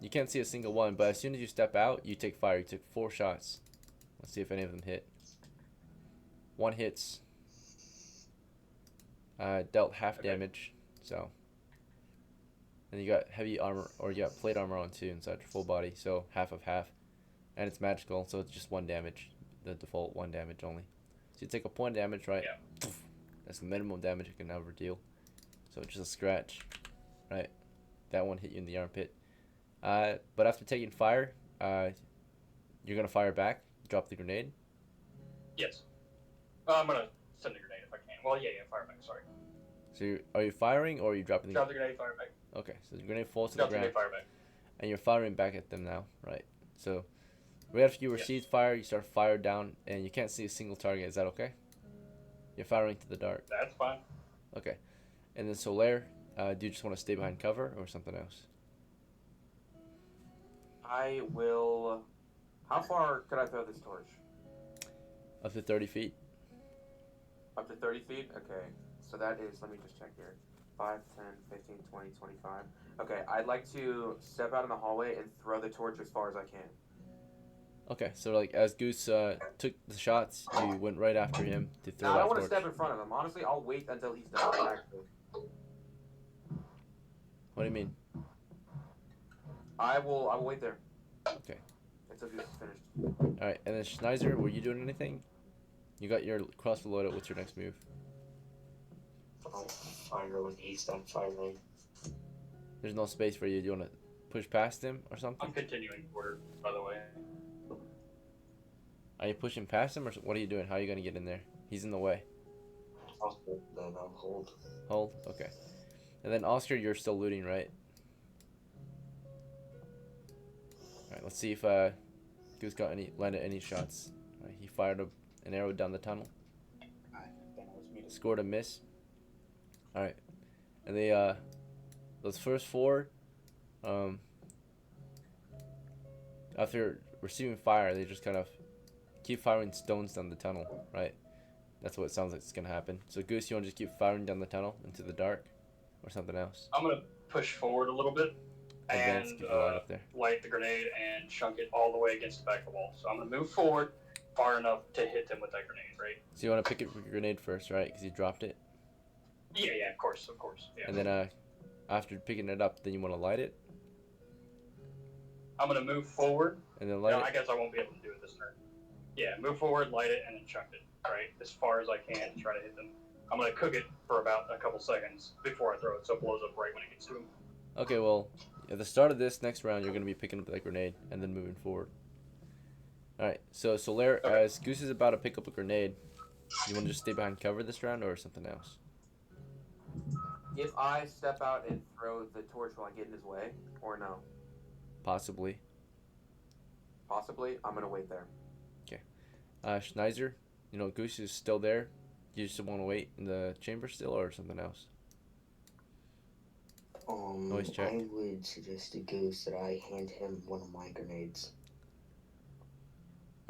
You can't see a single one, but as soon as you step out, you take fire. You took 4 shots. Let's see if any of them hit. 1 hits. Dealt half damage, so. And you got heavy armor, or you got plate armor on too inside your full body, so half of half. And it's magical, so it's just 1 damage. The default 1 damage only. So you take a point of damage, right? Yeah. That's the minimum damage you can ever deal. So it's just a scratch, right? That one hit you in the armpit. But after taking fire, you're gonna fire back. Drop the grenade. Yes. I'm going to send the grenade if I can. Well, yeah, fire back, sorry. So are you firing or are you dropping the Drop the grenade, fire back. Okay, so the grenade falls to Drop the the ground, grenade, fire back. and you're firing back at them now, right? So right after you receive fire, you start fire down, and you can't see a single target. Is that okay? You're firing to the dark. That's fine. Okay. And then Solaire, do you just want to stay behind cover or something else? I will. How far could I throw this torch? Up to 30 feet. Up to 30 feet? Okay. So that is, let me just check here. 5, 10, 15, 20, 25. Okay, I'd like to step out in the hallway and throw the torch as far as I can. Okay, so like as Goose took the shots, you went right after him to throw No, I that don't want to torch. step in front of him. Honestly, I'll wait until he's done. Actually. What do you mean? I will wait there. Okay. Until Goose is finished. Alright, and then Schneiser, were you doing anything? You got your crossbow loaded. What's your next move? I'll fire when he's done firing. There's no space for you. Do you want to push past him or something? I'm continuing order, by the way. Are you pushing past him or what are you doing? How are you going to get in there? He's in the way. Then I'll hold. Hold? Okay. And then Oscar, you're still looting, right? Alright, let's see if Goose got landed any shots. Alright, he fired an arrow down the tunnel. Scored a miss. Alright. And they those first 4 after receiving fire, they just kind of keep firing stones down the tunnel, right? That's what it sounds like it's gonna happen. So Goose, you wanna just keep firing down the tunnel into the dark? Or something else? I'm going to push forward a little bit Advance, and keep the light up there. light the grenade and chunk it all the way against the back of the wall. So I'm going to move forward far enough to hit them with that grenade, right? So you wanna pick up your grenade first, right? Because you dropped it. Yeah, of course. Yeah. And then after picking it up, then you wanna light it? I'm going to move forward. And then light No, it? I guess I won't be able to do it this turn. Yeah, move forward, light it, and then chunk it, right? As far as I can to try to hit them. I'm going to cook it for about a couple seconds before I throw it so it blows up right when it gets to them. Okay, well, at the start of this next round, you're going to be picking up that grenade and then moving forward. Alright, so Solaire, Okay. as Goose is about to pick up a grenade, you want to just stay behind cover this round or something else? If I step out and throw the torch, will I get in his way? Or no? Possibly. Possibly. I'm going to wait there. Schneiser, you know, Goose is still there. You just want to wait in the chamber still or something else? Noise check. I would suggest to Goose that I hand him one of my grenades.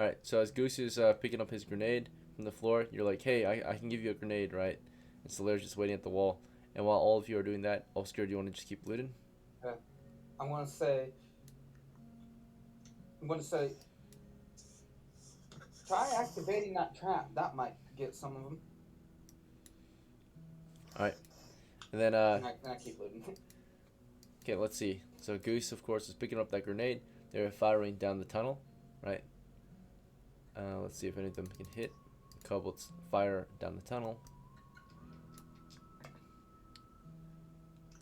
Alright, so as Goose is picking up his grenade from the floor, you're like, hey, I can give you a grenade, right? And Solaire's just waiting at the wall. And while all of you are doing that, Oscar, do you want to just keep looting? I'm gonna say, try activating that trap. That might get some of them. And then, And I keep looting. okay, let's see. So Goose, of course, is picking up that grenade. They're firing down the tunnel, right? Let's see if any of them can hit. Kobolds fire down the tunnel.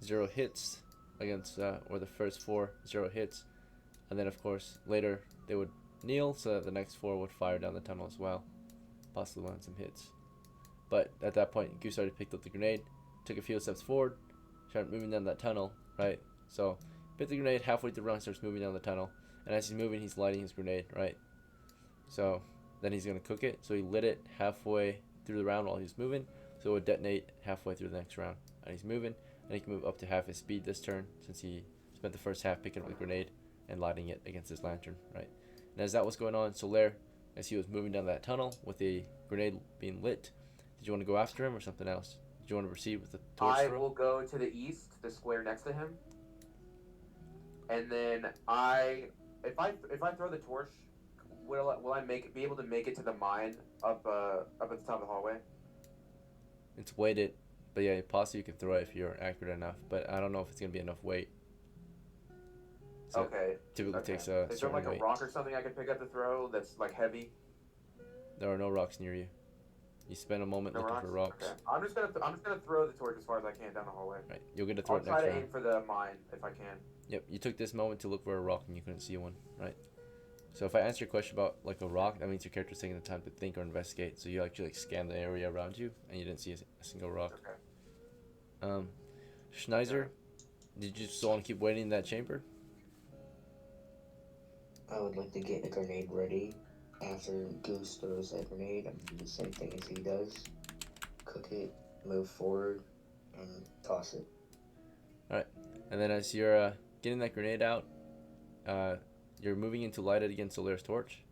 0 hits against, or the first 4, 0 hits. And then, of course, later they would kneel so that the next 4 would fire down the tunnel as well. possibly land some hits. But at that point, Goose already picked up the grenade, took a few steps forward, started moving down that tunnel, right? So, picked the grenade halfway through the run, starts moving down the tunnel, and as he's moving, he's lighting his grenade, right? So, then he's gonna cook it. So he lit it halfway through the round while he's moving, so it would detonate halfway through the next round. And he's moving, and he can move up to half his speed this turn, since he spent the first half picking up the grenade and lighting it against his lantern, right? And as that was going on, Solaire, as he was moving down that tunnel with a grenade being lit, did you want to go after him or something else? Did you want to proceed with the torch I throw? will go to the east, the square next to him, and then if I throw the torch, will I be able to make it to the mine up at the top of the hallway? It's weighted, but yeah, possibly you can throw it if you're accurate enough, but I don't know if it's gonna be enough weight. So Okay. typically takes a Is there certain like a weight. rock or something I can pick up to throw that's like heavy? There are no rocks near you. You spend a moment No looking rocks? for rocks. Okay. I'm just gonna throw the torch as far as I can down the hallway. Right, you'll get to throw I'll it try next to round. aim for the mine if I can. Yep, you took this moment to look for a rock and you couldn't see one, right? So if I answer your question about like a rock, that means your character's taking the time to think or investigate. So you actually like scan the area around you and you didn't see a single rock. Okay. Schneiser, did you just want to keep waiting in that chamber? I would like to get a grenade ready. After Goose throws that grenade, I'm gonna do the same thing as he does. Cook it, move forward, and toss it. And then as you're getting that grenade out, you're moving in to light it against Solaire's torch.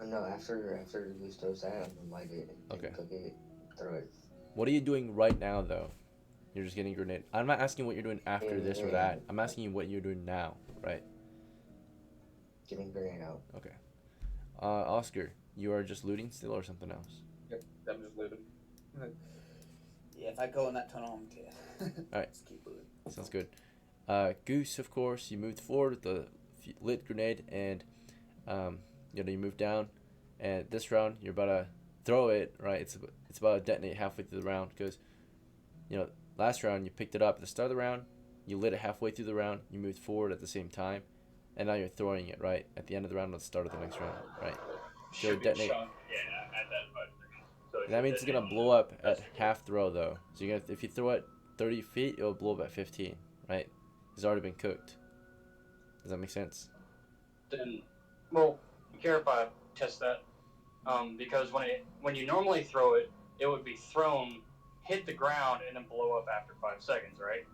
No, after Goose throws that, I'm gonna light it and Okay. cook it, throw it. What are you doing right now, though? You're just getting a grenade. I'm not asking what you're doing after this or that. I'm asking you what you're doing now, right? Getting grenade out. Okay. Oscar, you are just looting still or something else? Yep, I'm just looting. Yeah, if I go in that tunnel, I'm dead. Alright. Just keep looting. Sounds good. Goose, of course, you moved forward with the lit grenade, and you moved down. And this round, you're about to throw it, right? It's about to detonate halfway through the round because, last round you picked it up at the start of the round, you lit it halfway through the round, you moved forward at the same time, and now you're throwing it right at the end of the round at the start of the next round, right? So Should be detonate. chunk, yeah, at that point. So it That should means it's detonate gonna blow up on at the- half throw though. So if you throw it 30 feet, it'll blow up at 15, right? It's already been cooked. Does that make sense? Then, well, care if I test that? Because when you normally throw it, it would be thrown, hit the ground, and then blow up after 5 seconds, right?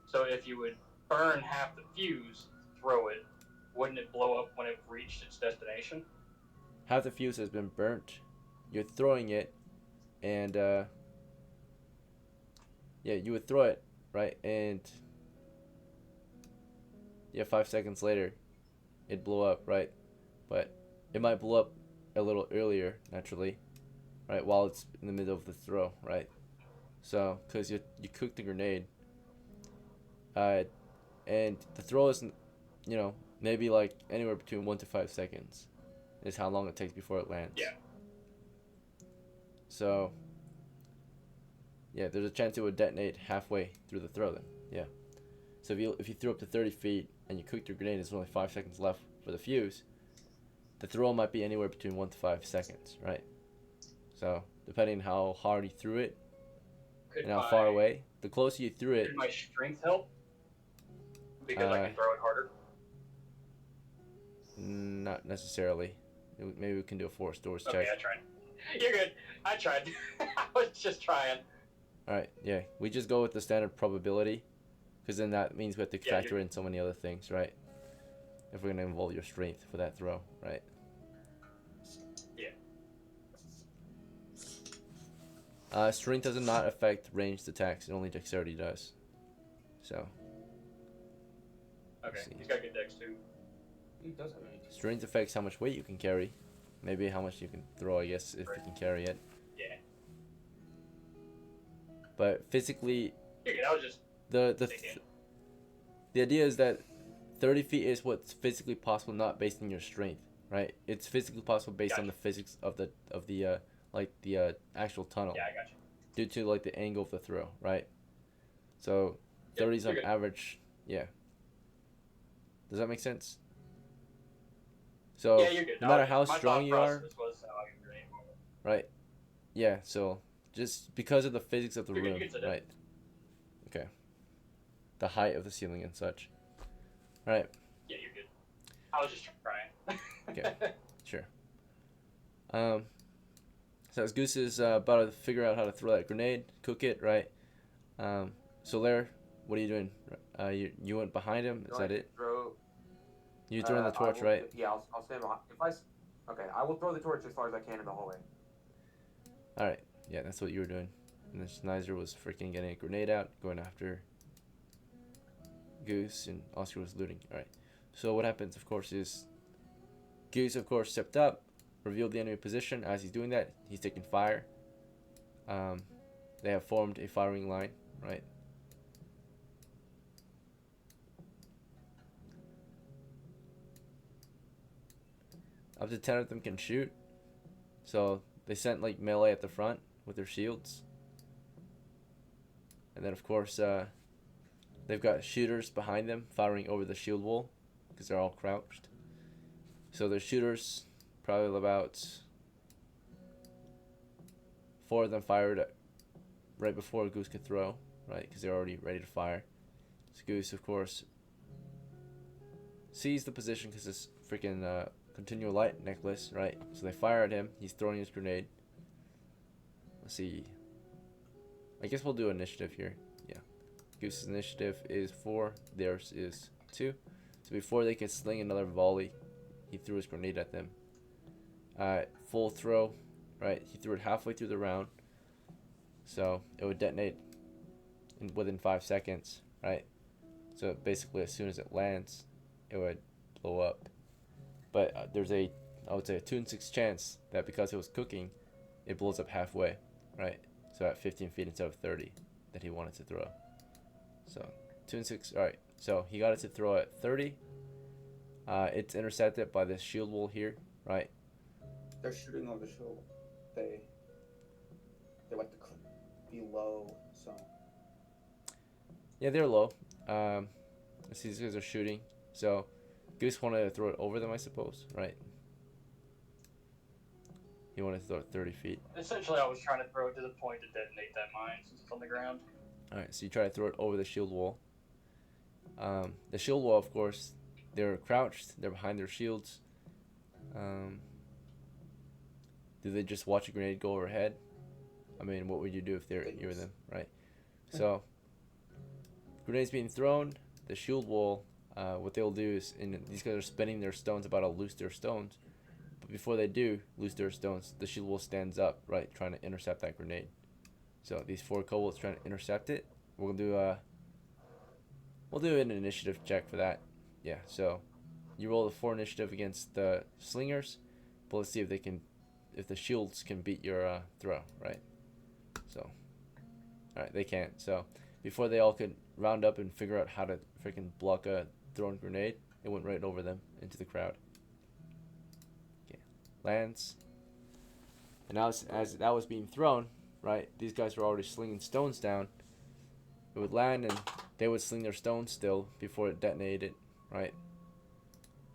So if you would burn half the fuse, throw it, wouldn't it blow up when it reached its destination? Half the fuse has been burnt. You're throwing it, and you would throw it, right? And 5 seconds later, it'd blow up, right? But it might blow up a little earlier, naturally, right? While it's in the middle of the throw, right? So, because you cooked the grenade, and the throw is, maybe like anywhere between 1 to 5 seconds is how long it takes before it lands. Yeah. So, there's a chance it would detonate halfway through the throw then. Yeah. So if you threw up to 30 feet and you cooked your grenade, there's only 5 seconds left for the fuse. The throw might be anywhere between 1 to 5 seconds, right? So depending on how hard you threw it and how far away, the closer you threw it. Could my strength help? Because I can throw it harder. Not necessarily. Maybe we can do a force doors check. Okay, I tried. You're good. I tried. I was just trying. Alright, yeah. We just go with the standard probability, because then that means we have to factor in so many other things, right? If we're going to involve your strength for that throw, right? Yeah. Strength does not affect ranged attacks, it only dexterity does. So. Okay, he's got good dex too. He does have any. Strength affects how much weight you can carry. Maybe how much you can throw, I guess, if you can carry it. Yeah. But physically, You're good. I was just the idea is that 30 feet is what's physically possible, not based on your strength, right? It's physically possible based on the physics of the actual tunnel. Yeah, I got you. Due to like the angle of the throw, right? So 30 is on average, yeah. Does that make sense? So Yeah, you're good. no matter My how thought strong you are, process was how I could grenade. right? Yeah. So just because of the physics of the You're good, room, you can sit it. right? Okay. The height of the ceiling and such. Right. Yeah, you're good. I was just trying. Okay. Sure. So as Goose is about to figure out how to throw that grenade, cook it, right? Solaire, what are you doing? You went behind him. Is that it? You throwing the torch, right? Yeah, I'll stand behind. Okay, I will throw the torch as far as I can in the hallway. All right. Yeah, that's what you were doing. And then Schneider was freaking getting a grenade out, going after Goose, and Oscar was looting. All right. So what happens, of course, is Goose, of course, stepped up, revealed the enemy position. As he's doing that, he's taking fire. They have formed a firing line, right? Up to 10 of them can shoot. So they sent like melee at the front with their shields. And then, of course, they've got shooters behind them firing over the shield wall because they're all crouched. So the shooters, probably about 4 of them fired right before Goose could throw, right? Because they're already ready to fire. So Goose, of course, sees the position because it's freaking continual light necklace, right? So they fire at him. He's throwing his grenade. Let's see. I guess we'll do initiative here. Yeah. Goose's initiative is 4. Theirs is 2. So before they could sling another volley, he threw his grenade at them. Full throw, right? He threw it halfway through the round. So it would detonate within 5 seconds, right? So basically as soon as it lands, it would blow up. But there's I would say a 2 in 6 chance that because it was cooking, it blows up halfway, right? So at 15 feet instead of 30 that he wanted to throw. So 2 in 6, alright. So he got it to throw at 30. It's intercepted by this shield wall here, right? They're shooting over the shield. They like to be low, so. Yeah, they're low. Let's see, these guys are shooting. So Goose wanted to throw it over them, I suppose, right? He wanted to throw it 30 feet. Essentially, I was trying to throw it to the point to detonate that mine since it's on the ground. Alright, so you try to throw it over the shield wall. The shield wall, of course, they're crouched. They're behind their shields. Do they just watch a grenade go overhead? I mean, what would you do if you were them, right? So, grenades being thrown, the shield wall, what they'll do is, these guys are spinning their stones about to loose their stones. But before they do loose their stones, the shield wall stands up, right, trying to intercept that grenade. So these 4 kobolds trying to intercept it. We'll do an initiative check for that. Yeah, so you roll a 4 initiative against the slingers, but let's see if the shields can beat your throw, right? So, alright, they can't. So before they all could round up and figure out how to freaking block a thrown grenade, it went right over them into the crowd. Okay, lands. And now as that was being thrown, right, these guys were already slinging stones down. It would land and they would sling their stones still before it detonated, right?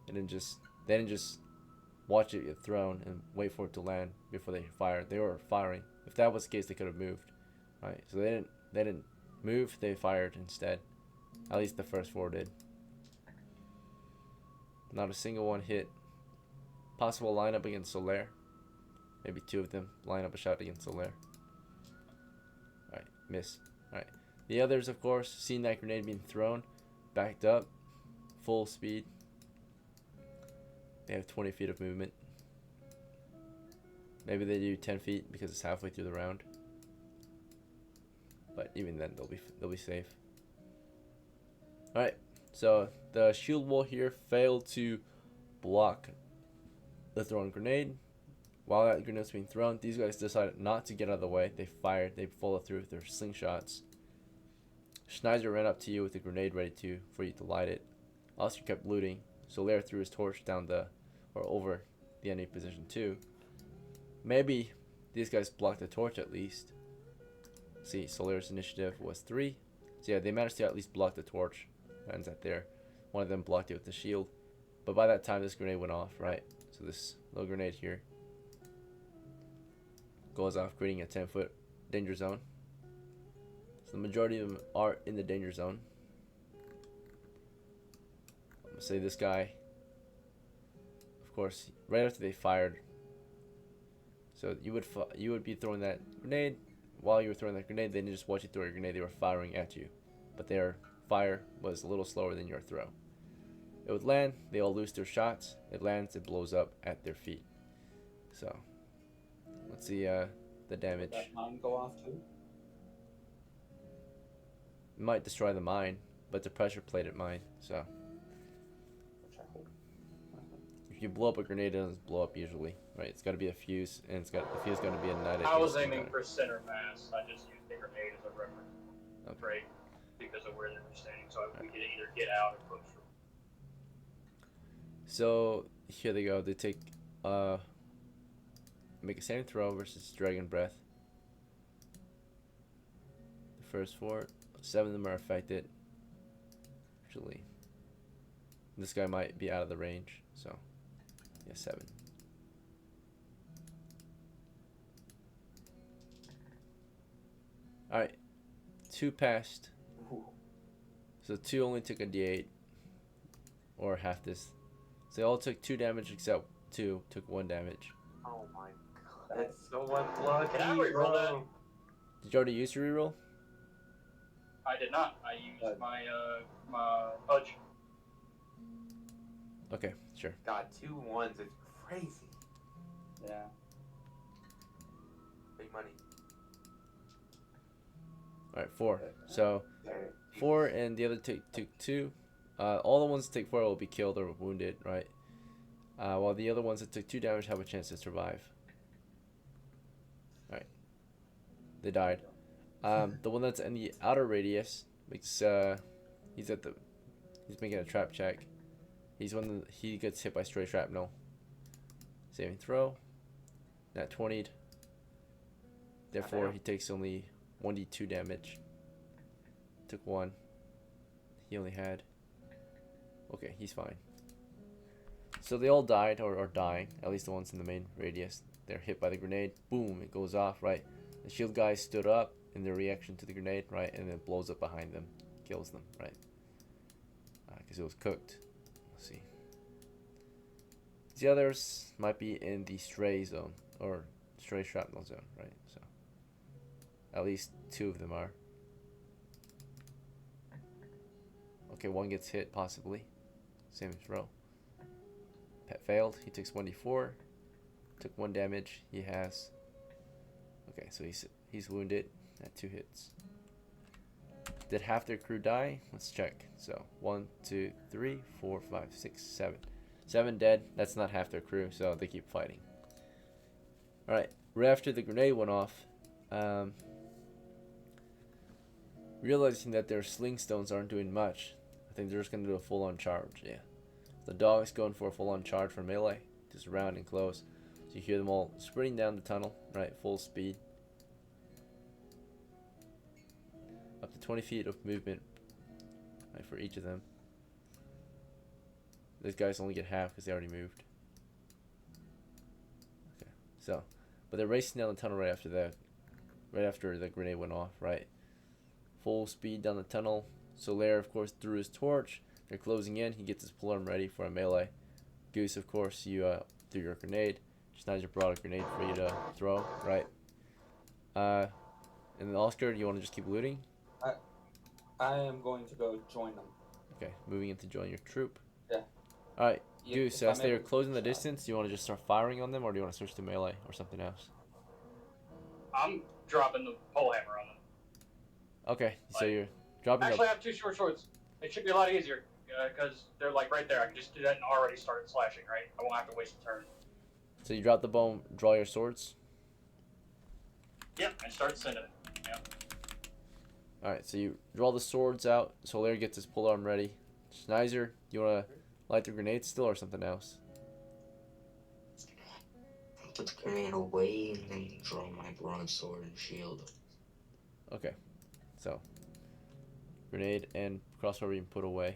They didn't just watch it get thrown and wait for it to land before they fired. They were firing. If that was the case, they could have moved, right? So they didn't move. They fired instead. At least the first 4 did. Not a single one hit. Possible lineup against Solaire. Maybe 2 of them line up a shot against Solaire. Alright, miss. Alright. The others, of course, seeing that grenade being thrown, backed up, full speed. They have 20 feet of movement. Maybe they do 10 feet because it's halfway through the round. But even then, they'll be safe. All right. So the shield wall here failed to block the thrown grenade. While that grenade was being thrown, these guys decided not to get out of the way. They fired. They followed through with their slingshots. Schneider ran up to you with a grenade ready for you to light it. Oscar kept looting. Solaire threw his torch over the enemy position too. Maybe these guys blocked the torch at least. See, Solaire's initiative was 3. So yeah, they managed to at least block the torch. That ends at there. One of them blocked it with the shield. But by that time, this grenade went off, right? So this little grenade here goes off, creating a 10-foot danger zone. So the majority of them are in the danger zone. I'm gonna say this guy, of course, right after they fired. So you would be throwing that grenade. While you were throwing that grenade, they didn't just watch you throw your grenade, they were firing at you. But their fire was a little slower than your throw. It would land, they all lose their shots. It lands, it blows up at their feet. So let's see the damage. Would that mine go off too? It might destroy the mine, but it's a pressure plated mine. So Which I hope. if you blow up a grenade, it doesn't blow up usually, right? It's got to be a fuse, and the fuse got to be ignited. I was aiming for center mass. I just used the grenade as a reference, Okay. right? Because of where they were standing, so we could either get out or push. So here they go. They take make a saving throw versus Dragon Breath. The first 4, 7 of them are affected. Actually, this guy might be out of the range, so yeah, 7. All right, 2 passed. Ooh. So 2 only took a D8, or half this. So they all took 2 damage, except 2 took 1 damage. Oh my god. That's so unlucky. Can I reroll that? Did you already use your reroll? I did not. I used my fudge. Okay, sure. God, 2 1s. It's crazy. Yeah. Big money. All right, 4. So 4 and the other took 2. All the ones that take 4 will be killed or wounded, right? While the other ones that took 2 damage have a chance to survive. All right, they died. The one that's in the outer radius makes he's making a trap check. He gets hit by stray shrapnel. Saving throw. Nat 20'd. Therefore, he takes only 1d2 damage. Took 1. He only had. Okay, he's fine. So they all died or are dying. At least the ones in the main radius. They're hit by the grenade. Boom! It goes off. Right. The shield guy stood up in their reaction to the grenade. Right, and then it blows up behind them, kills them. Right. Because it was cooked. Let's see. The others might be in the stray zone or stray shrapnel zone. Right. So at least 2 of them are. Okay, 1 gets hit possibly. Same throw. Pet failed. He takes 1d4. Took 1 damage. He has. Okay, so he's wounded at 2 hits. Did half their crew die? Let's check. So 1, 2, 3, 4, 5, 6, 7. 7 dead. That's not half their crew, so they keep fighting. All right. Right after the grenade went off, realizing that their sling stones aren't doing much, I think they're just gonna do a full-on charge. Yeah. The dog's going for a full-on charge for melee, just round and close. So you hear them all sprinting down the tunnel, right, full speed. Up to 20 feet of movement, right, for each of them. These guys only get half because they already moved. Okay, so, but they're racing down the tunnel right after the grenade went off, right? Full speed down the tunnel. Solaire, of course, threw his torch. They're closing in. He gets his polearm ready for a melee. Goose, of course, you threw your grenade. Schneider brought a grenade for you to throw, right? And then Oscar, you want to just keep looting? I am going to go join them. Okay, moving in to join your troop. Yeah. All right, Yeah, Goose, if as I'm they're able to closing the shot. distance, do you want to just start firing on them, or do you want to switch to melee or something else? I'm dropping the pole hammer on them. Okay, so you're dropping Actually, I have 2 short swords. It should be a lot easier because they're like right there. I can just do that and already start slashing. Right? I won't have to waste a turn. So you drop the bow, draw your swords. Yep, and start sending it. Yep. All right, so you draw the swords out. Solaire gets his polearm ready. Schneider, you want to light the grenade still or something else? Put the grenade away and then draw my broadsword and shield. Okay, so grenade and crossbow you can put away.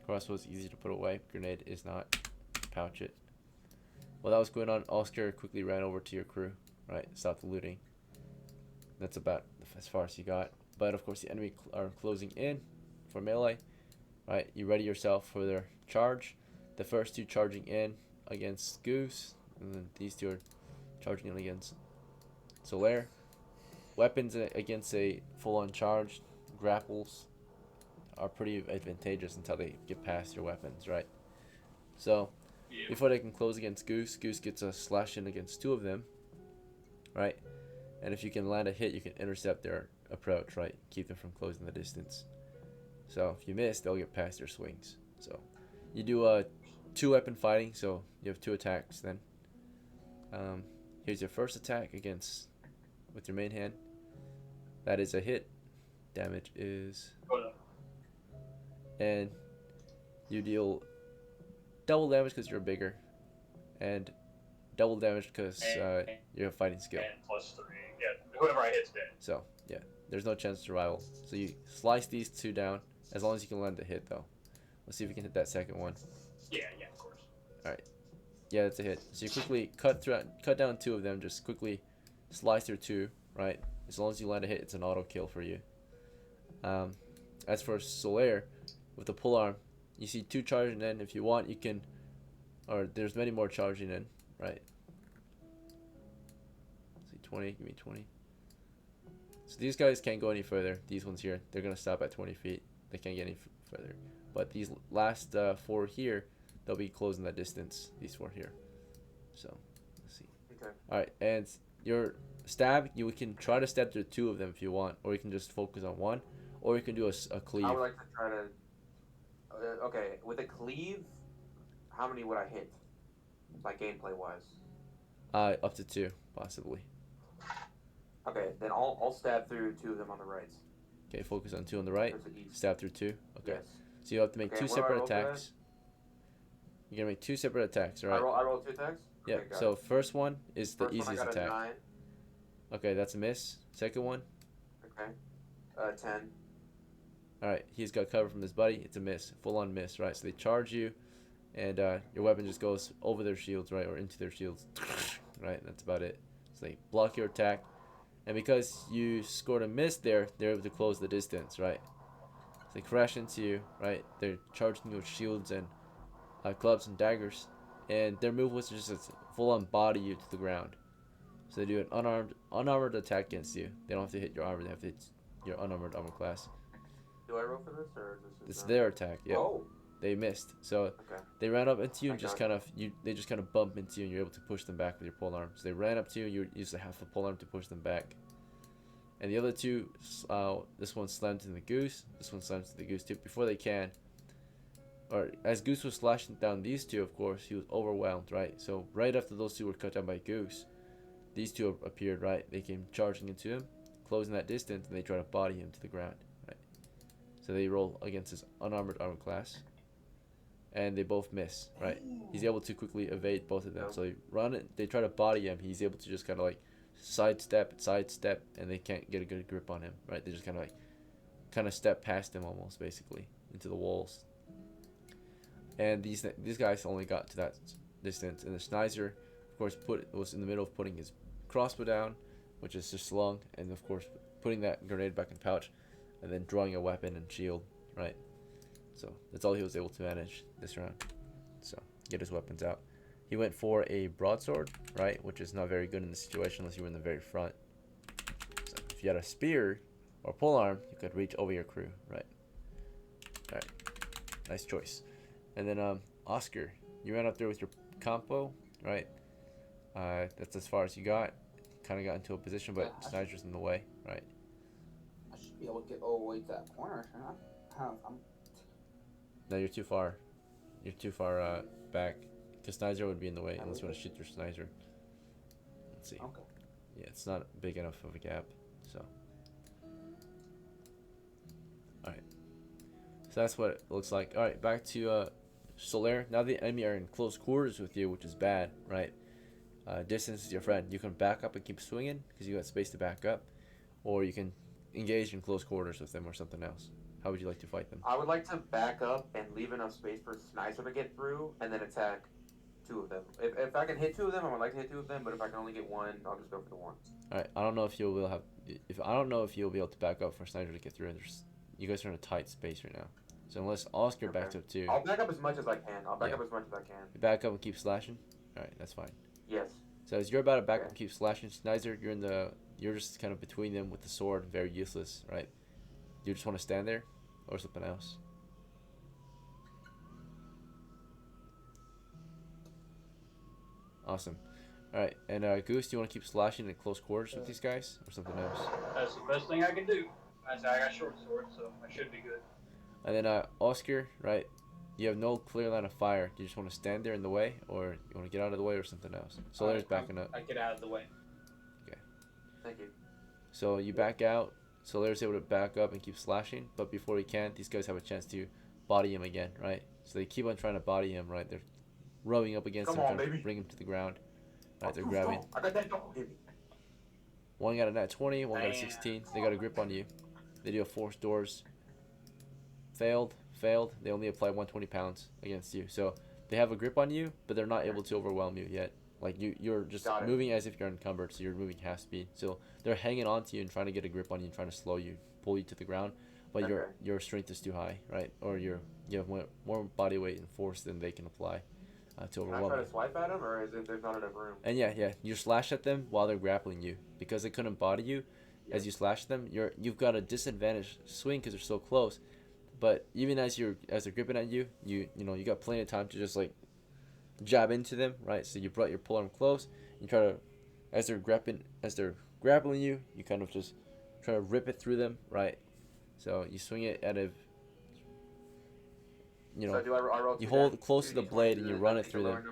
Crossbow is easy to put away. Grenade is not. Pouch it. While that was going on, Oscar quickly ran over to your crew, right? Stopped the looting. That's about as far as you got. But of course, the enemy are closing in for melee, right? You ready yourself for their charge. The first two charging in against Goose, and then these two are charging in against Solaire. Weapons against a full-on charge, grapples are pretty advantageous until they get past your weapons, right? So Yeah. before they can close against Goose, Goose gets a slash in against two of them, right? And if you can land a hit, you can intercept their approach, right? Keep them from closing the distance. So if you miss, they'll get past your swings. So you do a two weapon fighting, so you have two attacks then. Here's your first attack against with your main hand. That is a hit. Damage is, and you deal double damage because you're bigger, and double damage because you have fighting skill. And +3. Yeah, whoever I hit's dead. So yeah, there's no chance to rival. So you slice these two down as long as you can land the hit though. Let's see if we can hit that second one. Yeah, of course. All right. Yeah, that's a hit. So you quickly cut down two of them. Just quickly slice through two. Right. As long as you land a hit, it's an auto kill for you. As for Solaire, with the pull arm, you see two charging in. If you want, you can, or there's many more charging in. Right. Let's see, 20. Give me 20. So these guys can't go any further. These ones here, they're gonna stop at 20 feet. They can't get any further. But these last four here, they'll be closing that distance. These four here. So let's see. Okay. All right, and your stab, you can try to stab through two of them if you want, or you can just focus on one, or you can do a cleave. I would like to try to. Okay, with a cleave, how many would I hit? Like gameplay wise. Up to two, possibly. Okay, then I'll stab through two of them on the right. Okay, focus on two on the right. That's the east. Stab through two. Okay. Yes. So you have to make Okay, two what do I separate roll for that? attacks. You're gonna make two separate attacks, all right? I roll 2 attacks. Yeah. Okay, got So it. first one is the First one I easiest got a attack. 9. Okay, that's a miss. Second one. Okay. 10. All right, he's got cover from his buddy. It's a miss, full-on miss, right? So they charge you, and your weapon just goes over their shields, right, or into their shields, right? That's about it. So they block your attack, and because you scored a miss there, they're able to close the distance, right? So they crash into you, right? They're charging you with shields and clubs and daggers, and their move was just to full-on body you to the ground. So they do an unarmored attack against you. They don't have to hit your armor; they have to hit your unarmored armor class. Do I roll for this or is this? It's their attack. Yeah. Oh. They missed. So Okay. they ran up into you and I just got kind of they just kind of bump into you and you're able to push them back with your pole arm. So they ran up to you, you used a half a pole arm to push them back. And the other two, this one slammed into the goose, this one slammed into the goose too. Before they can, or as Goose was slashing down these two, of course, he was overwhelmed, right? So right after those two were cut down by Goose, these two appeared, right? They came charging into him, closing that distance, and they try to body him to the ground, right? So they roll against his unarmored armor class, and they both miss, right? He's able to quickly evade both of them. So they run it, they try to body him. He's able to just kind of like sidestep, and they can't get a good grip on him, right? They just kind of step past him almost, basically, into the walls. And these guys only got to that distance, and the Snizer, of course, was in the middle of putting his crossbow down, which is just slung, and of course putting that grenade back in pouch, and then drawing a weapon and shield, right? So that's all he was able to manage this round. So get his weapons out. He went for a broadsword, right, which is not very good in this situation unless you were in the very front. So if you had a spear or polearm, you could reach over your crew, right? All right, nice choice. And then Oscar, you ran up there with your compo, right? That's as far as you got. Kind of got into a position, but Yeah, Snider's in the way, right? I should be able to get all the way to that corner, shouldn't I? I'm No, you're too far. You're too far back. Because Snider would be in the way unless you want to shoot your Snider. Let's see. okay. Yeah, it's not big enough of a gap. So. Alright. So that's what it looks like. Alright, back to Solaire. Now the enemy are in close quarters with you, which is bad, right? Distance is your friend. You can back up and keep swinging because you got space to back up. Or you can engage in close quarters with them or something else. How would you like to fight them? I would like to back up and leave enough space for Snizer to get through, and then attack two of them. If I can hit two of them, I would like to hit two of them. But if I can only get one, I'll just go for the one. All right. I don't know if you'll be able to have. If I don't know if you'll be able to back up for Snyder to get through. You guys are in a tight space right now. So unless Oscar backs up too. I'll back up as much as I can. I'll back Yeah. up as much as I can. You back up and keep slashing. All right, that's fine. Yes. So as you're about to back up Okay. and keep slashing, Snyder, you're just kind of between them with the sword, very useless, right? You just want to stand there, or something else. Awesome. All right, and Goose, do you want to keep slashing in close quarters with these guys, or something else? That's the best thing I can do. I got short sword, so I should be good. And then Oscar, right? You have no clear line of fire. Do you just want to stand there in the way, or you want to get out of the way, or something else? So there's backing up. I get out of the way. Thank you. So you back out. Solaire's able to back up and keep slashing, but before he can, these guys have a chance to body him again, right? So they keep on trying to body him, right? They're rubbing up against Come him, on, trying to baby. bring him to the ground. Right, they're Ooh, grabbing. I got that dog in me. One got a nat 20, one got a Damn. 16. They got a grip on you. They do a force doors. Failed. They only apply 120 pounds against you. So they have a grip on you, but they're not able to overwhelm you yet. Like you're just Got it. moving as if you're encumbered, so you're moving half speed. So they're hanging on to you and trying to get a grip on you and trying to slow you, pull you to the ground. But your strength is too high, right? Or you have more body weight and force than they can apply to Can I overwhelm try you. to swipe at them, or is it there's not enough room? And yeah, you slash at them while they're grappling you because they couldn't body you. As you slash them, you've got a disadvantage swing because they're so close. But even as they're gripping at you, you got plenty of time to just like jab into them, right? So you brought your pull arm close. You try to, as they're grappling you, you kind of just try to rip it through them, right? So you swing it at a, So do I roll you two hold down- close two to the D20 blade and you then run I it take through the them. lower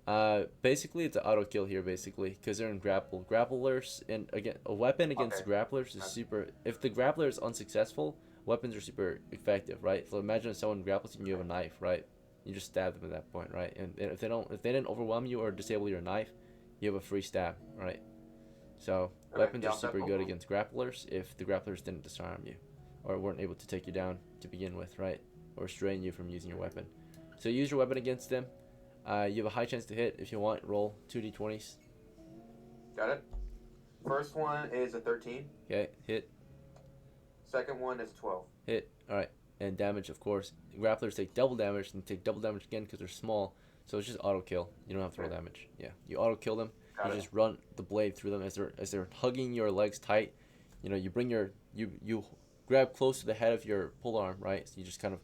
number? Basically it's an auto kill here, basically, because they're in grapple. Grapplers and again, a weapon against Okay. grapplers is super. If the grappler is unsuccessful, weapons are super effective, right? So imagine if someone grapples you and you have a knife, right? You just stab them at that point, right? And if they didn't overwhelm you or disable your knife, you have a free stab, right? So Okay, weapons yeah, are I'll super stab good both. against grapplers if the grapplers didn't disarm you, or weren't able to take you down to begin with, right? Or restrain you from using your weapon. So use your weapon against them. You have a high chance to hit. If you want, roll 2d20s. Got it. First one is a 13. Okay, hit. Second one is 12. Hit. All right. And damage, of course. Grapplers take double damage and take double damage again because they're small. So it's just auto kill. You don't have to roll damage. Yeah, you auto kill them. Got You it. just run the blade through them as they're hugging your legs tight. You bring you grab close to the head of your pull arm, right? So you just kind of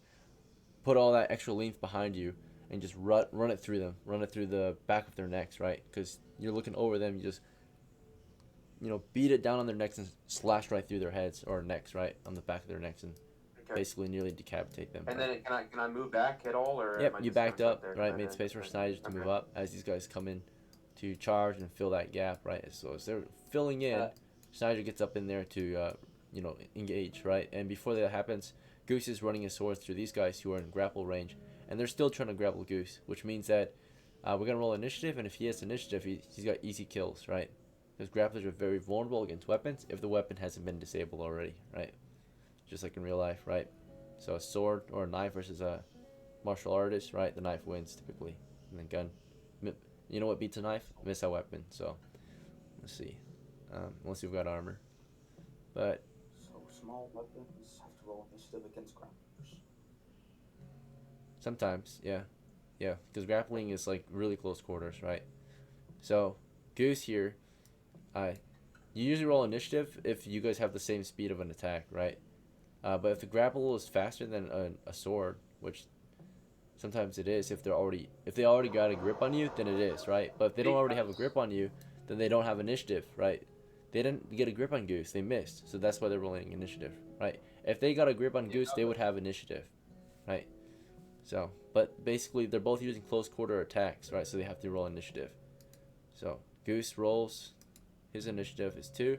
put all that extra length behind you and just run it through them. Run it through the back of their necks, right? Because you're looking over them. You just beat it down on their necks and slash right through their heads or necks, right? On the back of their necks and Okay. basically nearly decapitate them. And right? then can I move back at all, or am Yep, I you just backed gonna up, sit there? right? Made space for Snyder to move up as these guys come in to charge and fill that gap, right? So as they're filling in, Snyder gets up in there to, engage, right? And before that happens, Goose is running his sword through these guys who are in grapple range, and they're still trying to grapple Goose, which means that we're gonna roll initiative, and if he has initiative, he's got easy kills, right? Because grapplers are very vulnerable against weapons if the weapon hasn't been disabled already, right? Just like in real life, right? So a sword or a knife versus a martial artist, right? The knife wins typically, and then gun. You know what beats a knife? Missile weapon. So let's see, unless you've got armor, but So small weapons have to roll initiative against grapplers. sometimes, yeah, because grappling is like really close quarters, right? So Goose here, you usually roll initiative if you guys have the same speed of an attack, right? But if the grapple is faster than a sword, which sometimes it is, if they already got a grip on you, then it is, right? But if they don't already have a grip on you, then they don't have initiative, right? They didn't get a grip on Goose, they missed, so that's why they're rolling initiative, right? If they got a grip on Goose, they would have initiative, right? So, but basically they're both using close quarter attacks, right? So they have to roll initiative. So Goose rolls, his initiative is 2.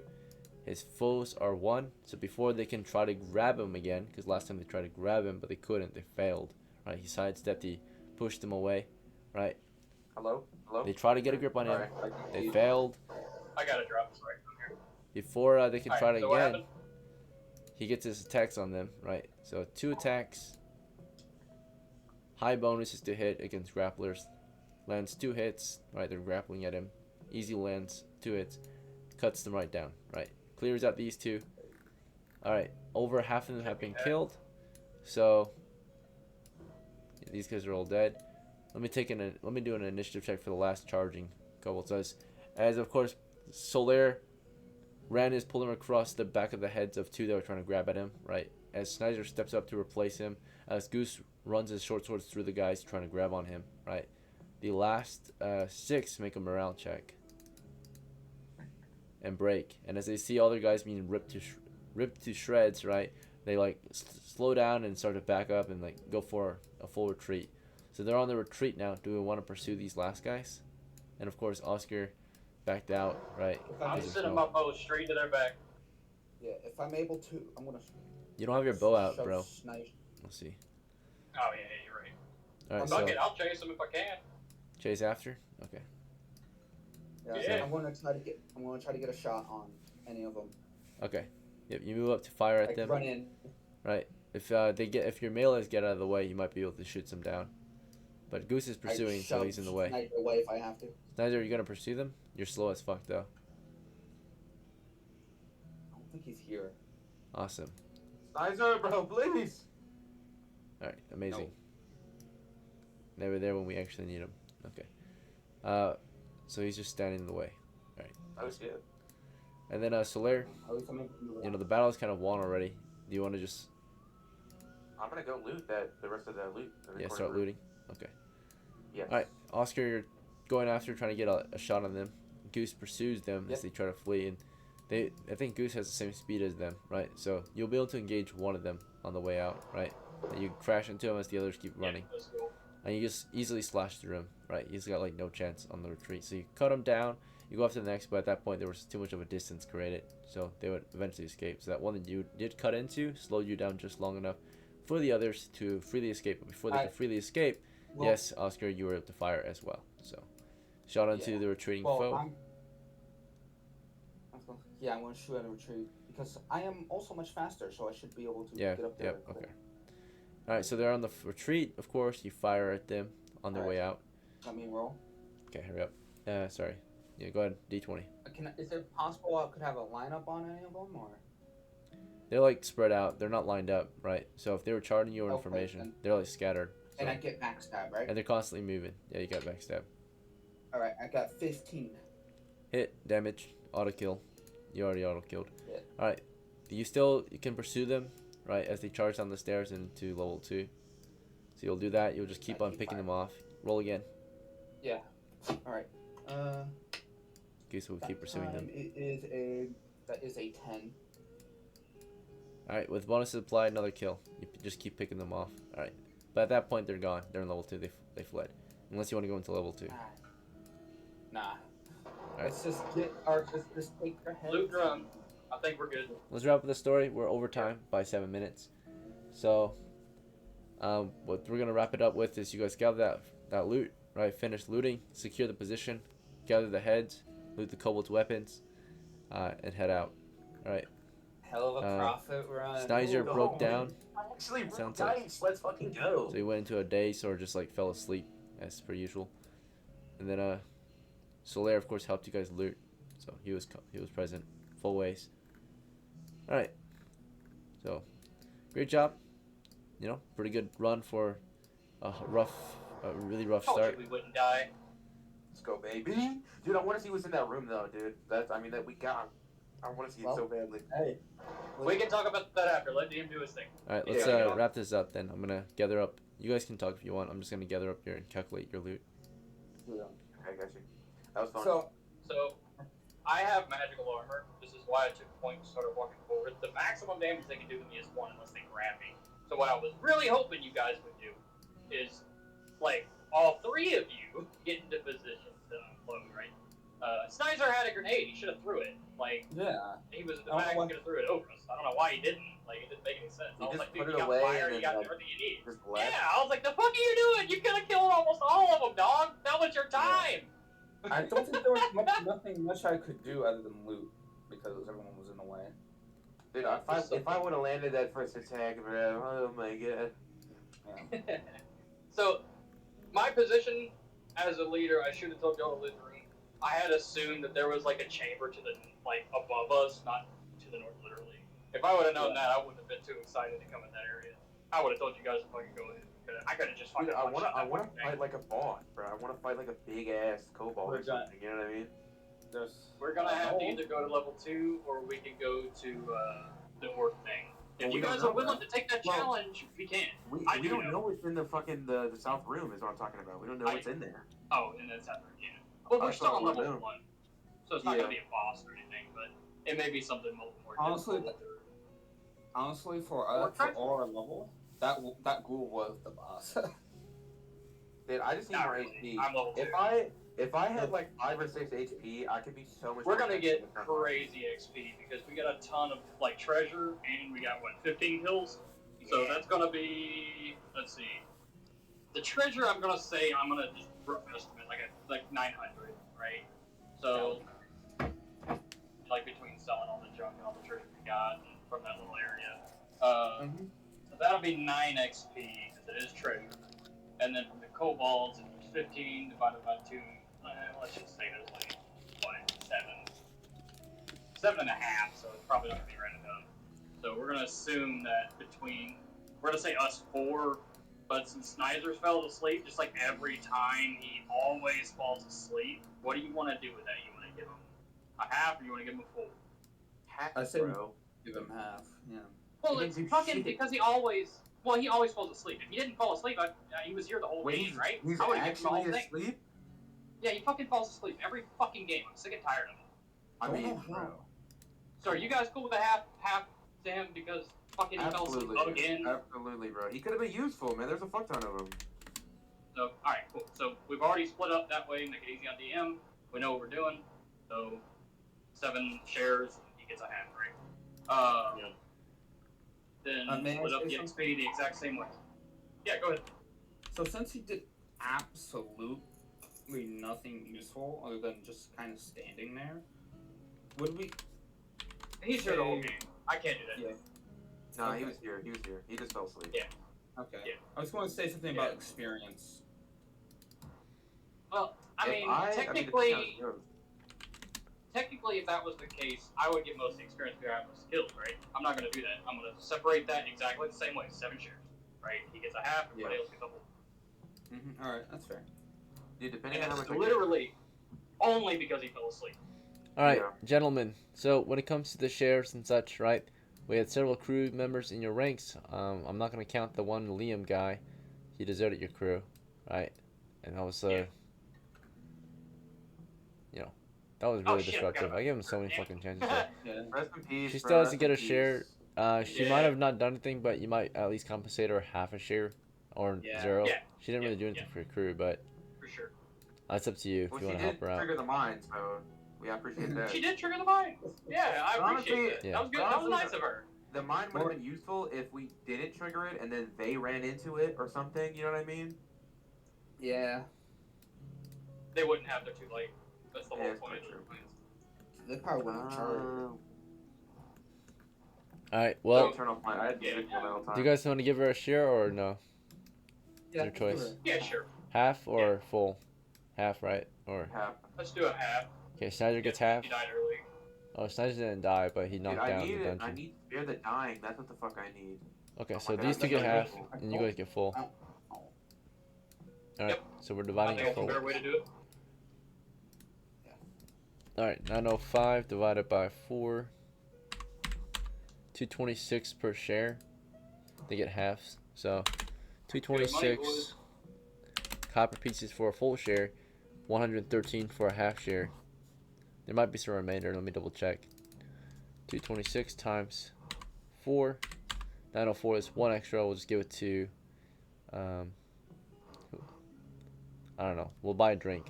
His foes are 1, so before they can try to grab him again, because last time they tried to grab him, but they couldn't, they failed, right? He sidestepped, he pushed them away, right? Hello? They try to get a grip on him, Sorry. they failed. I gotta drop. Sorry, I'm here. Before they can try Alright, it so what again, happened? he gets his attacks on them, right? So 2 attacks, high bonuses to hit against grapplers, lands 2 hits. Right, they're grappling at him. Easy lands 2 hits, cuts them right down. Right, clears out these 2. All right, over half of them have been killed. So these guys are all dead. Let me do an initiative check for the last charging couple. So as of course, Solaire Ran is pulling across the back of the heads of 2 that were trying to grab at him. Right, as Snyder steps up to replace him, as Goose runs his short swords through the guys trying to grab on him. Right, the last 6 make a morale check and break. And as they see all their guys being ripped to shreds, right, they like slow down and start to back up and like go for a full retreat. So they're on the retreat now. Do we want to pursue these last guys? And of course, Oscar backed out, right? I'm sending my bow straight to their back. Yeah, if I'm able to, I'm gonna. You don't have your bow out, bro. Snipe. Let's see. Oh yeah, you're right. All right, Fuck so it, I'll chase them if I can. chase after. Okay. Yeah, Yeah. So I'm gonna try to get a shot on any of them. Okay. Yep. You move up to fire at Like them. run in. Right. If your melees get out of the way, you might be able to shoot some down. But Goose is pursuing, so he's in the way. Snipe away if I have to. Snyder, are you gonna pursue them? You're slow as fuck though. I don't think he's here. Awesome. Snyder, bro, please. All right. Amazing. They were there when we actually need them. Okay. So he's just standing in the way. Oh shit. And then Solaire, At least I'm able to move you know the battle is kind of won already. Do you want to just I'm gonna go loot the rest of that loot. in the corner start room. looting? Okay. Yes. All right, Oscar, you're going after trying to get a shot on them. Goose pursues them as they try to flee, and I think Goose has the same speed as them, right? So you'll be able to engage one of them on the way out, right? And you crash into him as the others keep running, Yeah, that's cool. and you just easily slash through him, right? He's got like no chance on the retreat. So you cut him down. You go after the next, but at that point there was too much of a distance created, so they would eventually escape. So that one that you did cut into slowed you down just long enough for the others to freely escape. But before they could freely escape, yes, Oscar, you were able to fire as well. So shot onto the retreating foe. I'm going to shoot at a retreat because I am also much faster, so I should be able to get up there. Yep. Okay. All right. So they're on the retreat. Of course, you fire at them on their way out. Let me roll. Okay. Hurry up. Sorry. Yeah. Go ahead. D20. Is it possible I could have a lineup on any of them, or? They're like spread out. They're not lined up, right? So if they were charting your Okay, information, then. they're like scattered. And I get backstab, right? And they're constantly moving. Yeah, you got backstab. All right, I got 15. Hit, damage, auto kill. You already auto killed. Yeah. All right. You can pursue them, right, as they charge down the stairs into level 2. So you'll do that. You'll just keep on picking them off. Roll again. Yeah. All right. Goose will keep pursuing them. That is a 10. All right. With bonuses applied, another kill. You just keep picking them off. All right. But at that point, they're gone. They're in level 2. They fled. Unless you want to go into level 2. Nah. Right. Let's just take their heads. Loot run. I think we're good. Let's wrap up the story. We're over time by 7 minutes. So, what we're gonna wrap it up with is you guys gather that loot, right? Finish looting, secure the position, gather the heads, loot the kobolds' weapons, and head out. All right. Hell of a profit run. Snyder broke down. Actually, Sounds nice. Let's fucking go. So he went into a daze or just like fell asleep as per usual. And then Solaire of course helped you guys loot, so he was present full ways. All right. So great job. You know, pretty good run for a really rough Told you start. we wouldn't die. Let's go, baby. Dude, I want to see what's in that room, though, dude. That we got. I want to see it so badly. Hey. We can talk about that after. Let DM do his thing. All right, let's wrap this up then. I'm gonna gather up. You guys can talk if you want. I'm just gonna gather up here and calculate your loot. I got you. That was fun. So, I have magical armor. This is why I took point to start walking forward. The maximum damage they can do to me is 1 unless they grab me. So what I was really hoping you guys would do is, like, all 3 of you get into position to unload, right? Snyder had a grenade. He should have threw it. Like, Yeah. he was the fact he could have threw it over us. I don't know why he didn't. Like, it didn't make any sense. He I was just like, dude, put you it got away fire, and you then, got like, everything you need. just left. Yeah, I was like, the fuck are you doing? You could have killed almost all of them, dog. That was your time. I don't think there was nothing much I could do other than loot because everyone was in the way. Dude, if I would have landed that first attack, bro, oh my god. Yeah. So, my position as a leader, I should have told y'all to leave the room. I had assumed that there was like a chamber to the above us, not to the north, literally. If I would have known that, I wouldn't have been too excited to come in that area. I would have told you guys to fucking go in. I could have just fucking. Dude, I wanna fucking fight like a boss, bro. I wanna fight like a big ass kobold or something. You know what I mean? We're gonna have to either go to level 2 or we can go to the orc thing. If Well, you we don't guys know, are willing bro. to take that Well, challenge, we can. We I do don't know. know what's in the fucking the south room is what I'm talking about. We don't know what's in there. Oh, and that's happening. Yeah. Well, we're That's still all on I level know. 1, so it's not Yeah. gonna be a boss or anything, but it may be something a little more Honestly, difficult. Honestly, for all our level, that ghoul was the boss. Dude, I just need Not more really. HP. I'm level 2. If I had like 5 or 6 HP, I could be so much. We're more gonna effective get with that. crazy XP because we got a ton of like treasure and we got 15 kills. So that's gonna be, let's see. The treasure I'm gonna say I'm gonna just rough estimate like 900, right? So like between selling all the junk and all the treasure we got from that little area. So that'll be 9 XP because it is treasure. And then from the kobolds, it was 15 divided by 2. Let's just say there's like, what, 7.5, so it's probably not gonna be right enough. So we're gonna assume that we're gonna say us 4, but since Snyder fell asleep, just like every time he always falls asleep, what do you want to do with that? You want to give him a half, or you want to give him a full? Half, I say bro. give him half. Yeah. Well, He it's didn't do fucking shit. because he always falls asleep. If he didn't fall asleep, he was here the whole game, right? He's I would've given him the actually whole thing. asleep? Yeah, he fucking falls asleep every fucking game. I'm sick and tired of it. I mean, no. bro. So are you guys cool with a half to him because fucking he fell asleep again? Absolutely, bro. He could have been useful, man. There's a fuck ton of them. So, alright, cool. So we've already split up that way, make it easy on DM. We know what we're doing. So 7 shares, he gets a half, right? Then May I split up say the something? XP the exact same way. Yeah, go ahead. So since he did absolutely nothing useful other than just kind of standing there, would we? He's here the whole game. I can't do that. Yeah. No, Okay. he was here. He was here. He just fell asleep. Yeah. Okay. Yeah. I was going to say something about experience. Well, I mean, technically, if that was the case, I would get most of the experience if I have most kills, right? I'm not going to do that. I'm going to separate that exactly the same way, 7 shares, right? He gets a half, everybody else gets a whole. All right, that's fair. Dude, depending And on how that's much literally only because he fell asleep. All right, Yeah. gentlemen. So when it comes to the shares and such, right? We had several crew members in your ranks. I'm not gonna count the one Liam guy. He deserted your crew, right? And that was Yeah. that was Oh, really shit, I disruptive. forgot I gave him so about many that. fucking chances. There. Yeah. Rest in peace. She bro, still rest doesn't get in a share. peace. She Yeah. might have not done anything, but you might at least compensate her half a share or Yeah. 0. Yeah. She didn't really do anything for your crew, but For sure. that's up to you if Well, you she want to help did her out. trigger the mine, so we appreciate that. She did trigger the mine. Yeah, I appreciate Honestly, that. Yeah. That was good. That was honestly, nice of her. The mine would have been useful if we didn't trigger it and then they ran into it or something. You know what I mean? Yeah. They wouldn't have. They're too late. That's the Yeah, whole it's point of pretty those plans. They probably wouldn't charge. All right. Well, turn off my. I had Yeah. music the whole time. do you guys want to give her a share or no? Yeah, Your choice. Yeah, sure. Half or full? Half, right? Or Half. Let's do a half. okay, Snyder gets He half. died early. Oh, Snyder didn't die, but he Dude, knocked I down need the it. dungeon. I need to spare the dying. That's what the fuck I need. Okay, Oh so my these God, two get that's half, so and you guys get full. Oh. All right, so we're I dividing think it it's a full. better way to do it. All right, 905 divided by 4. 226 per share. They get halves, so 226 copper pieces for a full share, 113 for a half share. There might be some remainder. Let me double check. 226 times 4. 904 is 1 extra. We'll just give it to. I don't know. We'll buy a drink.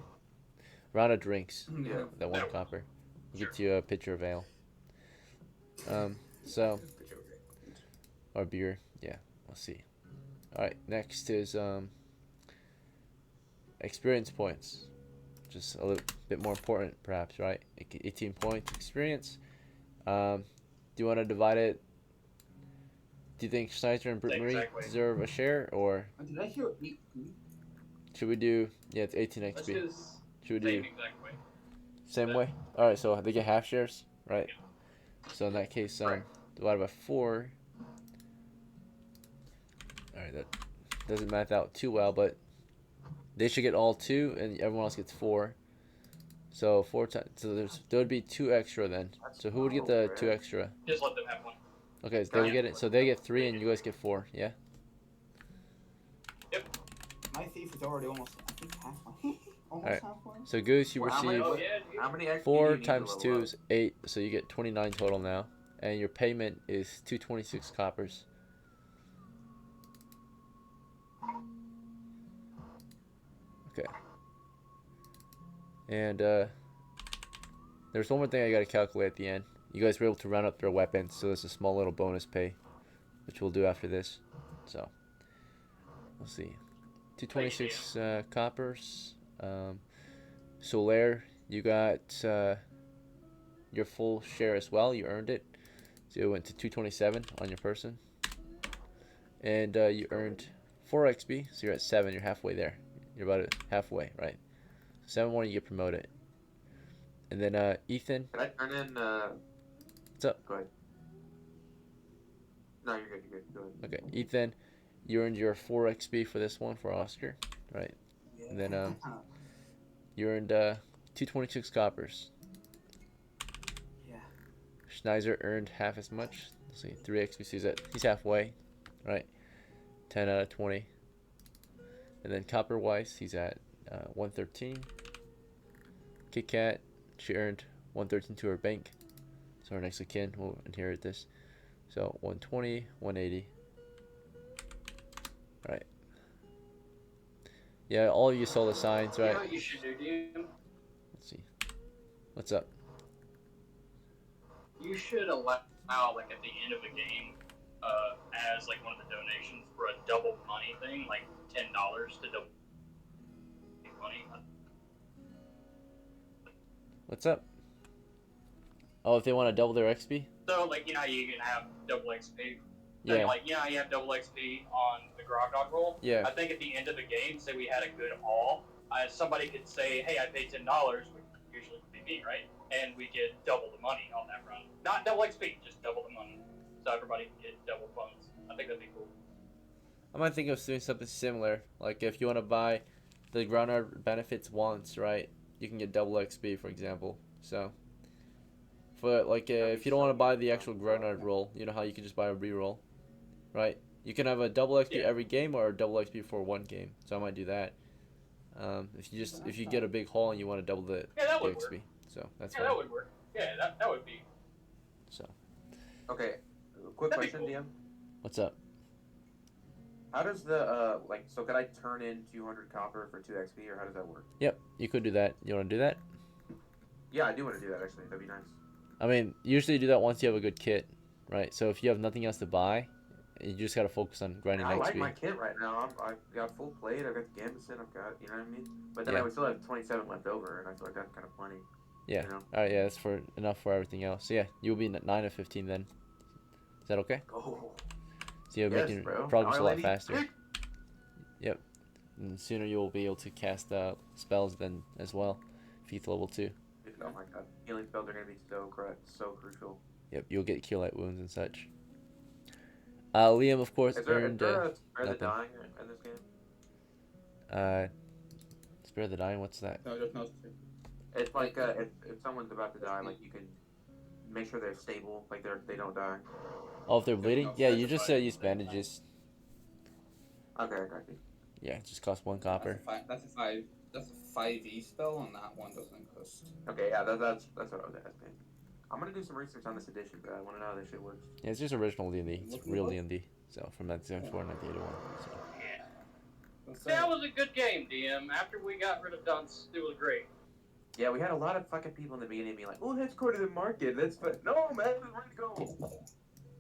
Round of drinks. Yeah. That 1 copper. Get you a pitcher of ale. So. Or beer. Yeah. We'll see. Alright. Next is experience points. Just a little bit more important, perhaps, right? 18 points experience. Do you want to divide it? Do you think Snyder and Britt Marie deserve a share, or? Did I hear 18? Should we do? Yeah, it's 18 Let's XP. do this Should we same do exact way. same way? All right. So they get half shares, right? So in that case, Right. divided by 4. All right, that doesn't math out too well, but they should get all 2, and everyone else gets 4. So 4 times. So there would be 2 extra then. So who would get the 2 extra? Just let them have one. Okay, so they would get it. So they get 3, and you guys get 4. Yeah. Yep. My thief is already almost, I think, halfway. Almost Alright. halfway. So Goose, you Well, how many- receive Oh yeah, dude. How many XP 4 do you need times to 2 level is 8, so you get 29 total now, and your payment is 226 coppers. Okay. And there's one more thing I gotta calculate at the end. You guys were able to round up their weapons, so there's a small little bonus pay, which we'll do after this. So, let's see. 226 coppers. Solaire, you got your full share as well. You earned it. So it went to 227 on your person. And you earned 4 XP, so you're at 7. You're halfway there. You're about halfway, right? 7 more, you get promoted. And then Ethan. Can I turn in? What's up? Go ahead. No, you're good. You're good. Go ahead. Okay, Ethan, you earned your 4 XP for this one for Oscar, right? Yeah. And then you earned 226 coppers. Yeah. Schneider earned half as much. Let's see, 3 XP. So he's halfway, right? 10 out of 20. And then Copper Weiss, he's at 113. Kit Kat, she earned 113 to her bank. So her next of kin will inherit this. So 120, 180. Right. Yeah, all of you saw the signs, You right? know what you should do, dude? Let's see. What's up? You should allow, like, at the end of a game, as, like, one of the donations for a double money thing, like $10 to double money. What's up? Oh, if they want to double their XP? So, like, you know how you can have double XP? Yeah. Like, you know how you have double XP on the Grog Dog roll? Yeah. I think at the end of the game, say we had a good haul, somebody could say, hey, I paid $10, which usually would be me, right? And we get double the money on that run. Not double XP, just double the money. So everybody can get double funds. I think that'd be cool. I might think of doing something similar. Like if you want to buy the groundhog benefits once, right? You can get double XP, for example. So, but like if you don't want to buy the actual groundhog roll, you know how you can just buy a reroll, right? You can have a double XP every game or a double XP for one game. So I might do that. If you get a big haul and you want to double the would XP, work. so that's Yeah, fine. that would work. Yeah, that would be. So Okay. Quick That'd be question, DM. what's up? How does the so could I turn in 200 copper for 2 XP, or how does that work? Yep, you could do that. You want to do that? Yeah, I do want to do that actually. That'd be nice. I mean, usually you do that once you have a good kit, right? So if you have nothing else to buy, you just gotta focus on grinding I like XP. my kit right now. I've got full plate. I've got the Gambison. I've got, you know what I mean. But then Yeah. I would still have 27 left over, and I feel like that's kind of plenty. Yeah. You know? All right. Yeah, that's for enough for everything else. So yeah, you'll be 9 of 15 then. Is that okay? Oh. So you're Yes, making bro. progress a Now I lot need faster. pick. Yep. And sooner you'll be able to cast spells then as well, if you hit level 2. Oh my god, healing spells are gonna be so crucial. Yep. You'll get kill light wounds and such. Liam, of course, Is there earned. a Spare the nothing. Dying in this game? Spare the Dying. What's that? No, there's no. It's like if someone's about to die, like you can make sure they're stable, like they don't die. Oh, if they're bleeding? no Yeah, you just specified. use bandages. Okay, I got you. Yeah, it just costs 1 copper. That's a 5e spell, and that one doesn't cost. Okay, yeah, that's what I was asking. I'm gonna do some research on this edition, but I want to know how this shit works. Yeah, it's just original D&D. It's Looking real up. D&D. So from 1974 and 1981. So. That was a good game, DM. After we got rid of Dunce, it was great. Yeah, we had a lot of fucking people in the beginning being like, "Oh, let's go to the market." That's but no, man, we're to go.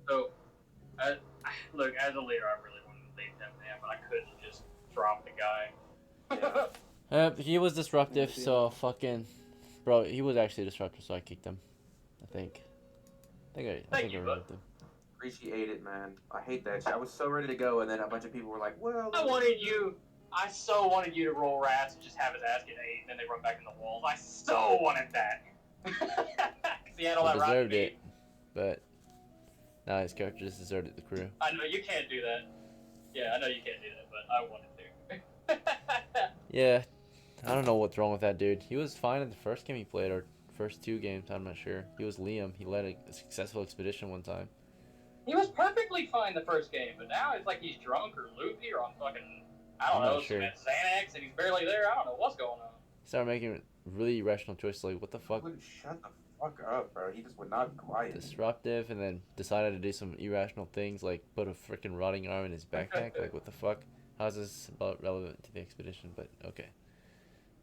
So, look, as a leader, I really wanted to leave him, man, but I couldn't just drop the guy. He was disruptive, so fucking, bro. He was actually disruptive, so I kicked him. I think I Thank you, bud. removed him. Appreciate it, man. I hate that shit. I was so ready to go, and then a bunch of people were like, "Well, I wanted you I so wanted you to roll rats and just have his ass get 8, and then they run back in the walls. I so wanted that. Because he had all He that rotten deserved meat. it, but now his character just deserted the crew. I know you can't do that. Yeah, I know you can't do that, but I wanted to. Yeah, I don't know what's wrong with that dude. He was fine in the first game he played, or first 2 games, I'm not sure. He was Liam. He led a successful expedition one time. He was perfectly fine the first game, but now it's like he's drunk or loopy or on fucking, I don't I'm know, not sure. some Xanax, and he's barely there. I don't know what's going on. He started making really irrational choices, like, what the He fuck? wouldn't shut the fuck up, bro. He just would not be quiet. Disruptive, and then decided to do some irrational things, like put a freaking rotting arm in his backpack. Like, what the fuck? How's this about relevant to the expedition? But okay.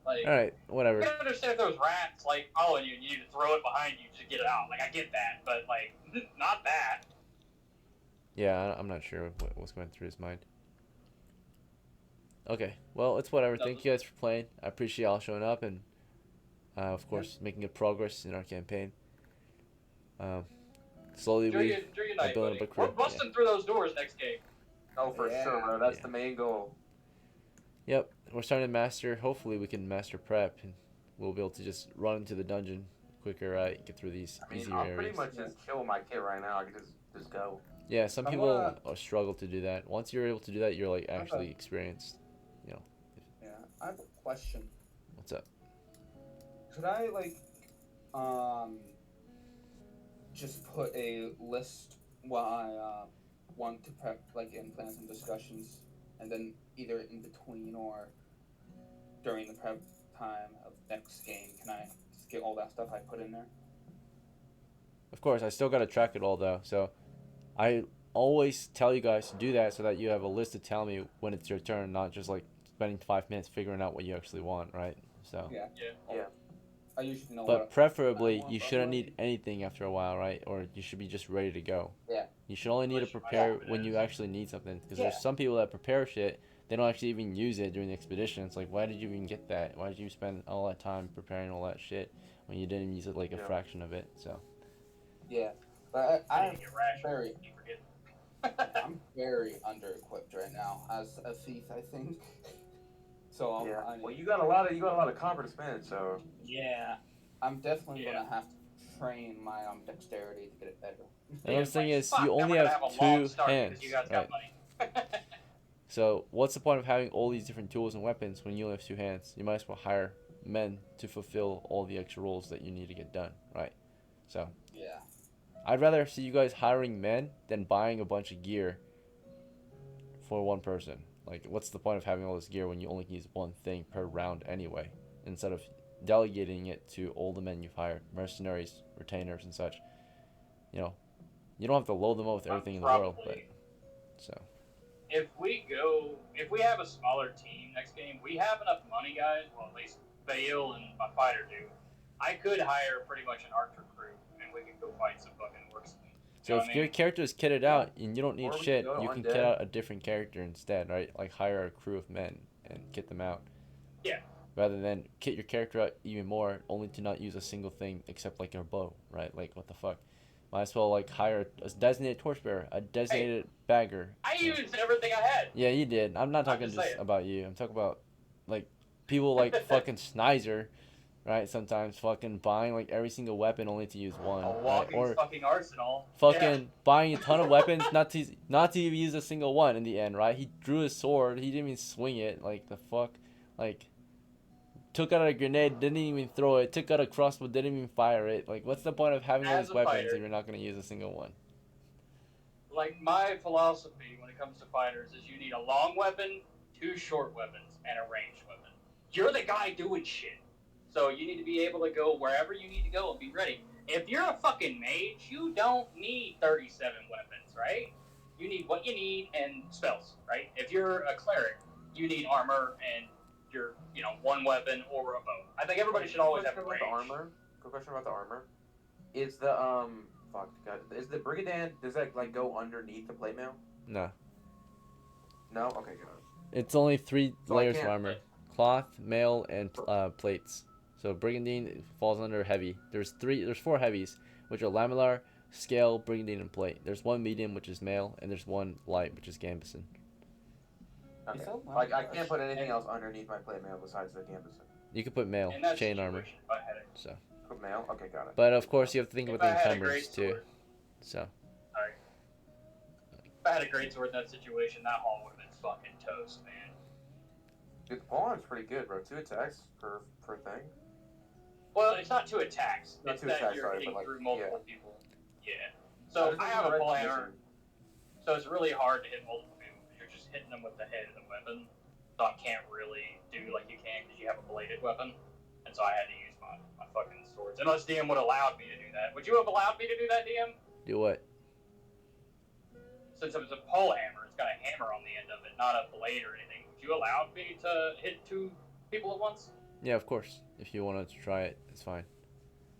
Like, Alright, whatever. I can understand if there was rats, like, following you and you need to throw it behind you to get it out. Like, I get that, but, like, not that. Yeah, I'm not sure what's going through his mind. Okay, well, it's whatever. Thank you guys for playing. I appreciate y'all showing up and, of course, making good progress in our campaign. Slowly Enjoy we your are night, building buddy. up a crew. We're busting through those doors next game. Oh, for Yeah. sure, bro. That's Yeah. the main goal. Yep, we're starting to master. Hopefully, we can master prep, and we'll be able to just run into the dungeon quicker, right? Get through these I mean, easier I'm areas. pretty much just chill with my kit right now. I can just go. Yeah, some I people wanna- struggle to do that. Once you're able to do that, you're like actually experienced. Yeah, I have a question. What's up? Could I just put a list while I want to prep and plan some discussions, and then either in between or during the prep time of next game, can I just get all that stuff I put in there? Of course, I still got to track it all though. So I always tell you guys to do that so that you have a list to tell me when it's your turn, not just like spending 5 minutes figuring out what you actually want, right? So. Yeah. Yeah. I usually know But what. preferably, want, you but shouldn't like- need anything after a while, right? Or you should be just ready to go. Yeah. You should only need to prepare when you actually need something. Because there's Yeah. some people that prepare shit, they don't actually even use it during the expedition. It's like, why did you even get that? Why did you spend all that time preparing all that shit when you didn't use it like a Yeah. fraction of it? So. Yeah, but I'm Get rational. very, You forget. I'm very under equipped right now as a thief, I think. So Yeah. I mean, Well, you got a lot of copper to spend, so. Yeah. I'm definitely Yeah. gonna have to train my dexterity to get it better. Another thing is, Fuck, you now only we're gonna have a long 2 start hands, because you guys right? got money. So what's the point of having all these different tools and weapons when you only have 2 hands? You might as well hire men to fulfill all the extra roles that you need to get done, right? So. Yeah. I'd rather see you guys hiring men than buying a bunch of gear for one person. Like, what's the point of having all this gear when you only can use one thing per round anyway? Instead of delegating it to all the men you've hired, mercenaries, retainers, and such. You know, you don't have to load them up with everything in the world, but so. If we have a smaller team next game, we have enough money, guys. Well, at least Bale and my fighter do. I could hire pretty much an archer crew, and we could go fight some fucking orcs. So if your character is kitted out and you don't need Or we shit, can go you can undead. kit out a different character instead, right? Like hire a crew of men and kit them out. Yeah. Rather than kit your character out even more, only to not use a single thing except like your bow, right? Like what the fuck? Might as well like hire a designated torchbearer, a designated bagger. I used everything I had. Yeah, you did. I'm not talking just just saying. about you. I'm talking about like people like fucking Snizer, right? Sometimes fucking buying like every single weapon only to use one, A right? walking Or fucking arsenal. fucking buying a ton of weapons not to even use a single one in the end, right? He drew his sword, he didn't even swing it. Like the fuck, like took out a grenade, didn't even throw it. Took out a crossbow, didn't even fire it. Like what's the point of having all As these a weapons fighter. if you're not gonna use a single one? Like my philosophy when it comes to fighters is you need a long weapon, 2 short weapons, and a ranged weapon. You're the guy doing shit. So you need to be able to go wherever you need to go and be ready. If you're a fucking mage, you don't need 37 weapons, right? You need what you need and spells, right? If you're a cleric, you need armor and your, 1 weapon or a bow. I think everybody should always have a range. Quick question about the armor. Is the is the Brigadand, does that like go underneath the plate mail? No. No? Okay, good. It's only 3 So I layers of can't- armor: cloth, mail, and plates. So brigandine falls under heavy. There's 4 heavies, which are lamellar, scale, brigandine, and plate. There's 1 medium, which is mail, and there's 1 light, which is gambeson. Okay. So, Like I can't put anything else underneath my plate mail besides the canvas. You could put mail, In that chain armor. situation, if I had a, So, Put mail. Okay, got it. but of course you have to think if about the I had a encumbrance great too. sword, So, sorry, if I had a great sword in that situation, that haul would have been fucking toast, man. Dude, the polearm's pretty good, bro. 2 attacks per thing. Well, it's not 2 attacks. Not It's 2 that attacks, you're sorry, hitting but, like, through multiple yeah. people. Yeah. So just I looking have at a the red pole hammer, position. so it's really hard to hit multiple people because you're just hitting them with the head of the weapon. So I can't really do like you can because you have a bladed weapon. And so I had to use my fucking swords. Unless DM would have allowed me to do that. Would you have allowed me to do that, DM? do what? Since it was a pole hammer, it's got a hammer on the end of it, not a blade or anything. Would you allow me to hit 2 people at once? Yeah, of course. If you wanted to try it, it's fine.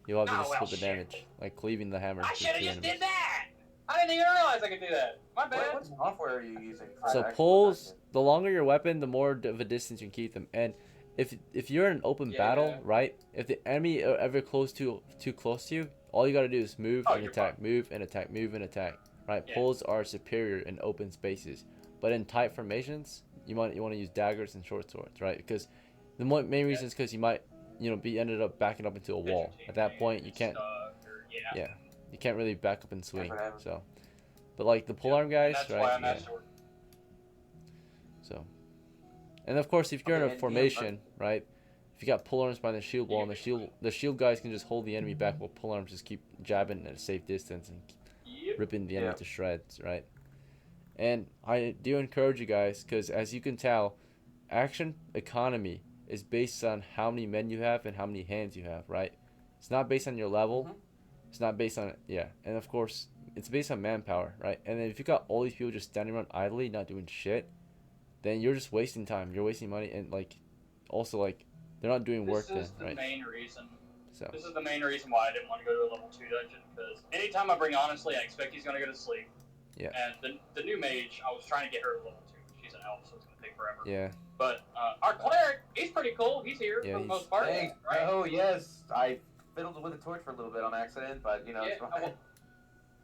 You'll have to Oh, just well, split the shit. damage, like cleaving the hammer. I to should have 2 just enemies. did that! I didn't even realize I could do that. My bad. What software are you using? For So actual poles, attacking? the longer your weapon, the more of a distance you can keep them. And if you're in an open Yeah. battle, right? If the enemy are ever too close to you, all you gotta do is move Oh, and you're attack, move and attack, move and attack. Right? Yeah. Poles are superior in open spaces, but in tight formations, you want to use daggers and short swords, right? Because the main reason is because you might be ended up backing up into a wall. At that point, you can't. Yeah, you can't really back up and swing. So, but like the polearm guys, That's right? why I'm Yeah. that short. So, and of course, if you're Okay, in a and formation, right? If you got polearms by the shield wall, and can the shield guys can just hold the enemy back, while polearms just keep jabbing at a safe distance and Yep. ripping the enemy Yeah. to shreds, right? And I do encourage you guys, because as you can tell, action economy is based on how many men you have and how many hands you have, right? It's not based on your level. Mhm. It's not based on and of course it's based on manpower, right? And then if you got all these people just standing around idly, not doing shit, then you're just wasting time. You're wasting money, and also they're not doing work This is then, the right? main reason. So This is the main reason why I didn't want to go to a level 2 dungeon, because anytime I bring Honestly, I expect he's going to go to sleep. Yeah. And the new mage, I was trying to get her to level 2. She's an elf, so it's going to take forever. yeah, But our cleric, he's pretty cool. He's here Yeah, for the he's- most part. Thanks. Right? Oh yes, I fiddled with a torch for a little bit on accident, but you know it's Yeah, fine.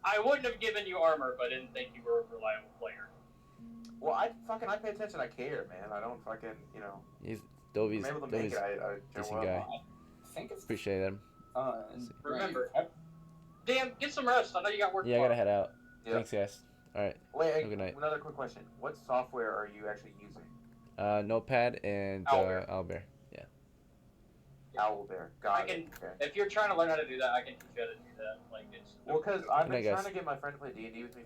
I wouldn't have given you armor if I didn't think you were a reliable player. Well, I pay attention. I care, man. I don't fucking he's I'm Dovi's able to make it. I decent show guy. up. I think it's Appreciate him. Remember. Damn, get some rest. I know you got work Yeah, I gotta tomorrow. head out. Yeah. Thanks, guys. All right. Wait, Good night. another quick question. What software are you actually using? Notepad and Owlbear. Owlbear. Yeah. Owlbear. Got it. Okay. If you're trying to learn how to do that, I can teach you how to do that. Like it's. Well, because I've Good night, been guys. trying to get my friend to play D&D with me